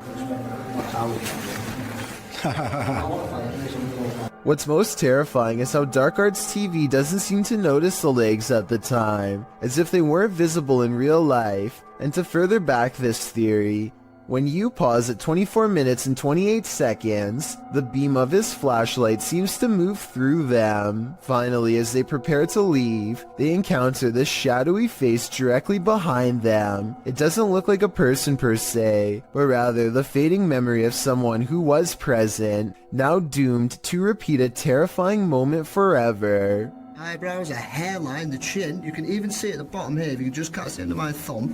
What's most terrifying is how Dark Arts TV doesn't seem to notice the legs at the time, as if they weren't visible in real life. And to further back this theory, when you pause at 24 minutes and 28 seconds, the beam of his flashlight seems to move through them. Finally, as they prepare to leave, they encounter this shadowy face directly behind them. It doesn't look like a person per se, but rather the fading memory of someone who was present, now doomed to repeat a terrifying moment forever. Eyebrows, a hairline, the chin. You can even see at the bottom here, if you can just cast it into my thumb,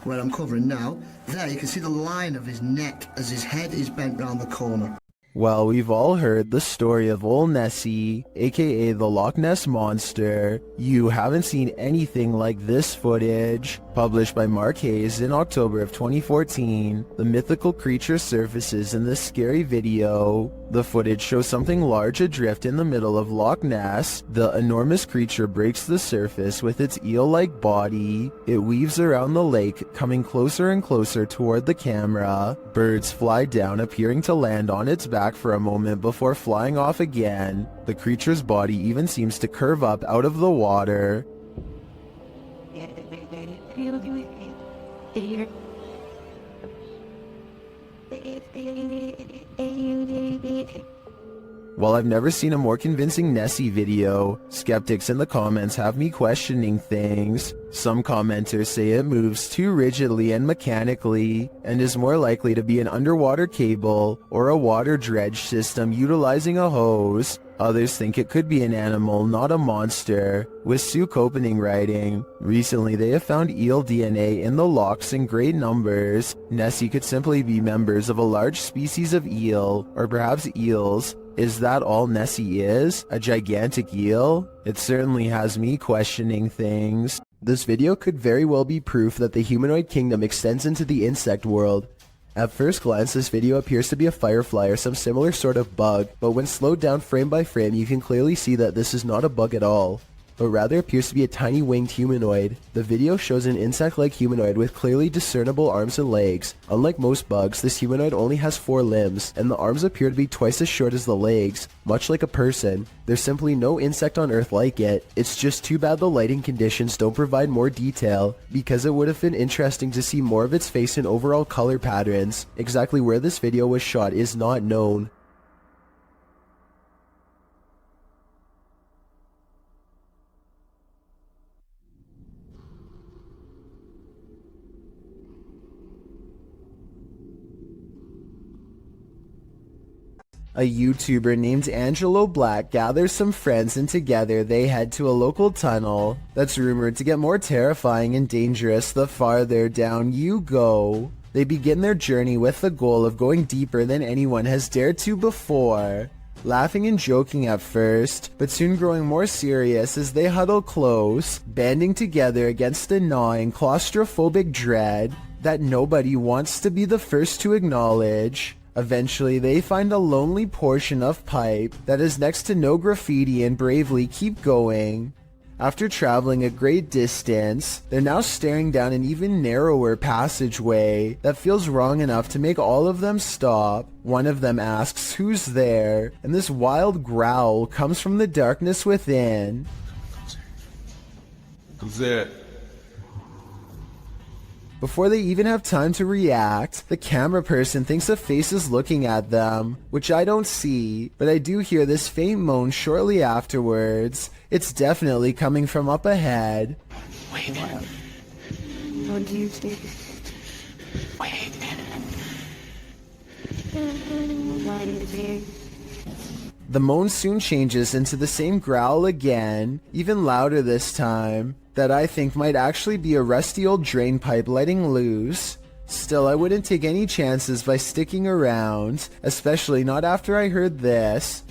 where I'm covering now. There, you can see the line of his neck as his head is bent round the corner. Well, we've all heard the story of Old Nessie, aka the Loch Ness Monster. You haven't seen anything like this footage. Published by Mark Hayes in October of 2014, the mythical creature surfaces in this scary video. The footage shows something large adrift in the middle of Loch Ness. The enormous creature breaks the surface with its eel-like body. It weaves around the lake, coming closer and closer toward the camera. Birds fly down, appearing to land on its back for a moment before flying off again. The creature's body even seems to curve up out of the water. While I've never seen a more convincing Nessie video, skeptics in the comments have me questioning things. Some commenters say it moves too rigidly and mechanically, and is more likely to be an underwater cable or a water dredge system utilizing a hose. Others think it could be an animal, not a monster, with Sue Copening writing, "Recently they have found eel DNA in the lochs in great numbers. Nessie could simply be members of a large species of eel, or perhaps eels. Is that all Nessie is? A gigantic eel?" It certainly has me questioning things. This video could very well be proof that the humanoid kingdom extends into the insect world. At first glance, this video appears to be a firefly or some similar sort of bug, but when slowed down frame by frame, you can clearly see that this is not a bug at all, but rather appears to be a tiny winged humanoid. The video shows an insect-like humanoid with clearly discernible arms and legs. Unlike most bugs, this humanoid only has 4 limbs, and the arms appear to be twice as short as the legs, much like a person. There's simply no insect on Earth like it. It's just too bad the lighting conditions don't provide more detail, because it would have been interesting to see more of its face and overall color patterns. Exactly where this video was shot is not known. A YouTuber named Angelo Black gathers some friends and together they head to a local tunnel that's rumored to get more terrifying and dangerous the farther down you go. They begin their journey with the goal of going deeper than anyone has dared to before. laughing and joking at first, but soon growing more serious as they huddle close, banding together against a gnawing claustrophobic dread that nobody wants to be the first to acknowledge. Eventually, they find a lonely portion of pipe that is next to no graffiti and bravely keep going. After traveling a great distance, they're now staring down an even narrower passageway that feels wrong enough to make all of them stop. One of them asks who's there, and this wild growl comes from the darkness within. Who's there? Before they even have time to react, the camera person thinks a face is looking at them, which I don't see, but I do hear this faint moan shortly afterwards. It's definitely coming from up ahead. Wait. What do you think? Wait. What do you think? The moan soon changes into the same growl again, even louder this time, that I think might actually be a rusty old drain pipe letting loose. Still, I wouldn't take any chances by sticking around, especially not after I heard this.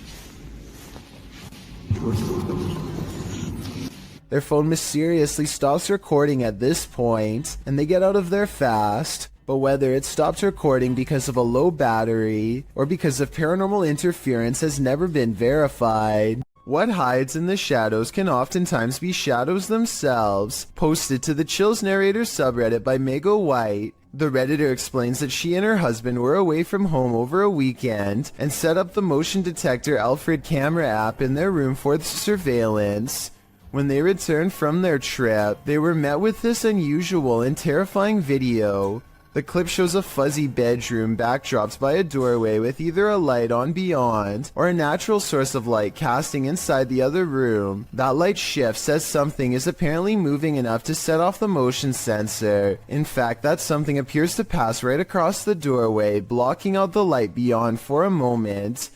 Their phone mysteriously stops recording at this point, and they get out of there fast. But whether it stopped recording because of a low battery or because of paranormal interference has never been verified. What hides in the shadows can oftentimes be shadows themselves. Posted to the Chills Narrator subreddit by Mego White, the Redditor explains that she and her husband were away from home over a weekend and set up the motion detector Alfred camera app in their room for surveillance. When they returned from their trip, they were met with this unusual and terrifying video. The clip shows a fuzzy bedroom backdropped by a doorway with either a light on beyond or a natural source of light casting inside the other room. That light shifts as something is apparently moving enough to set off the motion sensor. In fact, that something appears to pass right across the doorway, blocking out the light beyond for a moment.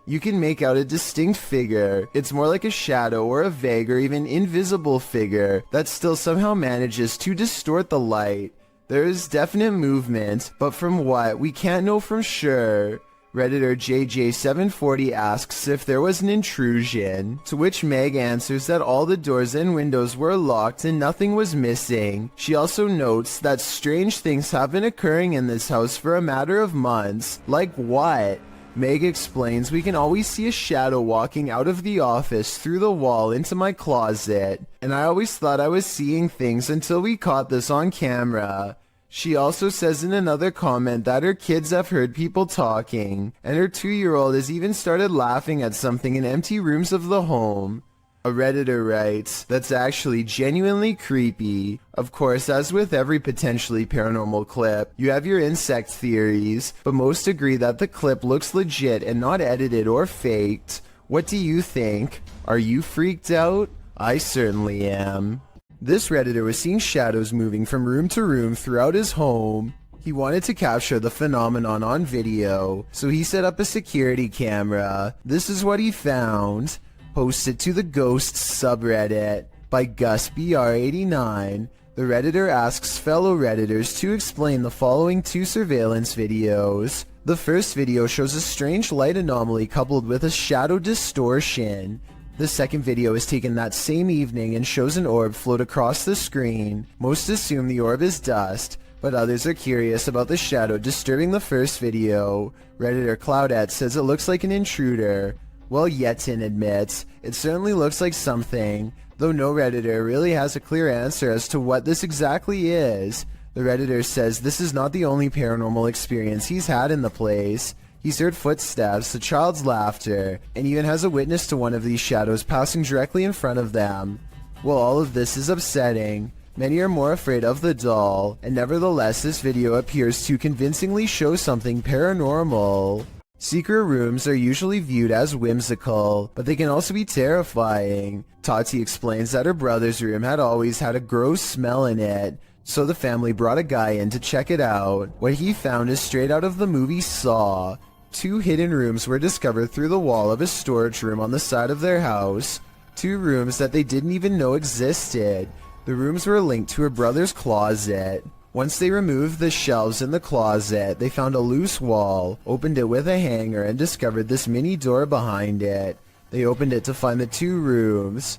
You can make out a distinct figure. It's more like a shadow or a vague or even invisible figure that still somehow manages to distort the light. There is definite movement, but from what, we can't know for sure. Redditor JJ740 asks if there was an intrusion, to which Meg answers that all the doors and windows were locked and nothing was missing. She also notes that strange things have been occurring in this house for a matter of months. Like what? Meg explains we can always see a shadow walking out of the office through the wall into my closet, and I always thought I was seeing things until we caught this on camera. She also says in another comment that her kids have heard people talking, and her 2-year-old has even started laughing at something in empty rooms of the home. A Redditor writes, that's actually genuinely creepy. Of course, as with every potentially paranormal clip, you have your insect theories, but most agree that the clip looks legit and not edited or faked. What do you think? Are you freaked out? I certainly am. This Redditor was seeing shadows moving from room to room throughout his home. He wanted to capture the phenomenon on video, so he set up a security camera. This is what he found. Posted to the Ghosts subreddit by GusBR89, the Redditor asks fellow Redditors to explain the following 2 surveillance videos. The first video shows a strange light anomaly coupled with a shadow distortion. The second video is taken that same evening and shows an orb float across the screen. Most assume the orb is dust, but others are curious about the shadow disturbing the first video. Redditor Cloudette says it looks like an intruder. Well, Yetin admits, it certainly looks like something, though no Redditor really has a clear answer as to what this exactly is. The Redditor says this is not the only paranormal experience he's had in the place. He's heard footsteps, a child's laughter, and even has a witness to one of these shadows passing directly in front of them. Well, all of this is upsetting. Many are more afraid of the doll, and nevertheless this video appears to convincingly show something paranormal. Secret rooms are usually viewed as whimsical, but they can also be terrifying. Tati explains that her brother's room had always had a gross smell in it, so the family brought a guy in to check it out. What he found is straight out of the movie Saw. 2 hidden rooms were discovered through the wall of a storage room on the side of their house. 2 rooms that they didn't even know existed. The rooms were linked to her brother's closet. Once they removed the shelves in the closet, they found a loose wall, opened it with a hanger, and discovered this mini door behind it. They opened it to find the 2 rooms.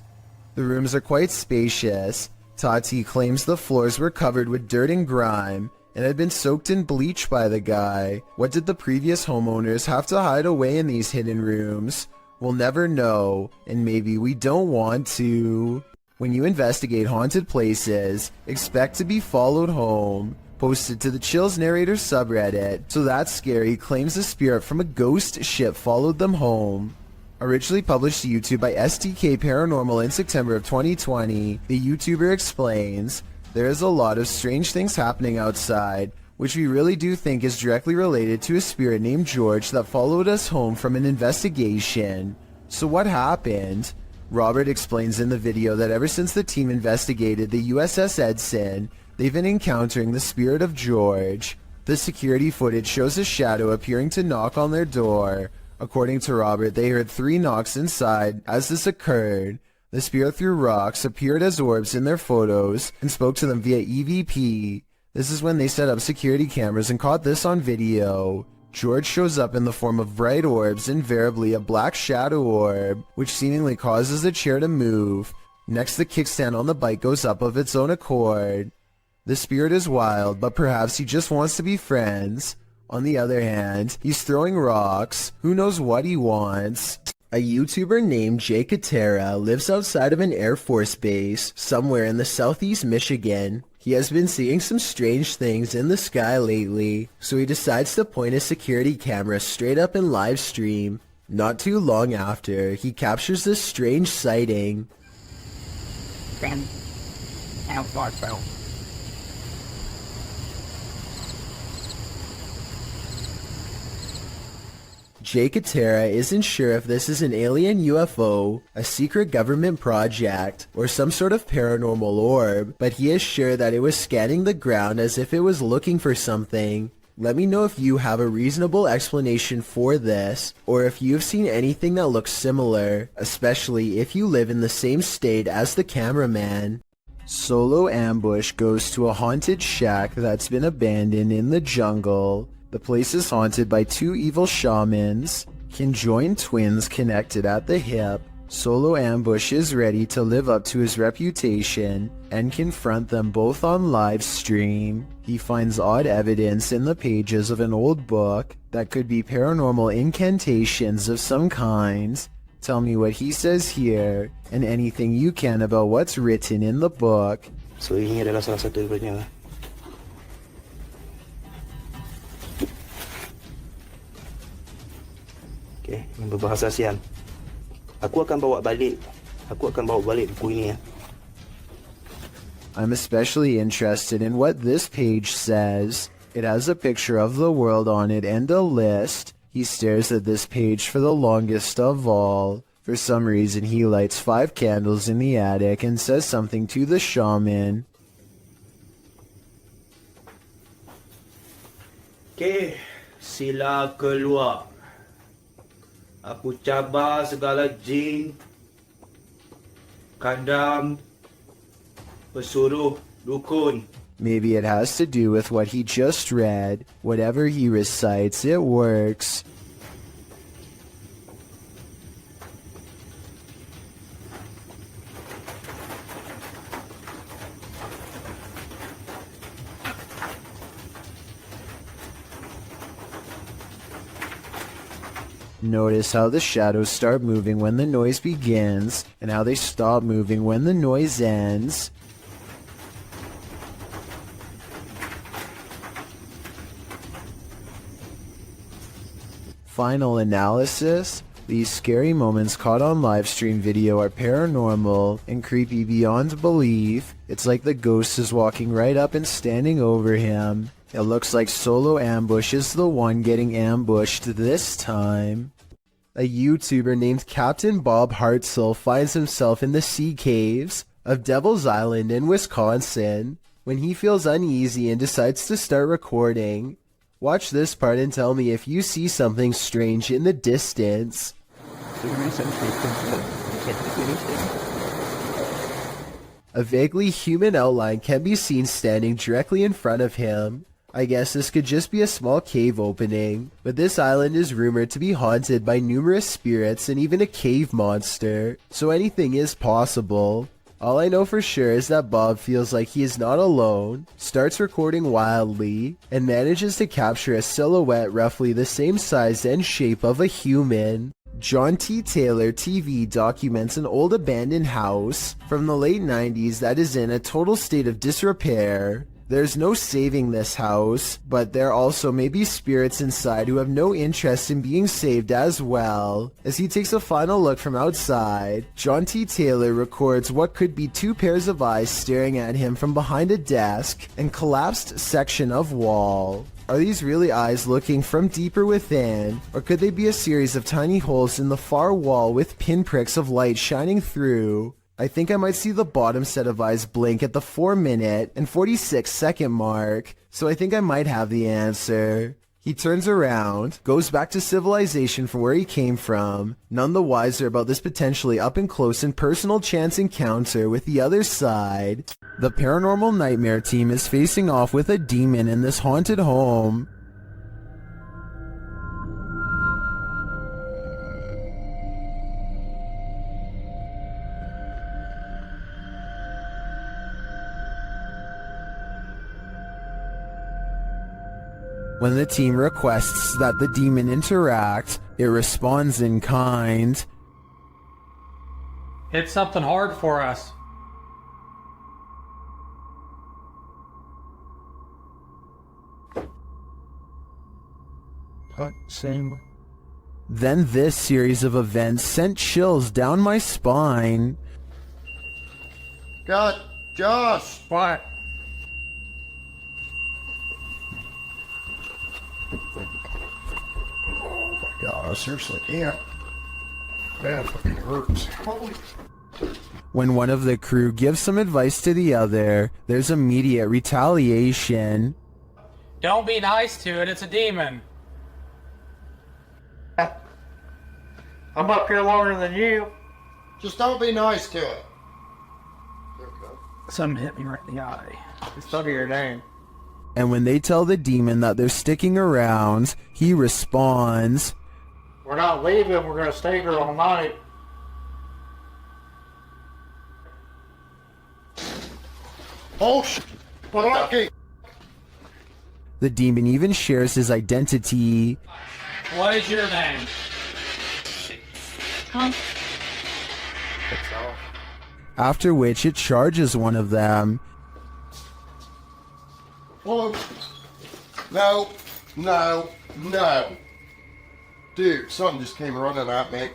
The rooms are quite spacious. Tati claims the floors were covered with dirt and grime and had been soaked in bleach by the guy. What did the previous homeowners have to hide away in these hidden rooms? We'll never know, and maybe we don't want to. When you investigate haunted places, expect to be followed home. Posted to the Chills Narrator subreddit, So That's Scary claims a spirit from a ghost ship followed them home. Originally published to YouTube by STK Paranormal in September of 2020, the YouTuber explains, there is a lot of strange things happening outside, which we really do think is directly related to a spirit named George that followed us home from an investigation. So what happened? Robert explains in the video that ever since the team investigated the USS Edson, they've been encountering the spirit of George. The security footage shows a shadow appearing to knock on their door. According to Robert, they heard 3 knocks inside as this occurred. The spirit threw rocks, appeared as orbs in their photos, and spoke to them via EVP. This is when they set up security cameras and caught this on video. George shows up in the form of bright orbs, invariably a black shadow orb, which seemingly causes the chair to move. Next, the kickstand on the bike goes up of its own accord. The spirit is wild, but perhaps he just wants to be friends. On the other hand, he's throwing rocks. Who knows what he wants? A YouTuber named Jay Katera lives outside of an Air Force base somewhere in the southeast Michigan. He has been seeing some strange things in the sky lately, so he decides to point a security camera straight up and live stream. Not too long after, he captures this strange sighting. Jay Katera isn't sure if this is an alien UFO, a secret government project, or some sort of paranormal orb, but he is sure that it was scanning the ground as if it was looking for something. Let me know if you have a reasonable explanation for this, or if you've seen anything that looks similar, especially if you live in the same state as the cameraman. Solo Ambush goes to a haunted shack that's been abandoned in the jungle. The place is haunted by 2 evil shamans, conjoined twins connected at the hip. Solo Ambush is ready to live up to his reputation and confront them both on live stream. He finds odd evidence in the pages of an old book that could be paranormal incantations of some kind. Tell me what he says here, and anything you can about what's written in the book. So ini adalah salah satu daripadanya. Okay, yang berbahasa ASEAN. Aku akan bawa balik buku ini ya. I'm especially interested in what this page says. It has a picture of the world on it and a list. He stares at this page for the longest of all. For some reason, he lights 5 candles in the attic and says something to the shaman. Okay, sila keluar. Aku cabar segala jin, kadam, pesuruh, dukun. Maybe it has to do with what he just read. Whatever he recites, it works. Notice how the shadows start moving when the noise begins, and how they stop moving when the noise ends. Final analysis. These scary moments caught on livestream video are paranormal and creepy beyond belief. It's like the ghost is walking right up and standing over him. It looks like Solo Ambush is the one getting ambushed this time. A YouTuber named Captain Bob Hartzell finds himself in the sea caves of Devil's Island in Wisconsin when he feels uneasy and decides to start recording. Watch this part and tell me if you see something strange in the distance. A vaguely human outline can be seen standing directly in front of him. I guess this could just be a small cave opening, but this island is rumored to be haunted by numerous spirits and even a cave monster, so anything is possible. All I know for sure is that Bob feels like he is not alone, starts recording wildly, and manages to capture a silhouette roughly the same size and shape of a human. John T. Taylor TV documents an old abandoned house from the late 90s that is in a total state of disrepair. There's no saving this house, but there also may be spirits inside who have no interest in being saved as well. As he takes a final look from outside, John T. Taylor records what could be two pairs of eyes staring at him from behind a desk and collapsed section of wall. Are these really eyes looking from deeper within, or could they be a series of tiny holes in the far wall with pinpricks of light shining through? I think I might see the bottom set of eyes blink at the 4-minute and 46-second mark, so I think I might have the answer. He turns around, goes back to civilization from where he came from, none the wiser about this potentially up-and-close and personal chance encounter with the other side. The Paranormal Nightmare team is facing off with a demon in this haunted home. When the team requests that the demon interact, it responds in kind. Hit something hard for us. Same. Then this series of events sent chills down my spine. God, Josh! What? God, seriously, yeah. That fucking hurts. Holy. When one of the crew gives some advice to the other, there's immediate retaliation. Don't be nice to it, it's a demon. I'm up here longer than you. Just don't be nice to it. Something hit me right in the eye. It's under your name. And when they tell the demon that they're sticking around, he responds, We're not leaving, we're going to stay here all night. Oh, shit. Okay. The demon even shares his identity. What is your name? After which it charges one of them. Oh, no, no, no. Dude, something just came running at me.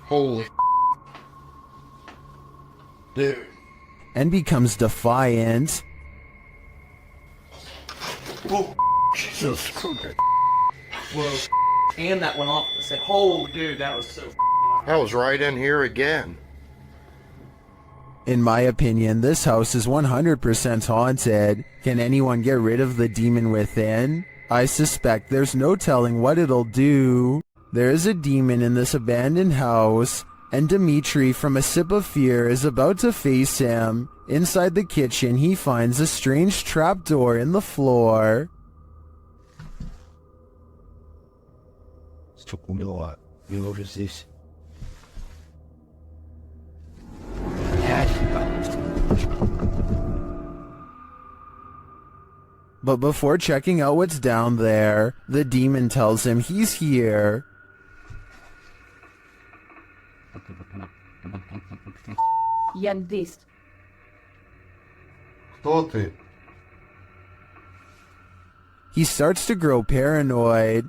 Holy dude. And becomes defiant. Whoa, Jesus Christ. Whoa. And that went off. I said, "Oh, dude, that was so." I was right in here again. In my opinion, this house is 100% haunted. Can anyone get rid of the demon within? I suspect there's no telling what it'll do. There is a demon in this abandoned house, and Dimitri from A Sip of Fear is about to face him. Inside the kitchen, he finds a strange trapdoor in the floor. But before checking out what's down there, the demon tells him he's here. He starts to grow paranoid.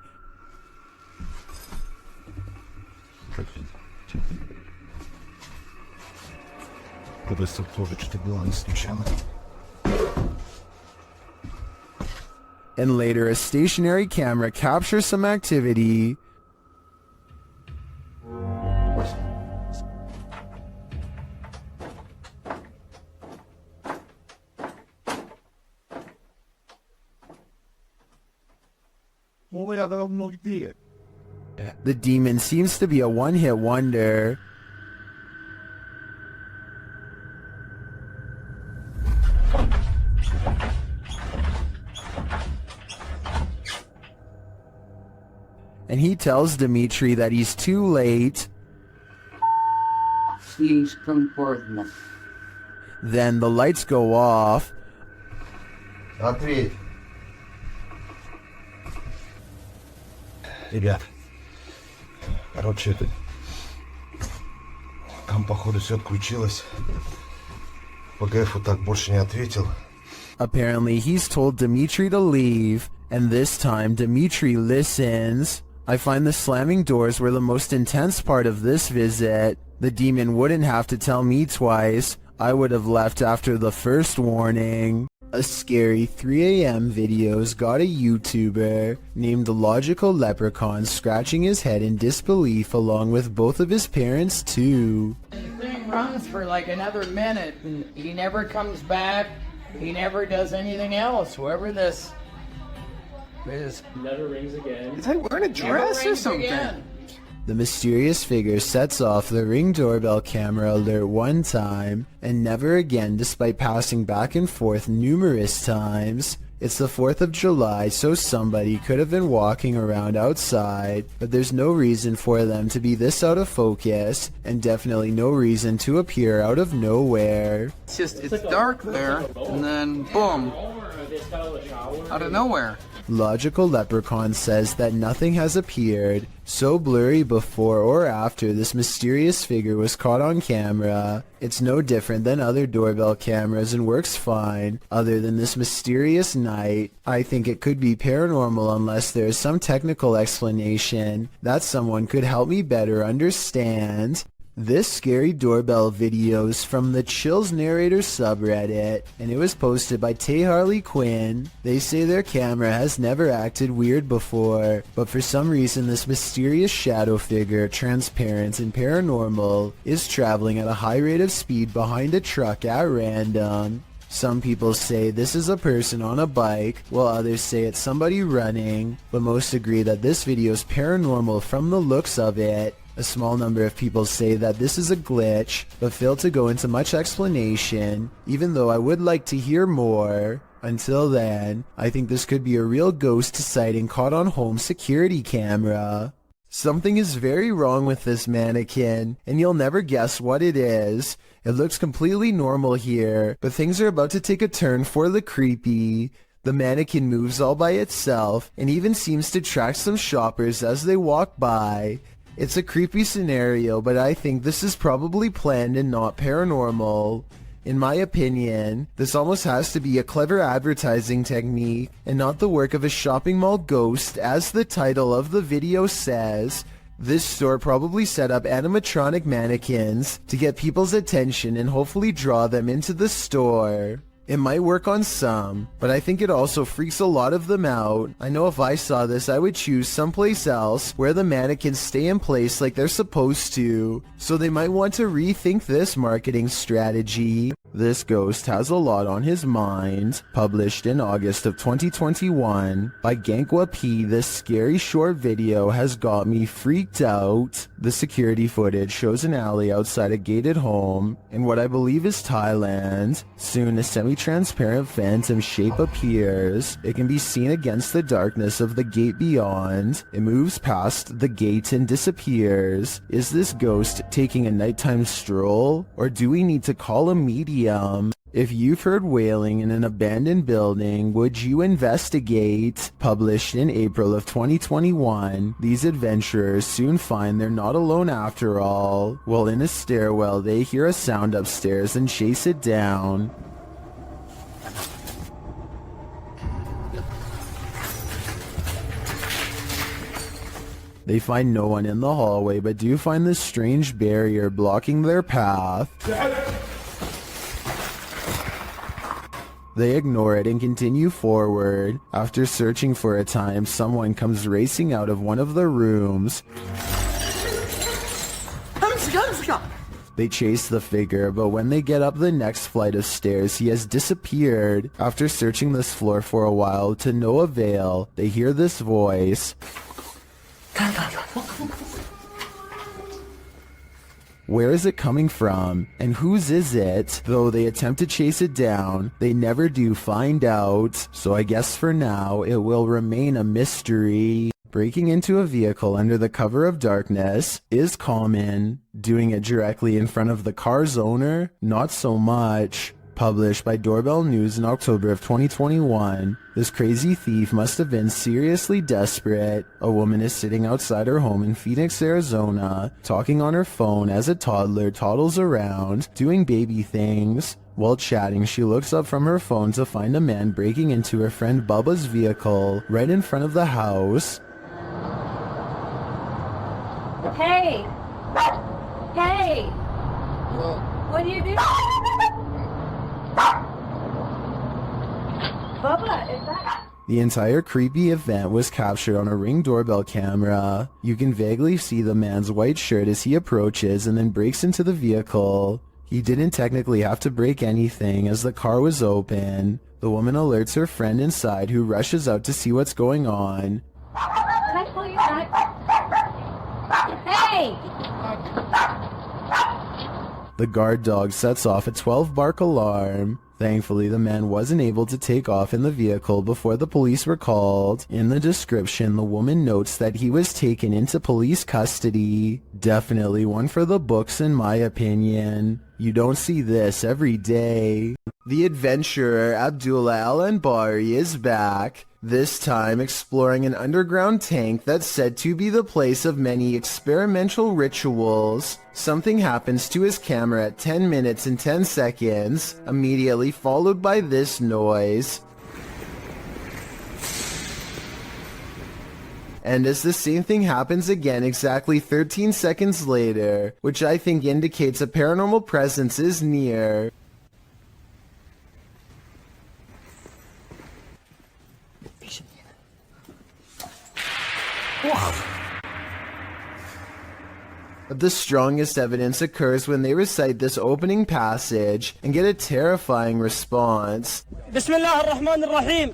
And later a stationary camera captures some activity. The demon seems to be a one-hit wonder. and he tells Dimitri that he's too late. Please come forth now. Then the lights go off. Смотри. Ребят, короче, там, походу, все отключилось. ПГФ так больше не ответил. Apparently, he's told Dimitri to leave, and this time Dimitri listens. I find the slamming doors were the most intense part of this visit. The demon wouldn't have to tell me twice. I would have left after the first warning. A scary 3 a.m. video's got a YouTuber named the Logical Leprechaun scratching his head in disbelief along with both of his parents too. The thing runs for like another minute and he never comes back. He never does anything else. Whoever this is. Never rings again. Is he wearing a dress or something? Again. The mysterious figure sets off the Ring doorbell camera alert one time, and never again despite passing back and forth numerous times. It's the 4th of July, so somebody could have been walking around outside, but there's no reason for them to be this out of focus, and definitely no reason to appear out of nowhere. It's dark there, and then boom, out of nowhere. Logical Leprechaun says that nothing has appeared so blurry before or after this mysterious figure was caught on camera. It's no different than other doorbell cameras and works fine, other than this mysterious night. I think it could be paranormal unless there is some technical explanation that someone could help me better understand. This scary doorbell video is from the Chills Narrator subreddit, and it was posted by Tay Harley Quinn. They say their camera has never acted weird before, but for some reason this mysterious shadow figure, transparent and paranormal, is traveling at a high rate of speed behind a truck at random. Some people say this is a person on a bike, while others say it's somebody running, but most agree that this video is paranormal from the looks of it. A small number of people say that this is a glitch, but fail to go into much explanation, even though I would like to hear more. Until then, I think this could be a real ghost sighting caught on home security camera. Something is very wrong with this mannequin, and you'll never guess what it is. It looks completely normal here, but things are about to take a turn for the creepy. The mannequin moves all by itself, and even seems to track some shoppers as they walk by. It's a creepy scenario, but I think this is probably planned and not paranormal. In my opinion, this almost has to be a clever advertising technique, and not the work of a shopping mall ghost, as the title of the video says. This store probably set up animatronic mannequins to get people's attention and hopefully draw them into the store. It might work on some, but I think it also freaks a lot of them out. I know if I saw this, I would choose someplace else where the mannequins stay in place like they're supposed to, so they might want to rethink this marketing strategy. This ghost has a lot on his mind. Published in August of 2021 by Gankwa P, this scary short video has got me freaked out. The security footage shows an alley outside a gated home in what I believe is Thailand. Soon a semi-transparent phantom shape appears. It can be seen against the darkness of the gate beyond. It moves past the gate and disappears. Is this ghost taking a nighttime stroll, or do we need to call a medium? If you've heard wailing in an abandoned building, would you investigate? Published in April of 2021, these adventurers soon find they're not alone after all. While in a stairwell, they hear a sound upstairs and chase it down. They find no one in the hallway, but do find this strange barrier blocking their path. They ignore it and continue forward. After searching for a time, someone comes racing out of one of the rooms. They chase the figure, but when they get up the next flight of stairs, he has disappeared. After searching this floor for a while, to no avail, they hear this voice. Where is it coming from, and whose is it? Though they attempt to chase it down, they never do find out, so I guess for now it will remain a mystery. Breaking into a vehicle under the cover of darkness is common. Doing it directly in front of the car's owner, not so much. Published by Doorbell News in October of 2021, this crazy thief must have been seriously desperate. A woman is sitting outside her home in Phoenix, Arizona, talking on her phone as a toddler toddles around, doing baby things. While chatting, she looks up from her phone to find a man breaking into her friend Bubba's vehicle right in front of the house. Hey! Hey! What are you doing? Bubba, is that... The entire creepy event was captured on a Ring doorbell camera. You can vaguely see the man's white shirt as he approaches and then breaks into the vehicle. He didn't technically have to break anything as the car was open. The woman alerts her friend inside, who rushes out to see what's going on. Can I pull you back? Hey! The guard dog sets off a 12-bark alarm. Thankfully, the man wasn't able to take off in the vehicle before the police were called. In the description, the woman notes that he was taken into police custody. Definitely one for the books in my opinion. You don't see this every day. The adventurer Abdullah Al-Anbari is back. This time exploring an underground tank that's said to be the place of many experimental rituals. Something happens to his camera at 10 minutes and 10 seconds, immediately followed by this noise. And as the same thing happens again exactly 13 seconds later, which I think indicates a paranormal presence is near. The strongest evidence occurs when they recite this opening passage and get a terrifying response. Bismillah ar-Rahman ar-Rahim.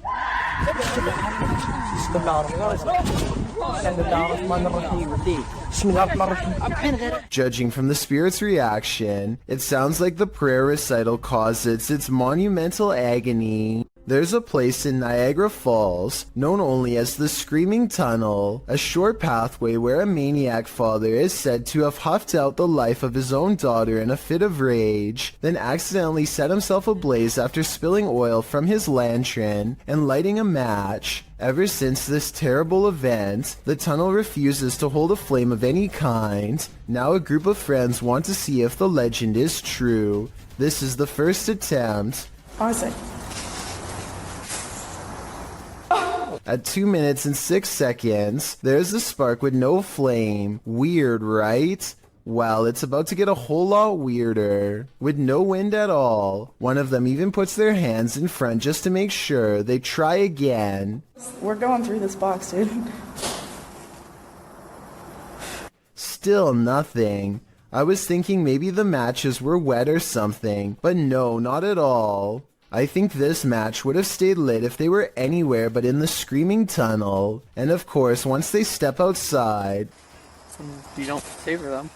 Judging from the spirit's reaction, it sounds like the prayer recital causes its monumental agony. There's a place in Niagara Falls, known only as the Screaming Tunnel, a short pathway where a maniac father is said to have huffed out the life of his own daughter in a fit of rage, then accidentally set himself ablaze after spilling oil from his lantern and lighting a match. Ever since this terrible event, the tunnel refuses to hold a flame of any kind. Now a group of friends want to see if the legend is true. This is the first attempt. Isaac. At 2 minutes and 6 seconds, there's a spark with no flame. Weird, right? Well, it's about to get a whole lot weirder. With no wind at all. One of them even puts their hands in front just to make sure. They try again. We're going through this box, dude. Still nothing. I was thinking maybe the matches were wet or something, but no, not at all. I think this match would have stayed lit if they were anywhere but in the Screaming Tunnel. And of course, once they step outside... You don't favor them.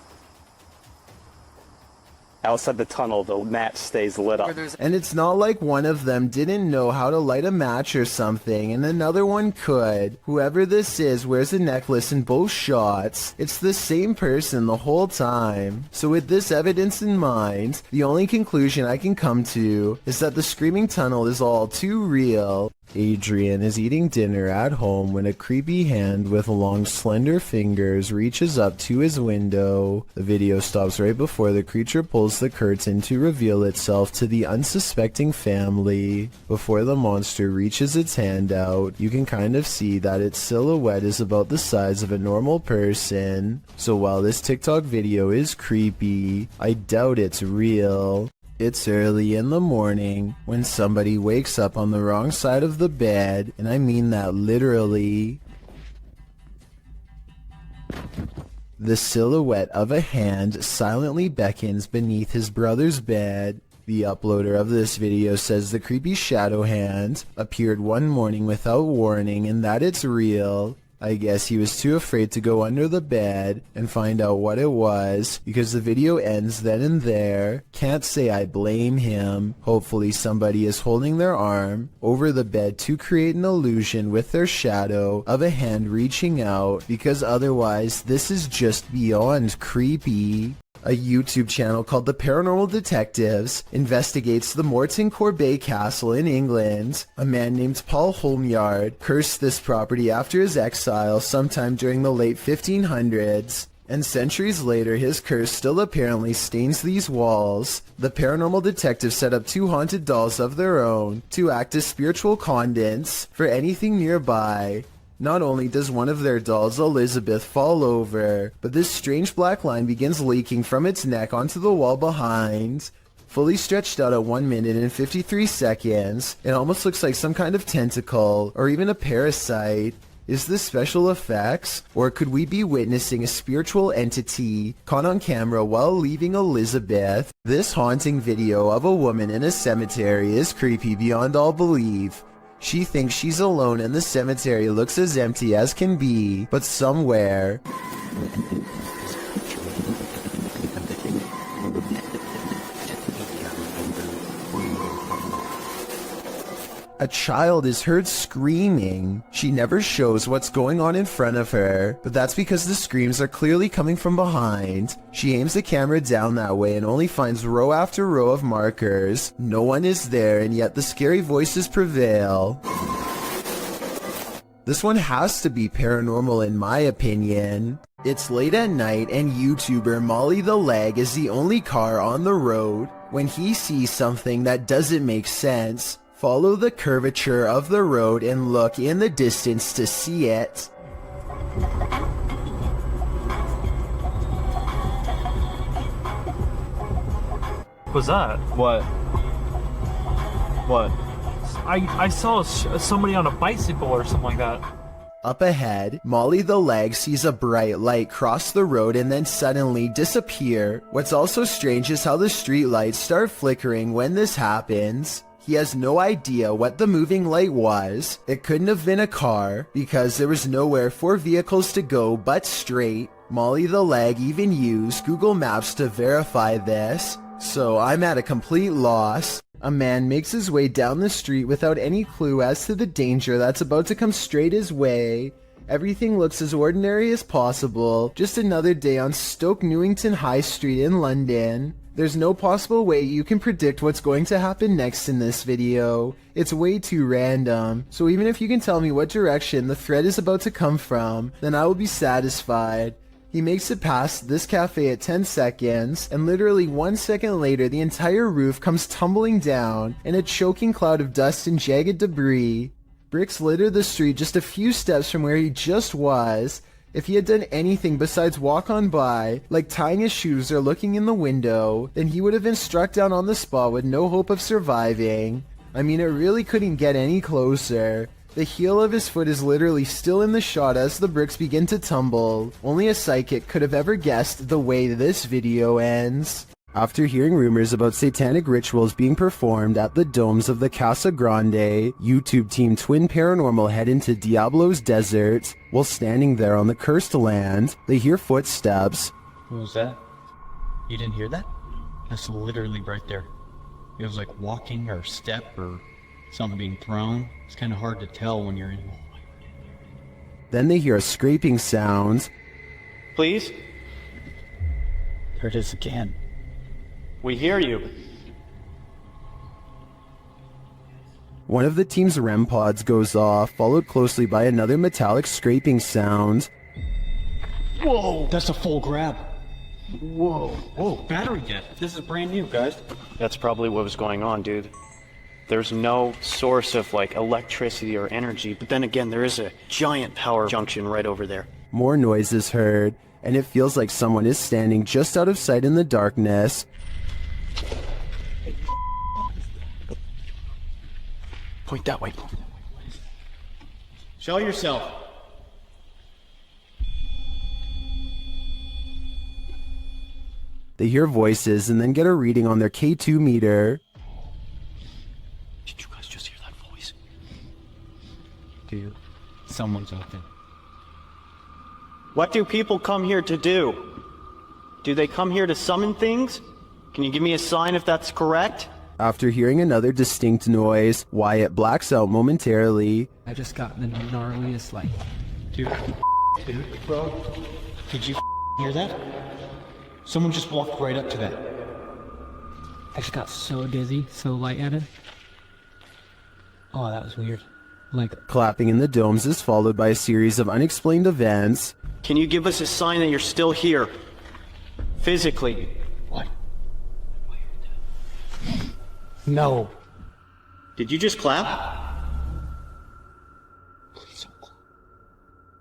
Outside the tunnel, the match stays lit up. And it's not like one of them didn't know how to light a match or something, and another one could. Whoever this is wears a necklace in both shots. It's the same person the whole time. So with this evidence in mind, the only conclusion I can come to is that the Screaming Tunnel is all too real. Adrian is eating dinner at home when a creepy hand with long slender fingers reaches up to his window. The video stops right before the creature pulls the curtain to reveal itself to the unsuspecting family. Before the monster reaches its hand out, you can kind of see that its silhouette is about the size of a normal person. So while this TikTok video is creepy, I doubt it's real. It's early in the morning when somebody wakes up on the wrong side of the bed, and I mean that literally. The silhouette of a hand silently beckons beneath his brother's bed. The uploader of this video says the creepy shadow hand appeared one morning without warning and that it's real. I guess he was too afraid to go under the bed and find out what it was, because the video ends then and there. Can't say I blame him. Hopefully somebody is holding their arm over the bed to create an illusion with their shadow of a hand reaching out, because otherwise this is just beyond creepy. A YouTube channel called The Paranormal Detectives investigates the Morton Corbet Castle in England. A man named Paul Holmyard cursed this property after his exile sometime during the late 1500s. And centuries later, his curse still apparently stains these walls. The paranormal detectives set up 2 haunted dolls of their own to act as spiritual conduits for anything nearby. Not only does one of their dolls, Elizabeth, fall over, but this strange black line begins leaking from its neck onto the wall behind. Fully stretched out at 1 minute and 53 seconds, it almost looks like some kind of tentacle, or even a parasite. Is this special effects, or could we be witnessing a spiritual entity caught on camera while leaving Elizabeth? This haunting video of a woman in a cemetery is creepy beyond all belief. She thinks she's alone and the cemetery looks as empty as can be, but somewhere a child is heard screaming. She never shows what's going on in front of her, but that's because the screams are clearly coming from behind. She aims the camera down that way and only finds row after row of markers. No one is there, and yet the scary voices prevail. This one has to be paranormal in my opinion. It's late at night and YouTuber Molly the Leg is the only car on the road. When he sees something that doesn't make sense, follow the curvature of the road and look in the distance to see it. What was that? What? What? I saw somebody on a bicycle or something like that. Up ahead, Molly the Leg sees a bright light cross the road and then suddenly disappear. What's also strange is how the street lights start flickering when this happens. He has no idea what the moving light was. It couldn't have been a car, because there was nowhere for vehicles to go but straight. Molly the Leg even used Google Maps to verify this, so I'm at a complete loss. A man makes his way down the street without any clue as to the danger that's about to come straight his way. Everything looks as ordinary as possible, just another day on Stoke Newington High Street in London. There's no possible way you can predict what's going to happen next in this video. It's way too random, so even if you can tell me what direction the thread is about to come from, then I will be satisfied. He makes it past this cafe at 10 seconds, and literally 1 second later the entire roof comes tumbling down in a choking cloud of dust and jagged debris. Bricks litter the street just a few steps from where he just was. If he had done anything besides walk on by, like tying his shoes or looking in the window, then he would have been struck down on the spot with no hope of surviving. I mean, it really couldn't get any closer. The heel of his foot is literally still in the shot as the bricks begin to tumble. Only a psychic could have ever guessed the way this video ends. After hearing rumors about satanic rituals being performed at the domes of the Casa Grande, YouTube team Twin Paranormal head into Diablo's desert. While standing there on the cursed land, they hear footsteps. What was that? You didn't hear that? That's literally right there. It was like walking or step or something being thrown. It's kind of hard to tell when you're in. Then they hear a scraping sound. Please? There it is again. We hear you. One of the team's REM pods goes off, followed closely by another metallic scraping sound. Whoa! That's a full grab. Whoa. Whoa, battery dead. This is brand new, guys. That's probably what was going on, dude. There's no source of, like, electricity or energy, but then again, there is a giant power junction right over there. More noise is heard, and it feels like someone is standing just out of sight in the darkness. Point that way. Show yourself. They hear voices and then get a reading on their K2 meter. Did you guys just hear that voice? Dude, someone's out there. What do people come here to do? Do they come here to summon things? Can you give me a sign if that's correct? After hearing another distinct noise, Wyatt blacks out momentarily. I just got the gnarliest, like, Dude, bro, did you hear that? Someone just walked right up to that. I just got so dizzy, so lightheaded. Oh, that was weird. Like, Clapping in the domes is followed by a series of unexplained events. Can you give us a sign that you're still here? Physically. What? No. Did you just clap?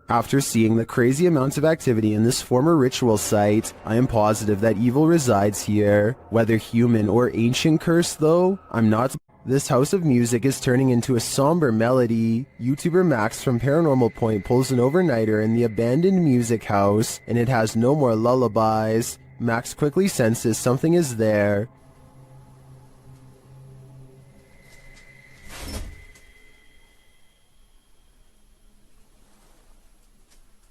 After seeing the crazy amounts of activity in this former ritual site, I am positive that evil resides here. Whether human or ancient curse though, I'm not. This house of music is turning into a somber melody. YouTuber Max from Paranormal Point pulls an overnighter in the abandoned music house, and it has no more lullabies. Max quickly senses something is there.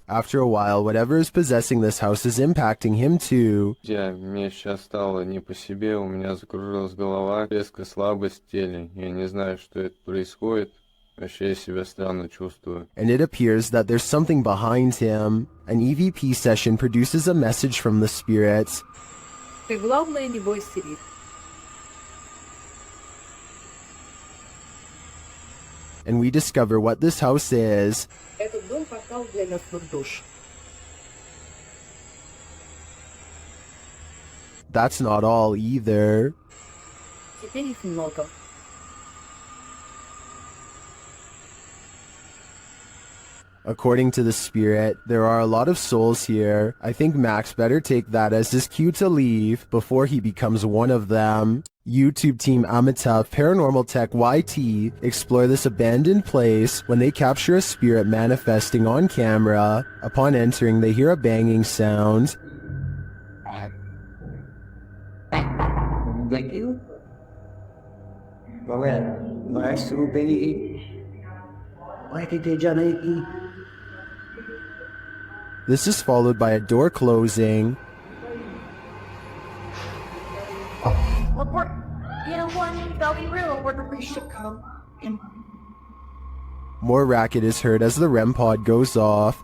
After a while, whatever is possessing this house is impacting him too. Мне сейчас стало не по себе, у меня закружилась голова, резкая слабость в теле. Я не знаю, что это происходит. Вообще я себя странно чувствую. And it appears that there's something behind him. An EVP session produces a message from the spirits. Ты главное не бойся их. And we discover what this house is. Этот дом портал для мертвых душ. That's not all either. Теперь их много. According to the spirit, there are a lot of souls here. I think Max better take that as his cue to leave before he becomes one of them. YouTube team Amitav Paranormal Tech YT explore this abandoned place when they capture a spirit manifesting on camera. Upon entering, they hear a banging sound. Thank you. Well, nice to be. Why did they generate? This is followed by a door closing. More racket is heard as the REM pod goes off.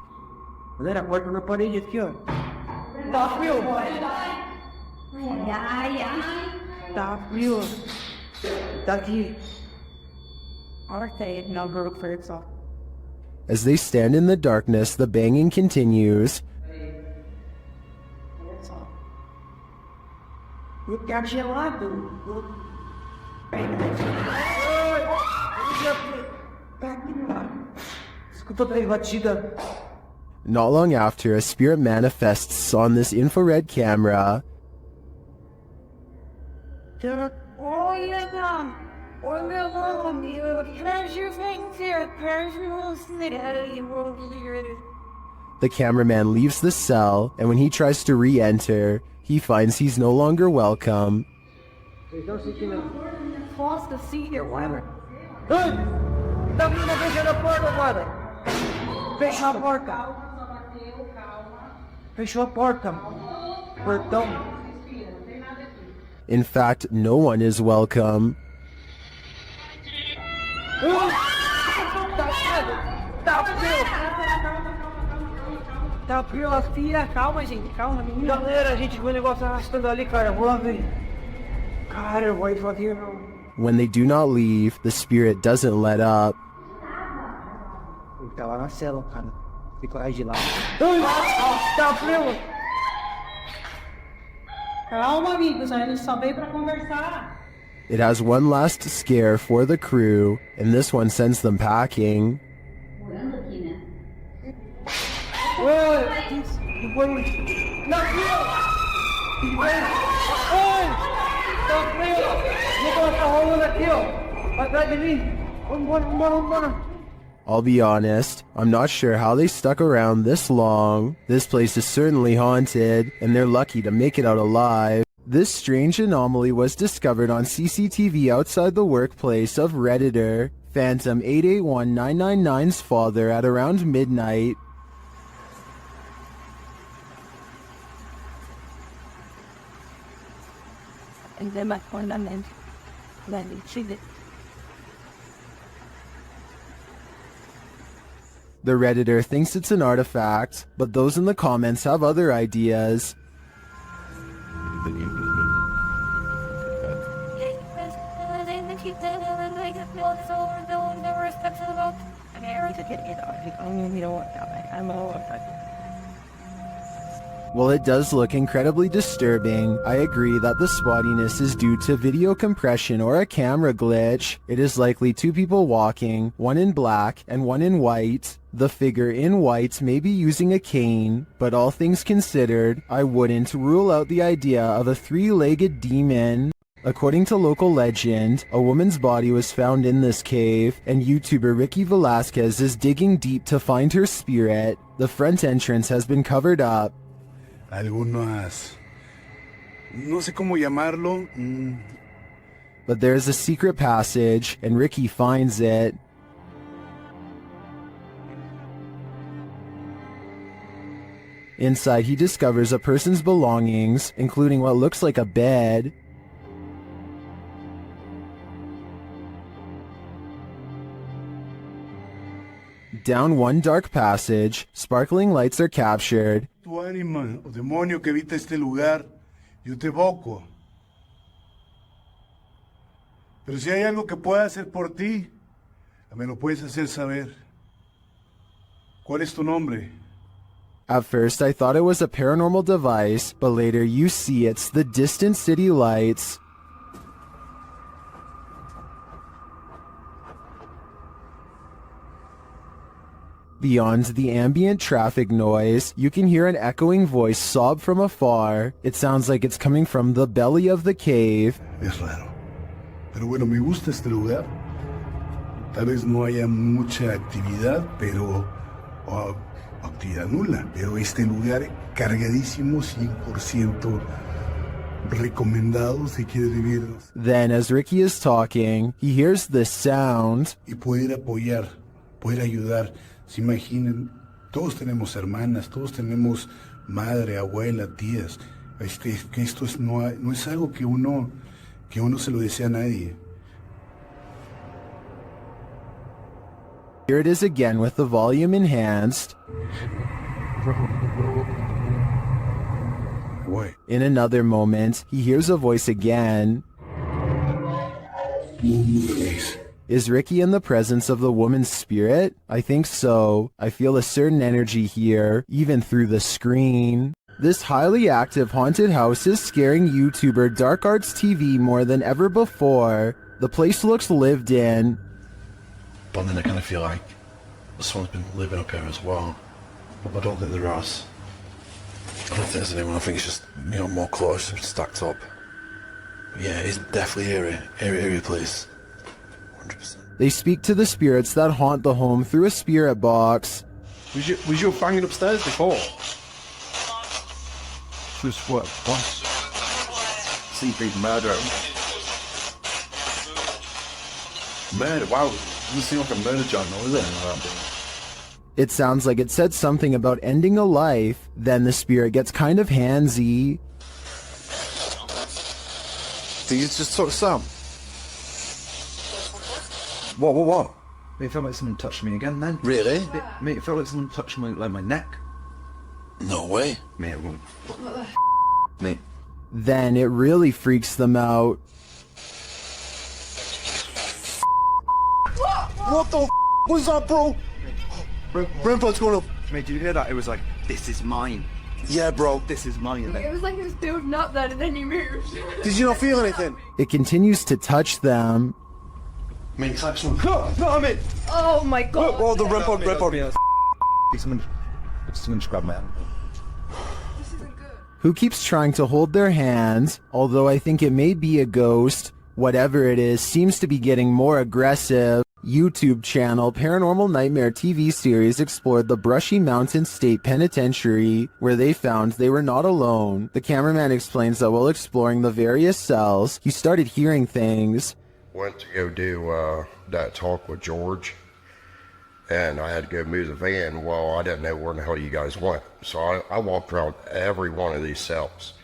As they stand in the darkness, the banging continues. Not long after, a spirit manifests on this infrared camera. The cameraman leaves the cell, and when he tries to re-enter, he finds he's no longer welcome. In fact, no one is welcome. Tá frio, filha, calma, gente, calma, menina. Galera, a gente viu o negócio arrastando ali, cara, vou lá ver. Cara, eu vou ir devagar, meu. When they do not leave, the spirit doesn't let up. Ele tá lá na cela, cara. Fica lá de lá. Tá frio. Calma, amigos, a gente só veio pra conversar. It has one last scare for the crew, and this one sends them packing. I'll be honest, I'm not sure how they stuck around this long. This place is certainly haunted, and they're lucky to make it out alive. This strange anomaly was discovered on CCTV outside the workplace of Redditor, Phantom 881999's father at around midnight. The Redditor thinks it's an artifact, but those in the comments have other ideas. While it does look incredibly disturbing, I agree that the spottiness is due to video compression or a camera glitch. It is likely two people walking, one in black and one in white. The figure in white may be using a cane, but all things considered, I wouldn't rule out the idea of a three-legged demon. According to local legend, a woman's body was found in this cave, and YouTuber Ricky Velasquez is digging deep to find her spirit. The front entrance has been covered up. Algunas, no sé cómo llamarlo. But there's a secret passage, and Ricky finds it. Inside, he discovers a person's belongings, including what looks like a bed. Down one dark passage, sparkling lights are captured. Tu ánima o demonio que habita este lugar, yo te evoco. Pero si hay algo que pueda hacer por ti, me lo puedes hacer saber. ¿Cuál es tu nombre? At first, I thought it was a paranormal device, but later you see it's the distant city lights. Beyond the ambient traffic noise, you can hear an echoing voice sob from afar. It sounds like it's coming from the belly of the cave. Es raro. Pero bueno, me gusta este lugar. Tal vez no haya mucha actividad, pero... actividad nula. Pero este lugar cargadísimo, 100% recomendado si quieres vivir. Then, as Ricky is talking, he hears this sound. Y poder apoyar, poder ayudar. Se imaginen, todos tenemos hermanas, todos tenemos madre, abuela, tías. Que esto no es algo que uno se lo desea a nadie. Here it is again with the volume enhanced. What? In another moment, he hears a voice again. Is Ricky in the presence of the woman's spirit? I think so. I feel a certain energy here, even through the screen. This highly active haunted house is scaring YouTuber Dark Arts TV more than ever before. The place looks lived in. But then I kind of feel like someone's been living up here as well. But I don't think they're us. I don't think there's anyone. I think it's just, more close, stacked up. But yeah, it's definitely eerie place. 100%. They speak to the spirits that haunt the home through a spirit box. Was you banging upstairs before? Just what? CP murder. Murder? Wow. Doesn't seem like a murder journal, is it? It sounds like it said something about ending a life, then the spirit gets kind of handsy. Did you just talk to Sam? What? It felt like someone touched me again then. Really? Mate, it felt like someone touched my neck. No way. Mate, mate. Then it really freaks them out. What the was that, bro? Brentford's going up. Mate, did you hear that? It was like, this is mine. Yeah, bro. This is mine. It was like it was building up then and then you moved. Did you not feel anything? It continues to touch them. Mate, clap some. No, mate. Oh my god. Oh, the Brentford. Someone just grabbed my hand. Who keeps trying to hold their hands, although I think it may be a ghost. Whatever it is, seems to be getting more aggressive. YouTube channel Paranormal Nightmare TV series explored the Brushy Mountain State Penitentiary, where they found they were not alone. The cameraman explains that while exploring the various cells, he started hearing things. Went to go do that talk with George, and I had to go move the van. Well, I didn't know where the hell you guys went, so I walked around every one of these cells.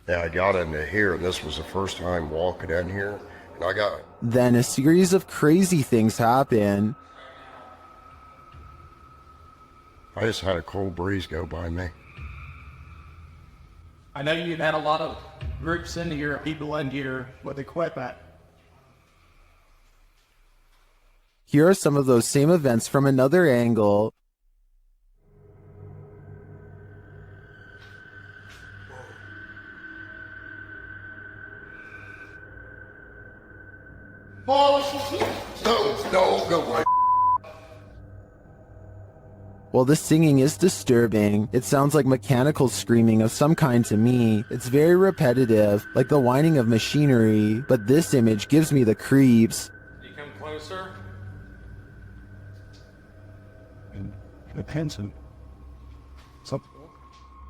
Yeah, I got into here, and this was the first time walking in here, and Then a series of crazy things happen. I just had a cold breeze go by me. I know you've had a lot of groups in here, people in here with equipment. Here are some of those same events from another angle. No, go away. While the singing is disturbing, it sounds like mechanical screaming of some kind to me. It's very repetitive, like the whining of machinery, but this image gives me the creeps. You come closer. Handsome.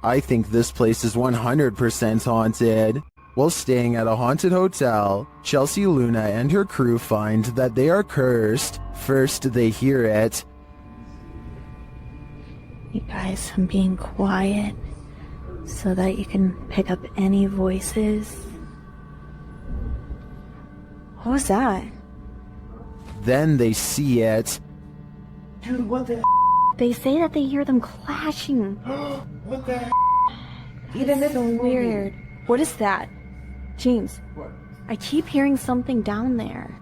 I think this place is 100% haunted. While staying at a haunted hotel, Chelsea Luna and her crew find that they are cursed. First, they hear it. You guys, I'm being quiet so that you can pick up any voices. What was that? Then they see it. Dude, what the They say that they hear them clashing. What the Even so weird. What is that? James, I keep hearing something down there.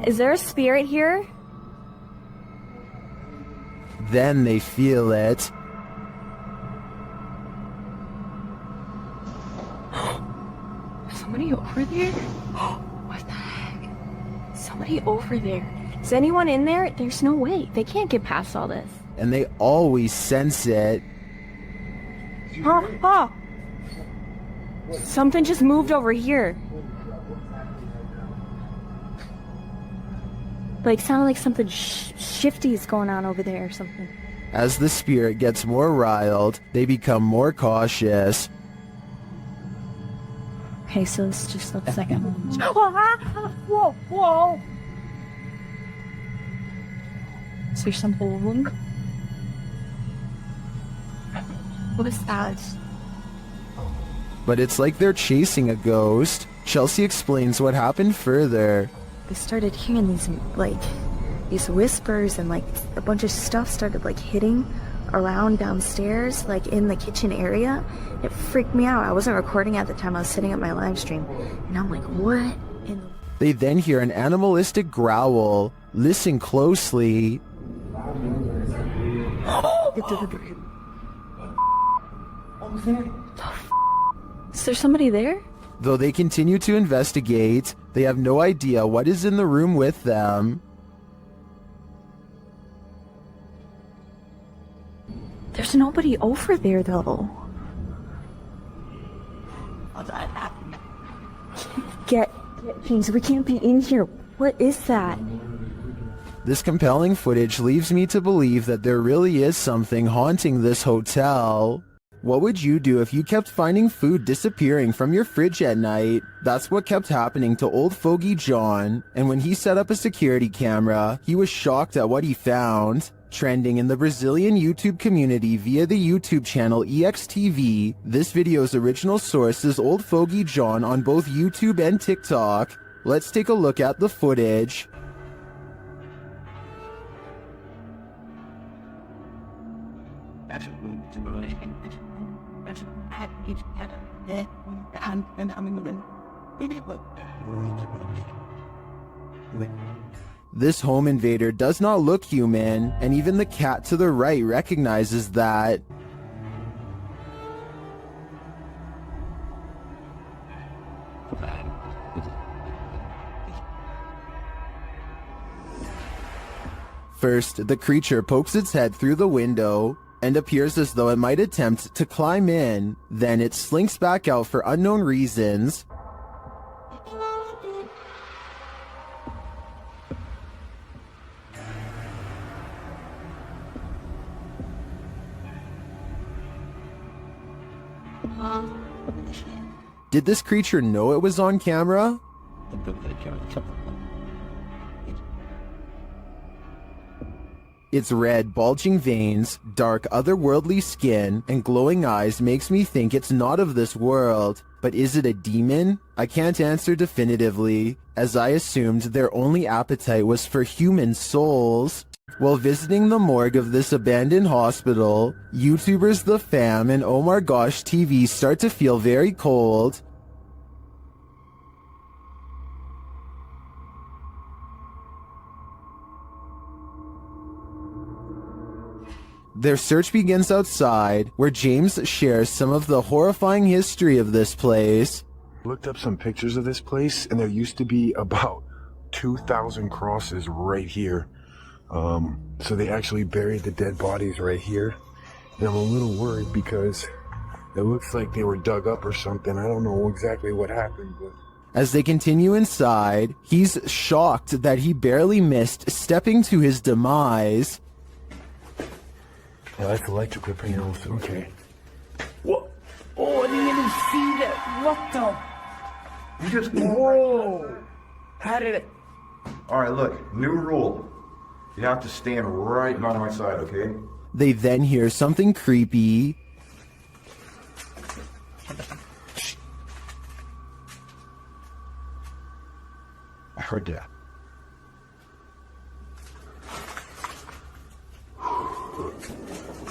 Is there a spirit here? Then they feel it. Somebody over there? What the heck? Somebody over there. Is anyone in there? There's no way. They can't get past all this. And they always sense it. Oh! Something just moved over here. Like, sounded like something shifty is going on over there or something. As the spirit gets more riled, they become more cautious. Okay, so it's just a second. Whoa, whoa! Is there something wrong? What is that? But it's like they're chasing a ghost. Chelsea explains what happened further. I started hearing these whispers, and like a bunch of stuff started like hitting around downstairs, like in the kitchen area. It freaked me out. I wasn't recording at the time. I was sitting at my live stream, and I'm like, what? They then hear an animalistic growl. Listen closely. Is there somebody there? Though they continue to investigate, they have no idea what is in the room with them. There's nobody over there, though. Get things. We can't be in here. What is that? This compelling footage leaves me to believe that there really is something haunting this hotel. What would you do if you kept finding food disappearing from your fridge at night? That's what kept happening to old fogey John, and when he set up a security camera, he was shocked at what he found. Trending in the Brazilian YouTube community via the YouTube channel EXTV, this video's original source is old fogey John on both YouTube and TikTok. Let's take a look at the footage. This home invader does not look human, and even the cat to the right recognizes that. First, the creature pokes its head through the window and appears as though it might attempt to climb in. Then it slinks back out for unknown reasons. Did this creature know it was on camera? Its red, bulging veins, dark, otherworldly skin, and glowing eyes makes me think it's not of this world. But is it a demon? I can't answer definitively, as I assumed their only appetite was for human souls. While visiting the morgue of this abandoned hospital, YouTubers The Fam and Oh My Gosh TV start to feel very cold. Their search begins outside, where James shares some of the horrifying history of this place. Looked up some pictures of this place, and there used to be about 2,000 crosses right here. So they actually buried the dead bodies right here. And I'm a little worried because it looks like they were dug up or something. I don't know exactly what happened, but... As they continue inside, he's shocked that he barely missed stepping to his demise. Yeah, that's electrical panels. Okay. What? Oh, I didn't even see that. What the? You just... Whoa! How did it? Alright, look. New rule. You have to stand right by my side, okay? They then hear something creepy. I heard that.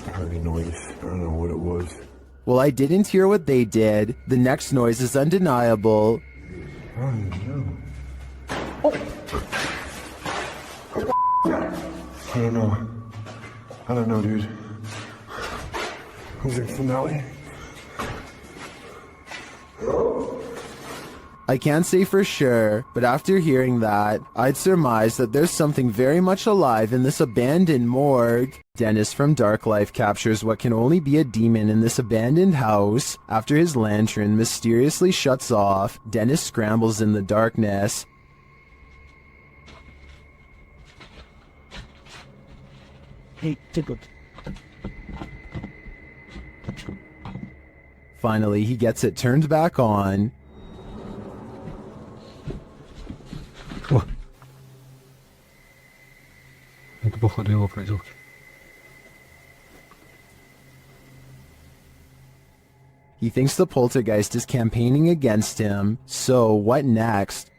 I heard a noise. I don't know what it was. Well, I didn't hear what they did. The next noise is undeniable. Oh, no. I don't know, dude. Was it finale? I can't say for sure, but after hearing that, I'd surmise that there's something very much alive in this abandoned morgue. Dennis from Dark Life captures what can only be a demon in this abandoned house. After his lantern mysteriously shuts off, Dennis scrambles in the darkness. Hey, Tickle. Finally, he gets it turned back on. Это походу его проделки. He thinks the poltergeist is campaigning against him, so what next?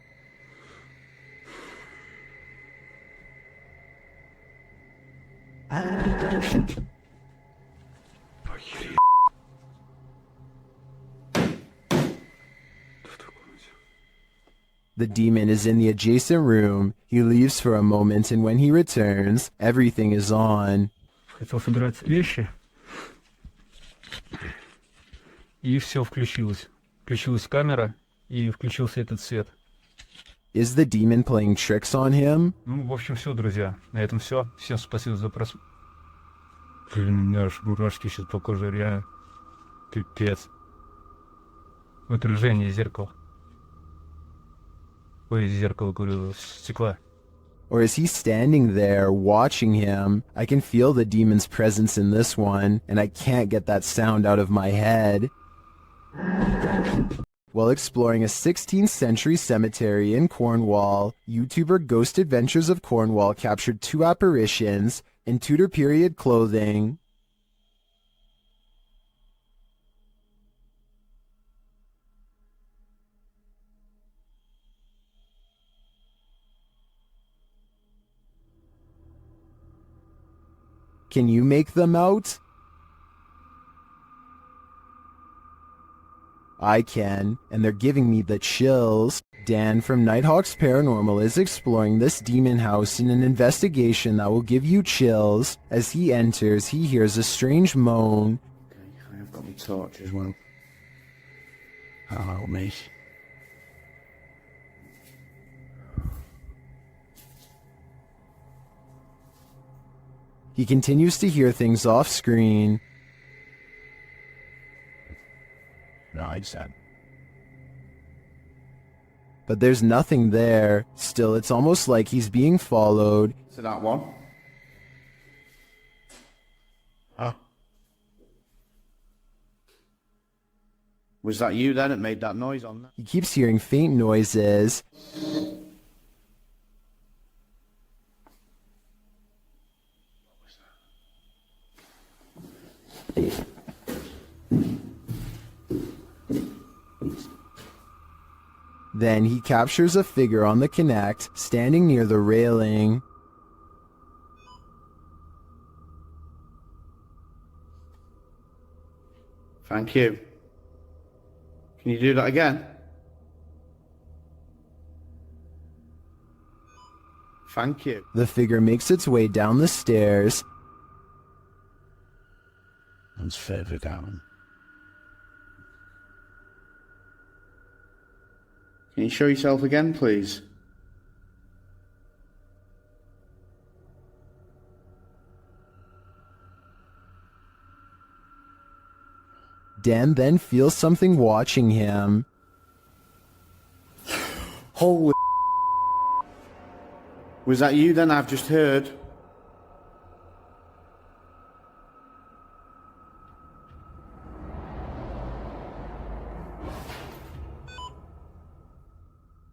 The demon is in the adjacent room. He leaves for a moment, and when he returns, everything is on. Хотел собирать вещи. И все включилось. Включилась камера, и включился этот свет. Is the demon playing tricks on him? Ну, в общем, все, друзья. На этом все. Всем спасибо за просмотр. Блин, у меня аж мурашки сейчас по коже, реально. Пипец. В отражении зеркала. Ой, зеркало, говорю, стекла. Or is he standing there watching him? I can feel the demon's presence in this one, and I can't get that sound out of my head. While exploring a 16th century cemetery in Cornwall, YouTuber Ghost Adventures of Cornwall captured two apparitions in Tudor period clothing. Can you make them out? I can, and they're giving me the chills. Dan from Nighthawk's Paranormal is exploring this demon house in an investigation that will give you chills. As he enters, he hears a strange moan. Okay, I've got my torch as well. That'll help me. He continues to hear things off screen. No, it's sad. But there's nothing there. Still, it's almost like he's being followed. So that one. Huh? Was that you then that made that noise on that? He keeps hearing faint noises. Then he captures a figure on the Connect, standing near the railing. Thank you. Can you do that again? Thank you. The figure makes its way down the stairs. And further down. Can you show yourself again, please? Dan then feels something watching him. Holy... Was that you then I've just heard?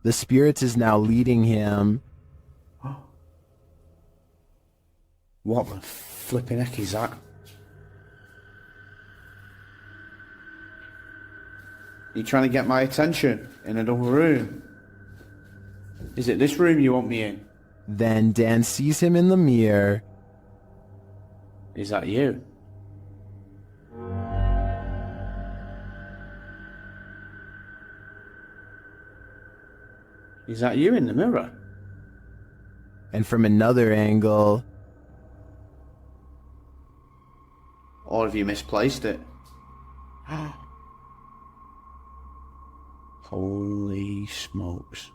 The spirit is now leading him. What the flipping heck is that? You trying to get my attention in another room? Is it this room you want me in? Then Dan sees him in the mirror. Is that you? Is that you in the mirror? And from another angle... Or have you misplaced it? Holy smokes.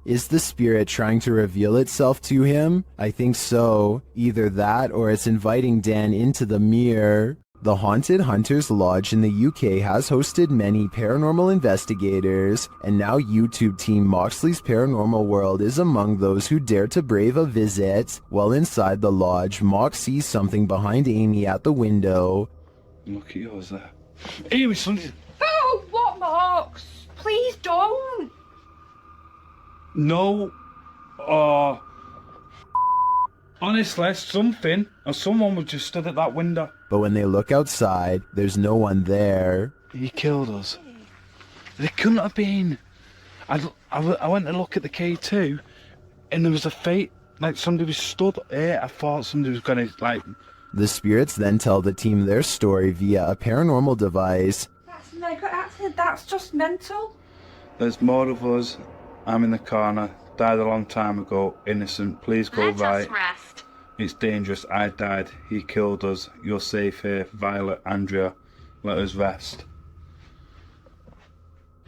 Is the spirit trying to reveal itself to him? I think so. Either that or it's inviting Dan into the mirror. The Haunted Hunters Lodge in the UK has hosted many paranormal investigators, and now YouTube team Moxley's Paranormal World is among those who dare to brave a visit. While inside the lodge, Mox sees something behind Amy at the window. Look at yours there. Amy, something... Oh, what, Marks? Please don't. No. Honestly, something or someone was just stood at that window. But when they look outside, there's no one there. He killed us. They couldn't have been. I went to look at the K2, and there was a fate, like somebody was stood here. I thought somebody was gonna, like... The spirits then tell the team their story via a paranormal device. That's just mental. There's more of us. I'm in the corner. Died a long time ago. Innocent. Please go right. Rest. It's dangerous. I died. He killed us. You're safe here. Violet, Andrea. Let us rest.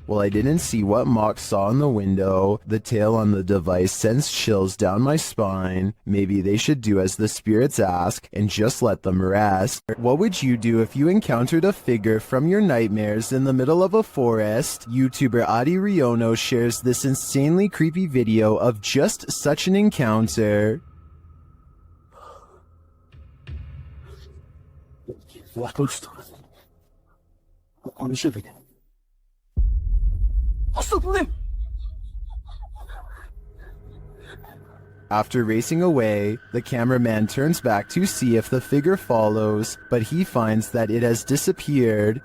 Well, I didn't see what Mox saw in the window. The tail on the device sends chills down my spine. Maybe they should do as the spirits ask and just let them rest. What would you do if you encountered a figure from your nightmares in the middle of a forest? YouTuber Adi Riono shares this insanely creepy video of just such an encounter. After racing away, the cameraman turns back to see if the figure follows, but he finds that it has disappeared.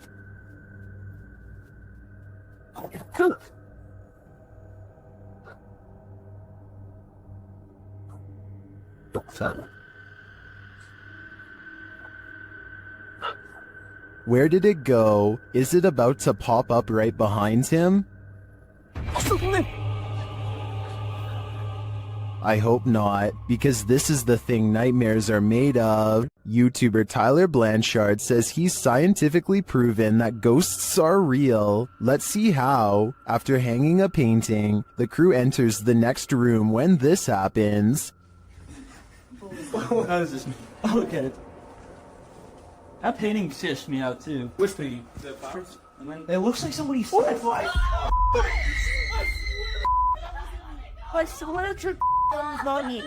Where did it go? Is it about to pop up right behind him? I hope not, because this is the thing nightmares are made of. YouTuber Tyler Blanchard says he's scientifically proven that ghosts are real. Let's see how. After hanging a painting, the crew enters the next room when this happens. How is this? Look at it. That painting stitched me out too. Which painting? It looks like somebody slept. I swear to money.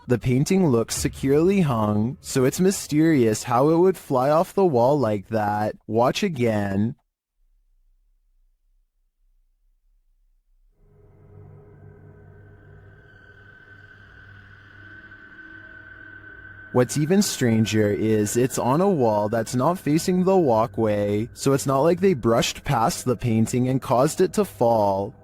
The painting looks securely hung, so it's mysterious how it would fly off the wall like that. Watch again. What's even stranger is it's on a wall that's not facing the walkway, so it's not like they brushed past the painting and caused it to fall.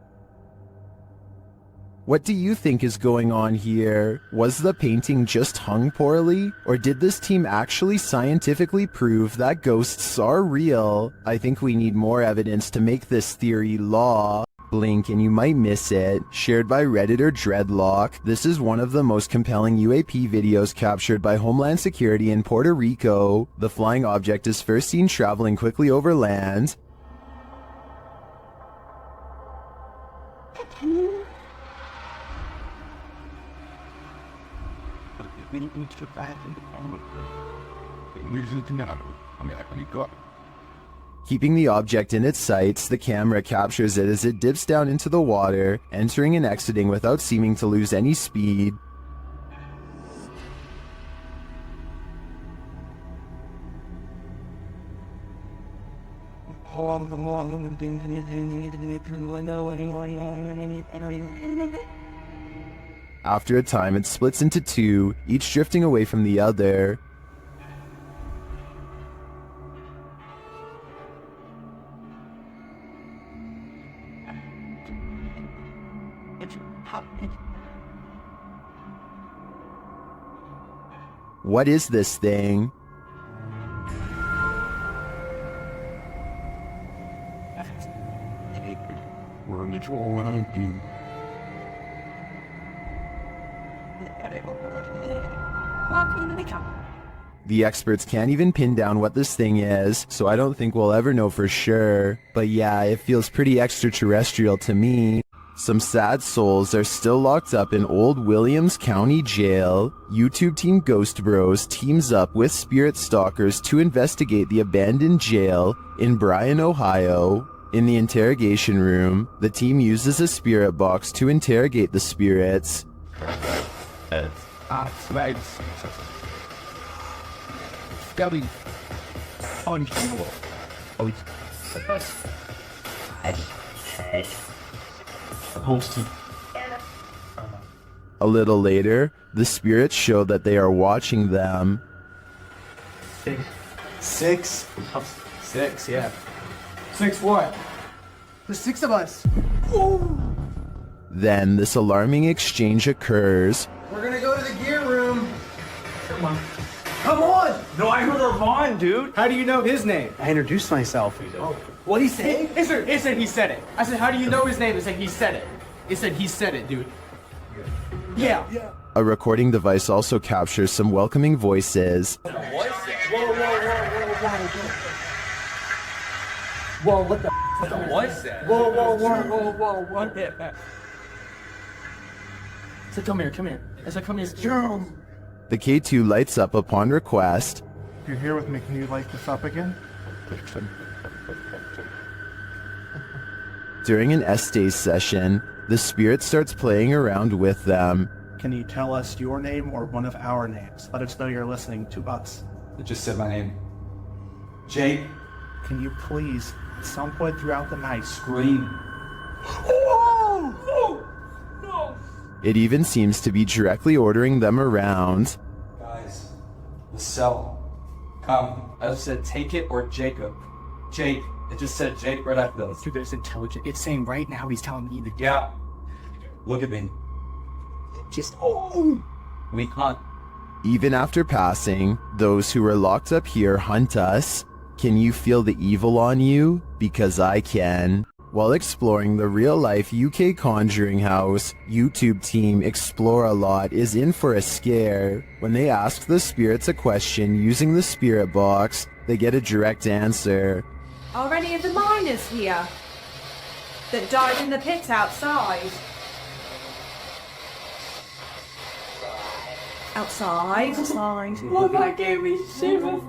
What do you think is going on here? Was the painting just hung poorly? Or did this team actually scientifically prove that ghosts are real? I think we need more evidence to make this theory law. Blink and you might miss it. Shared by Redditor Dreadlock. This is one of the most compelling UAP videos captured by Homeland Security in Puerto Rico. The flying object is first seen traveling quickly over land. Keeping the object in its sights, the camera captures it as it dips down into the water, entering and exiting without seeming to lose any speed. After a time, it splits into two, each drifting away from the other. What is this thing? The experts can't even pin down what this thing is, so I don't think we'll ever know for sure. But yeah, it feels pretty extraterrestrial to me. Some sad souls are still locked up in Old Williams County Jail. YouTube team Ghost Bros teams up with spirit stalkers to investigate the abandoned jail in Bryan, Ohio. In the interrogation room, the team uses a spirit box to interrogate the spirits. A little later, the spirits show that they are watching them. Six, yeah. 6 what? There's 6 of us. Ooh. Then this alarming exchange occurs. We're gonna go to the gear room. Come on. Come on! No, I heard Ravon, dude. How do you know his name? I introduced myself. Oh. What'd he say? It said he said it. I said, how do you know his name? It said he said it. It said he said it, dude. Yeah. A recording device also captures some welcoming voices. Whoa, what the was that? Whoa, what the? I said, come here. I said, come here. The K2 lights up upon request. If you're here with me, can you light this up again? During an Estes session, the spirit starts playing around with them. Can you tell us your name or one of our names? Let us know you're listening to us. It just said my name. Jake. Can you please, at some point throughout the night, scream? No! It even seems to be directly ordering them around. Guys, the cell. Come. I said take it or Jacob. Jake. It just said Jake right after those. Dude, there's intelligent. It's saying right now he's telling me that. Yeah. Look at me. Just. We hunt. Even after passing, those who are locked up here hunt us. Can you feel the evil on you? Because I can. While exploring the real-life UK Conjuring House, YouTube team Explore a Lot is in for a scare. When they ask the spirits a question using the spirit box, they get a direct answer. Are any of the miners here that died in the pit outside? Outside? Oh, that gave me shivers.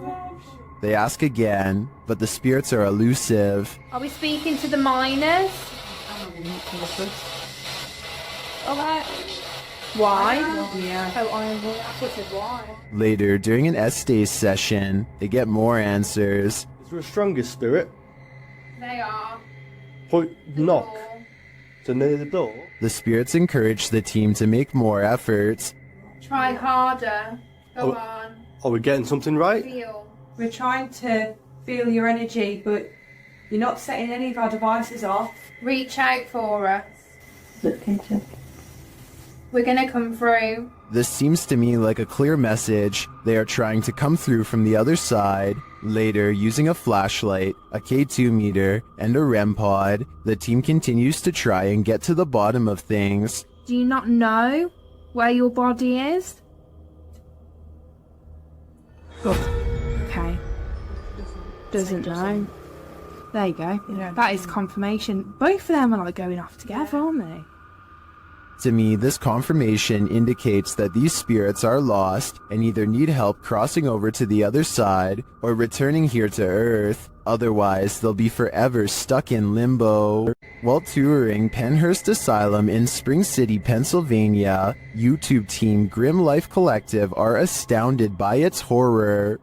They ask again, but the spirits are elusive. Are we speaking to the miners? Alright. Why? Yeah. Oh, I said why. Later, during an Estes session, they get more answers. Is there a stronger spirit? They are. Point knock. To near the door. The spirits encourage the team to make more efforts. Try harder. Go on. Are we getting something right? Feel. We're trying to feel your energy, but you're not setting any of our devices off. Reach out for us. Look into. We're gonna come through. This seems to me like a clear message. They are trying to come through from the other side. Later, using a flashlight, a K2 meter, and a REM pod, the team continues to try and get to the bottom of things. Do you not know where your body is? Okay. Doesn't know. There you go. That is confirmation. Both of them are like going off together, aren't they? To me, this confirmation indicates that these spirits are lost and either need help crossing over to the other side or returning here to Earth. Otherwise, they'll be forever stuck in limbo. While touring Penhurst Asylum in Spring City, Pennsylvania, YouTube team Grim Life Collective are astounded by its horror.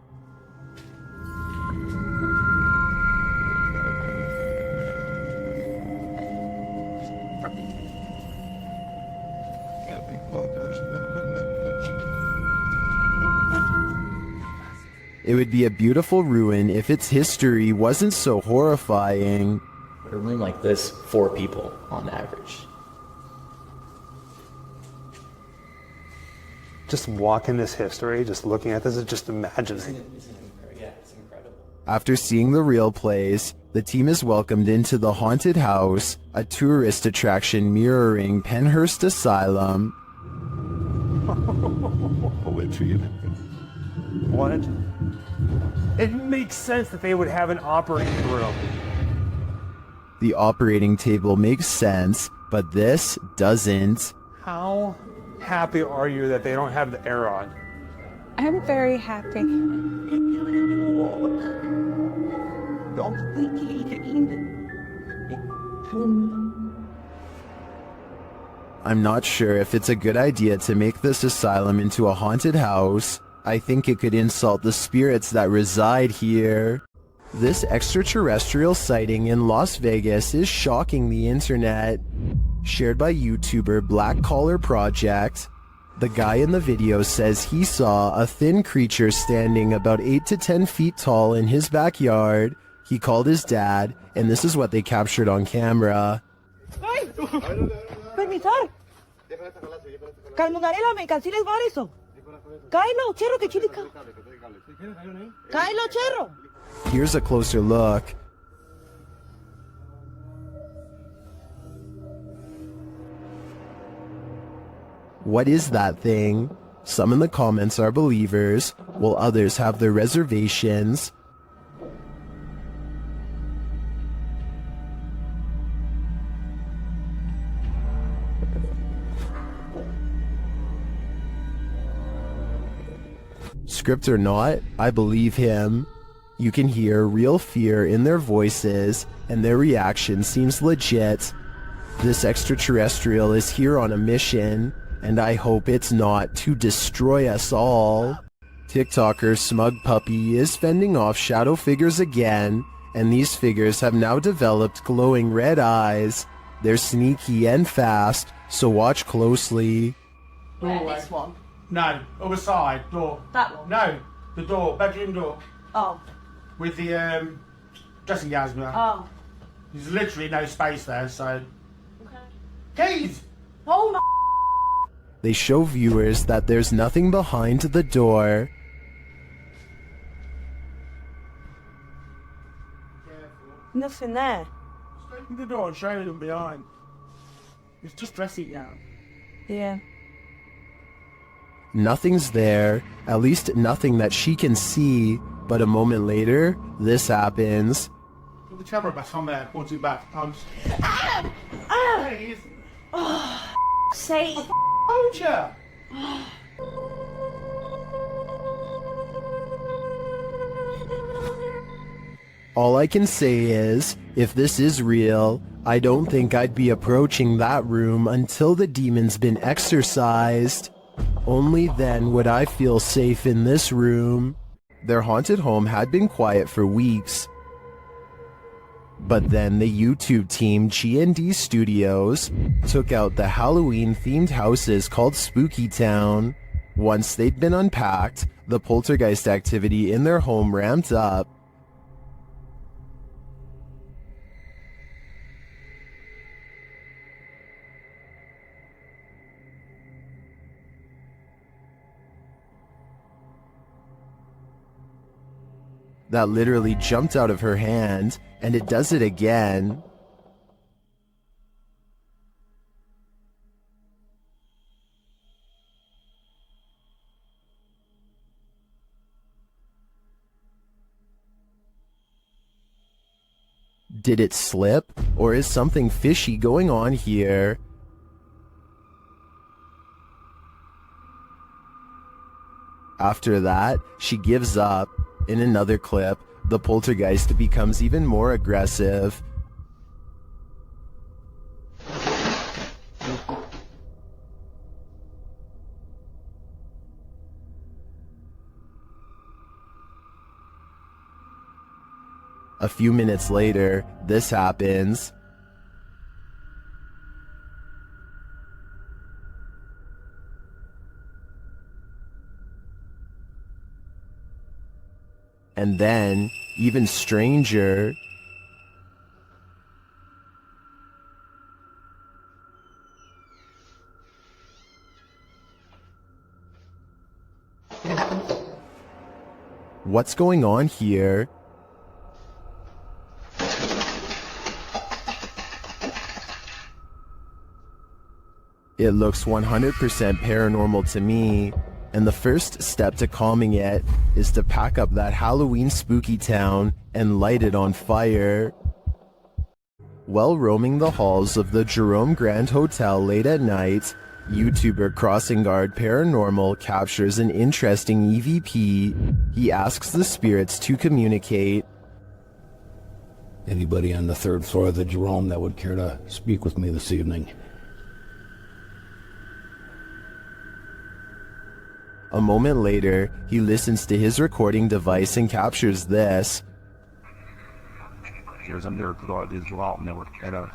It would be a beautiful ruin if its history wasn't so horrifying. A room like this, 4 people on average. Just walking this history, just looking at this, just imagining. Yeah, it's incredible. After seeing the real place, the team is welcomed into the haunted house, a tourist attraction mirroring Penhurst Asylum. What? It makes sense that they would have an operating room. The operating table makes sense, but this doesn't. How happy are you that they don't have the air on? I'm very happy. I'm not sure if it's a good idea to make this asylum into a haunted house. I think it could insult the spirits that reside here. This extraterrestrial sighting in Las Vegas is shocking the internet. Shared by YouTuber Black Collar Project. The guy in the video says he saw a thin creature standing about 8 to 10 feet tall in his backyard. He called his dad, and this is what they captured on camera. Permisar. Calmonarela, me canceles variso. Kylo, cherro, que chilica. Kylo, cherro. Here's a closer look. What is that thing? Some in the comments are believers, while others have their reservations. Script or not, I believe him. You can hear real fear in their voices, and their reaction seems legit. This extraterrestrial is here on a mission, and I hope it's not to destroy us all. TikToker Smug Puppy is fending off shadow figures again, and these figures have now developed glowing red eyes. They're sneaky and fast, so watch closely. This one. No, other side, door. That one? No, the door, bedroom door. Oh. With the dressing gowns there. Oh. There's literally no space there, so... Okay. Keys! Oh my... They show viewers that there's nothing behind the door. Nothing there. Just open the door and show them behind. It's just dressing gown. Yeah. Nothing's there, at least nothing that she can see, but a moment later, this happens. Put the camera back on there, point it back. Ah! Ah! Oh, say... Oh, yeah. All I can say is, if this is real, I don't think I'd be approaching that room until the demon's been exorcised. Only then would I feel safe in this room. Their haunted home had been quiet for weeks. But then the YouTube team G&D Studios took out the Halloween-themed houses called Spooky Town. Once they'd been unpacked, the poltergeist activity in their home ramped up. That literally jumped out of her hand, and it does it again. Did it slip, or is something fishy going on here? After that, she gives up. In another clip, the poltergeist becomes even more aggressive. A few minutes later, this happens. And then, even stranger, what's going on here? It looks 100% paranormal to me, and the first step to calming it is to pack up that Halloween spooky town and light it on fire. While roaming the halls of the Jerome Grand Hotel late at night, YouTuber Crossing Guard Paranormal captures an interesting EVP. He asks the spirits to communicate. Anybody on the 3rd floor of the Jerome that would care to speak with me this evening? A moment later, he listens to his recording device and captures this. There's a miracle of Israel network at a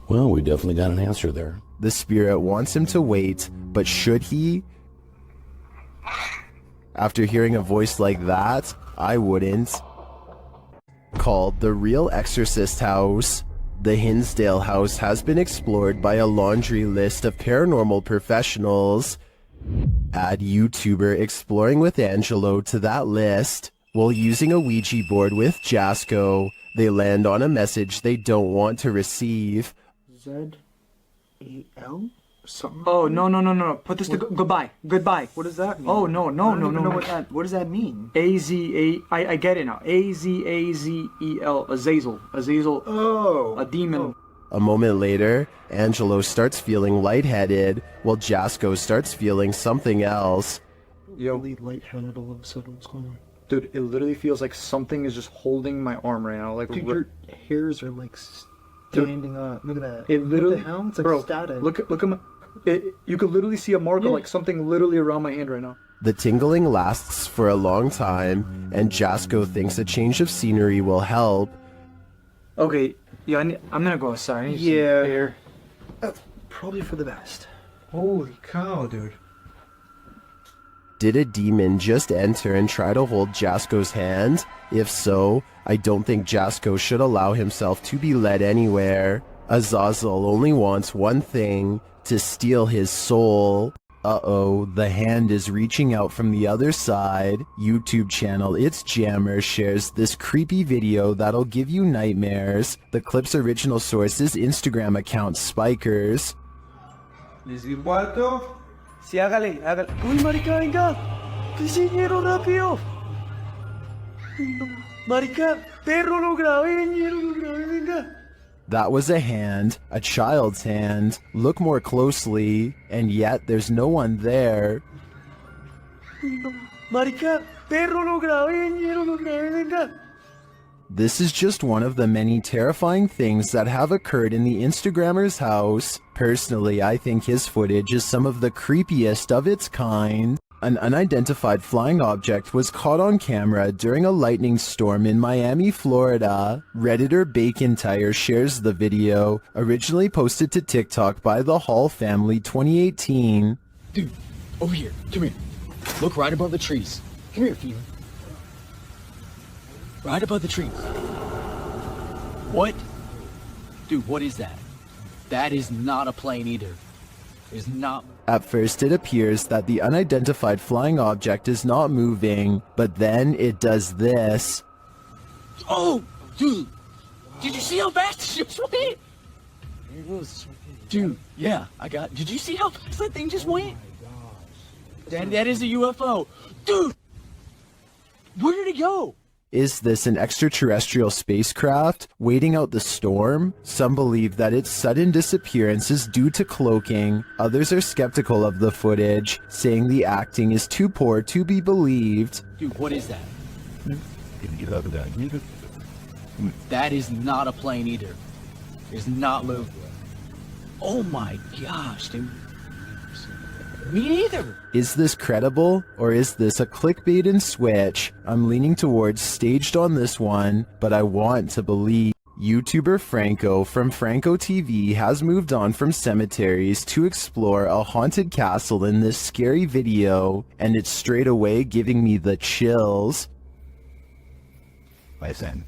Well, we definitely got an answer there. The spirit wants him to wait, but should he? After hearing a voice like that, I wouldn't. Called the Real Exorcist House, the Hinsdale house has been explored by a laundry list of paranormal professionals. Add YouTuber Exploring with Angelo to that list. While using a Ouija board with Jasco, they land on a message they don't want to receive. Z-A-L? Something? Oh, no. Put this to goodbye. Goodbye. What does that mean? Oh, no. I don't even know what does that mean? A-Z-A... I get it now. A-Z-A-Z-E-L. Azazel. Azazel. Oh. A demon. A moment later, Angelo starts feeling lightheaded, while Jasco starts feeling something else. Yo. Really lightheaded all of a sudden. What's going on? Dude, it literally feels like something is just holding my arm right now. Like, dude, your hairs are like standing up. Look at that. It literally... What the hell? It's like static. Look at my... you could literally see a mark of like something literally around my hand right now. The tingling lasts for a long time, and Jasco thinks a change of scenery will help. Okay, yeah, I'm gonna go outside. I need some air. That's probably for the best. Holy cow, dude. Did a demon just enter and try to hold Jasco's hand? If so, I don't think Jasco should allow himself to be led anywhere. Azazel only wants one thing, to steal his soul. Uh-oh, the hand is reaching out from the other side. YouTube channel It's Jammer shares this creepy video that'll give you nightmares. The clip's original source is Instagram account Spikers. ¿Les di un cuarto? Sí, hágale. ¡Uy, marica, venga! ¡Qué señero rápido! Marica, perro, lo grabé, venga! That was a hand, a child's hand. Look more closely, and yet there's no one there. Marica, perro, lo grabé, venga! This is just one of the many terrifying things that have occurred in the Instagrammer's house. Personally, I think his footage is some of the creepiest of its kind. An unidentified flying object was caught on camera during a lightning storm in Miami, Florida. Redditor Bacon Tire shares the video, originally posted to TikTok by the Hall family 2018. Dude, over here. Come here. Look right above the trees. Come here, Fiona. Right above the trees. What? Dude, what is that? That is not a plane either. It's not. At first it appears that the unidentified flying object is not moving, but then it does this. Oh, dude. Did you see how fast it just went? Dude, yeah, did you see how fast that thing just went? That is a UFO. Dude! Where did it go? Is this an extraterrestrial spacecraft waiting out the storm? Some believe that its sudden disappearance is due to cloaking. Others are skeptical of the footage, saying the acting is too poor to be believed. Dude, what is that? That is not a plane either. It's not moving. Oh my gosh, dude. Me neither. Is this credible, or is this a clickbait and switch? I'm leaning towards staged on this one, but I want to believe. YouTuber Franco from Franco TV has moved on from cemeteries to explore a haunted castle in this scary video, and it's straight away giving me the chills. Listen.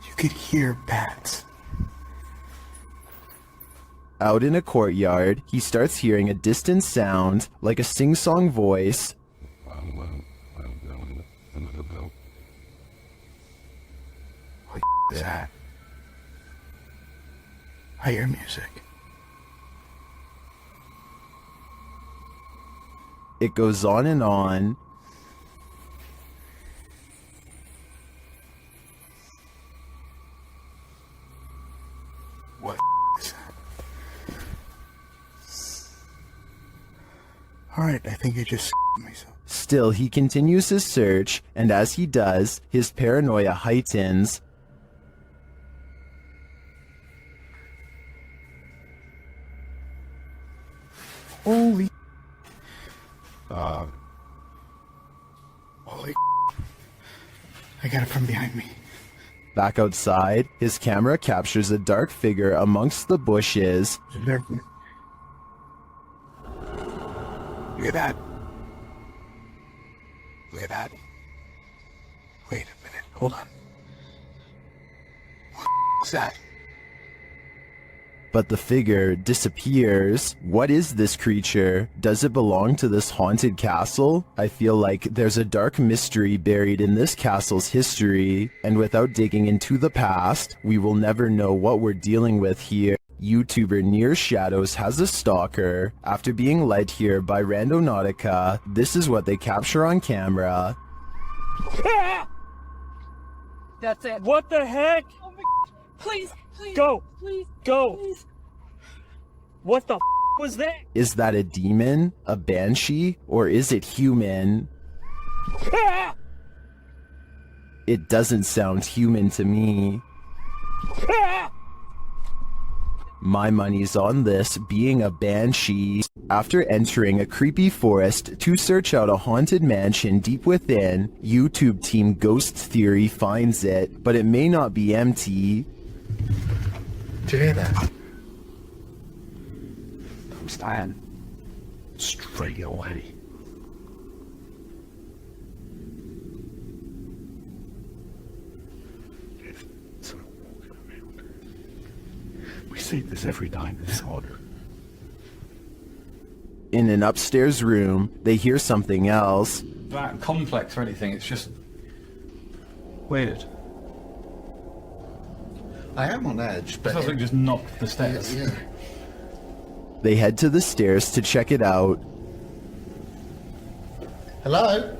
You could hear bats. Out in a courtyard, he starts hearing a distant sound, like a sing-song voice. What is that? I hear music. It goes on and on. What is that? Alright, I think I just myself. Still, he continues his search, and as he does, his paranoia heightens. Holy I got it from behind me. Back outside, his camera captures a dark figure amongst the bushes. Look at that. Look at that. Wait a minute. Hold on. What is that? But the figure disappears. What is this creature? Does it belong to this haunted castle? I feel like there's a dark mystery buried in this castle's history, and without digging into the past, we will never know what we're dealing with here. YouTuber Near Shadows has a stalker. After being led here by Randonautica, this is what they capture on camera. That's it. What the heck? Oh my, please, please. Go. Please. Go. Please. What the was that? Is that a demon, a banshee, or is it human? It doesn't sound human to me. My money's on this being a banshee. After entering a creepy forest to search out a haunted mansion deep within, YouTube team Ghost Theory finds it, but it may not be empty. Did you hear that? I'm staying straight away. We see this every time this order. In an upstairs room, they hear something else. That complex or anything, it's just weird. I am on edge, but Something just knocked the stairs. Yeah. They head to the stairs to check it out. Hello?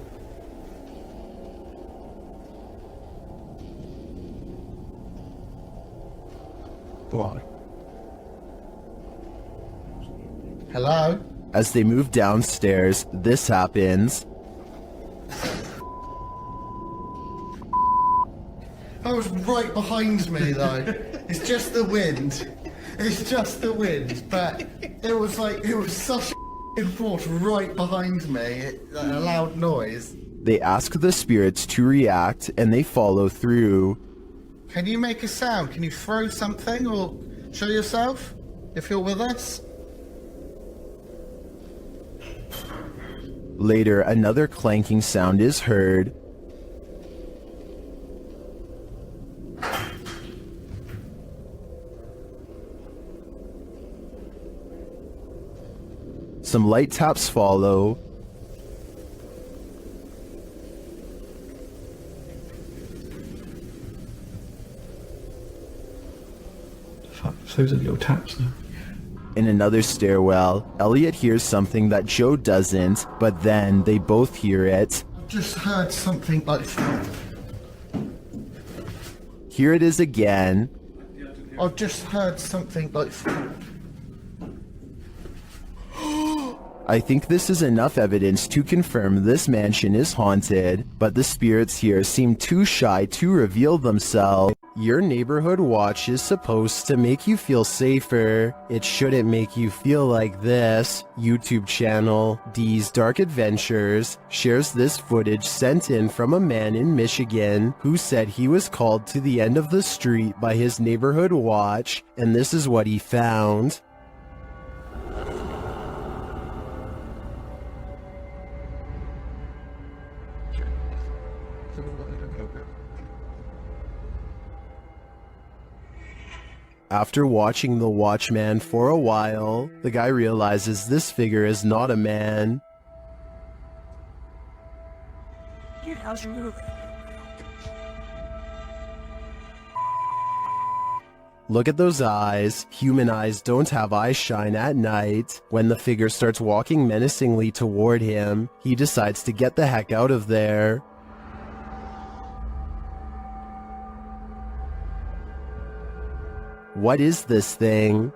What? Hello? As they move downstairs, this happens. I was right behind me though. It's just the wind. It's just the wind, but it was such a force right behind me, a loud noise. They ask the spirits to react, and they follow through. Can you make a sound? Can you throw something or show yourself if you're with us? Later, another clanking sound is heard. Some light taps follow. Fuck, those are little taps now. In another stairwell, Elliot hears something that Joe doesn't, but then they both hear it. I've just heard something like... Here it is again. I've just heard something like... I think this is enough evidence to confirm this mansion is haunted, but the spirits here seem too shy to reveal themselves. Your neighborhood watch is supposed to make you feel safer. It shouldn't make you feel like this. YouTube channel D's Dark Adventures shares this footage sent in from a man in Michigan who said he was called to the end of the street by his neighborhood watch, and this is what he found. After watching the Watchman for a while, the guy realizes this figure is not a man. How's your move? Look at those eyes. Human eyes don't have eye shine at night. When the figure starts walking menacingly toward him, he decides to get the heck out of there. What is this thing?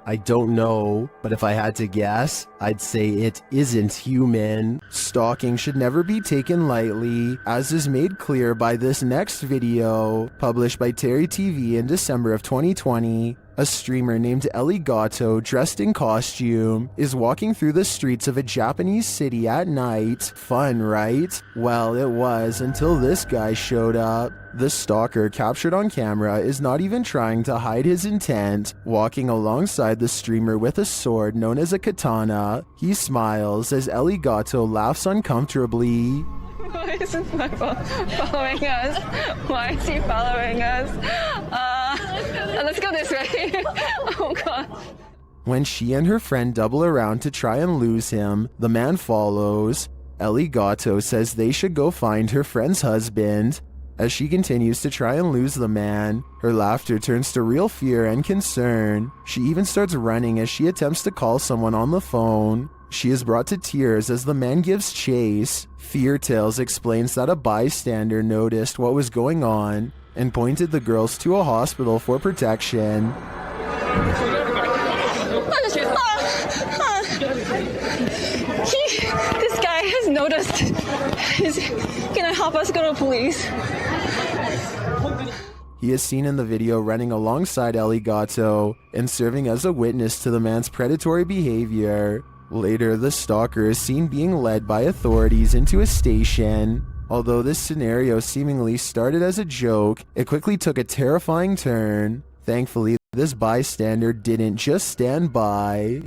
I don't know, but if I had to guess, I'd say it isn't human. Stalking should never be taken lightly, as is made clear by this next video, published by Terry TV in December of 2020. A streamer named Ellie Gatto, dressed in costume, is walking through the streets of a Japanese city at night. Fun, right? Well, it was until this guy showed up. The stalker, captured on camera, is not even trying to hide his intent, walking alongside the streamer with a sword known as a katana. He smiles as Ellie Gatto laughs uncomfortably. Why is this my following us? Why is he following us? Let's go this way. Oh god. When she and her friend double around to try and lose him, the man follows. Ellie Gatto says they should go find her friend's husband. As she continues to try and lose the man, her laughter turns to real fear and concern. She even starts running as she attempts to call someone on the phone. She is brought to tears as the man gives chase. Fear Tales explains that a bystander noticed what was going on and pointed the girls to a hospital for protection. This guy has noticed. He's gonna help us go to police. He is seen in the video running alongside Ellie Gatto and serving as a witness to the man's predatory behavior. Later, the stalker is seen being led by authorities into a station. Although this scenario seemingly started as a joke, it quickly took a terrifying turn. Thankfully, this bystander didn't just stand by.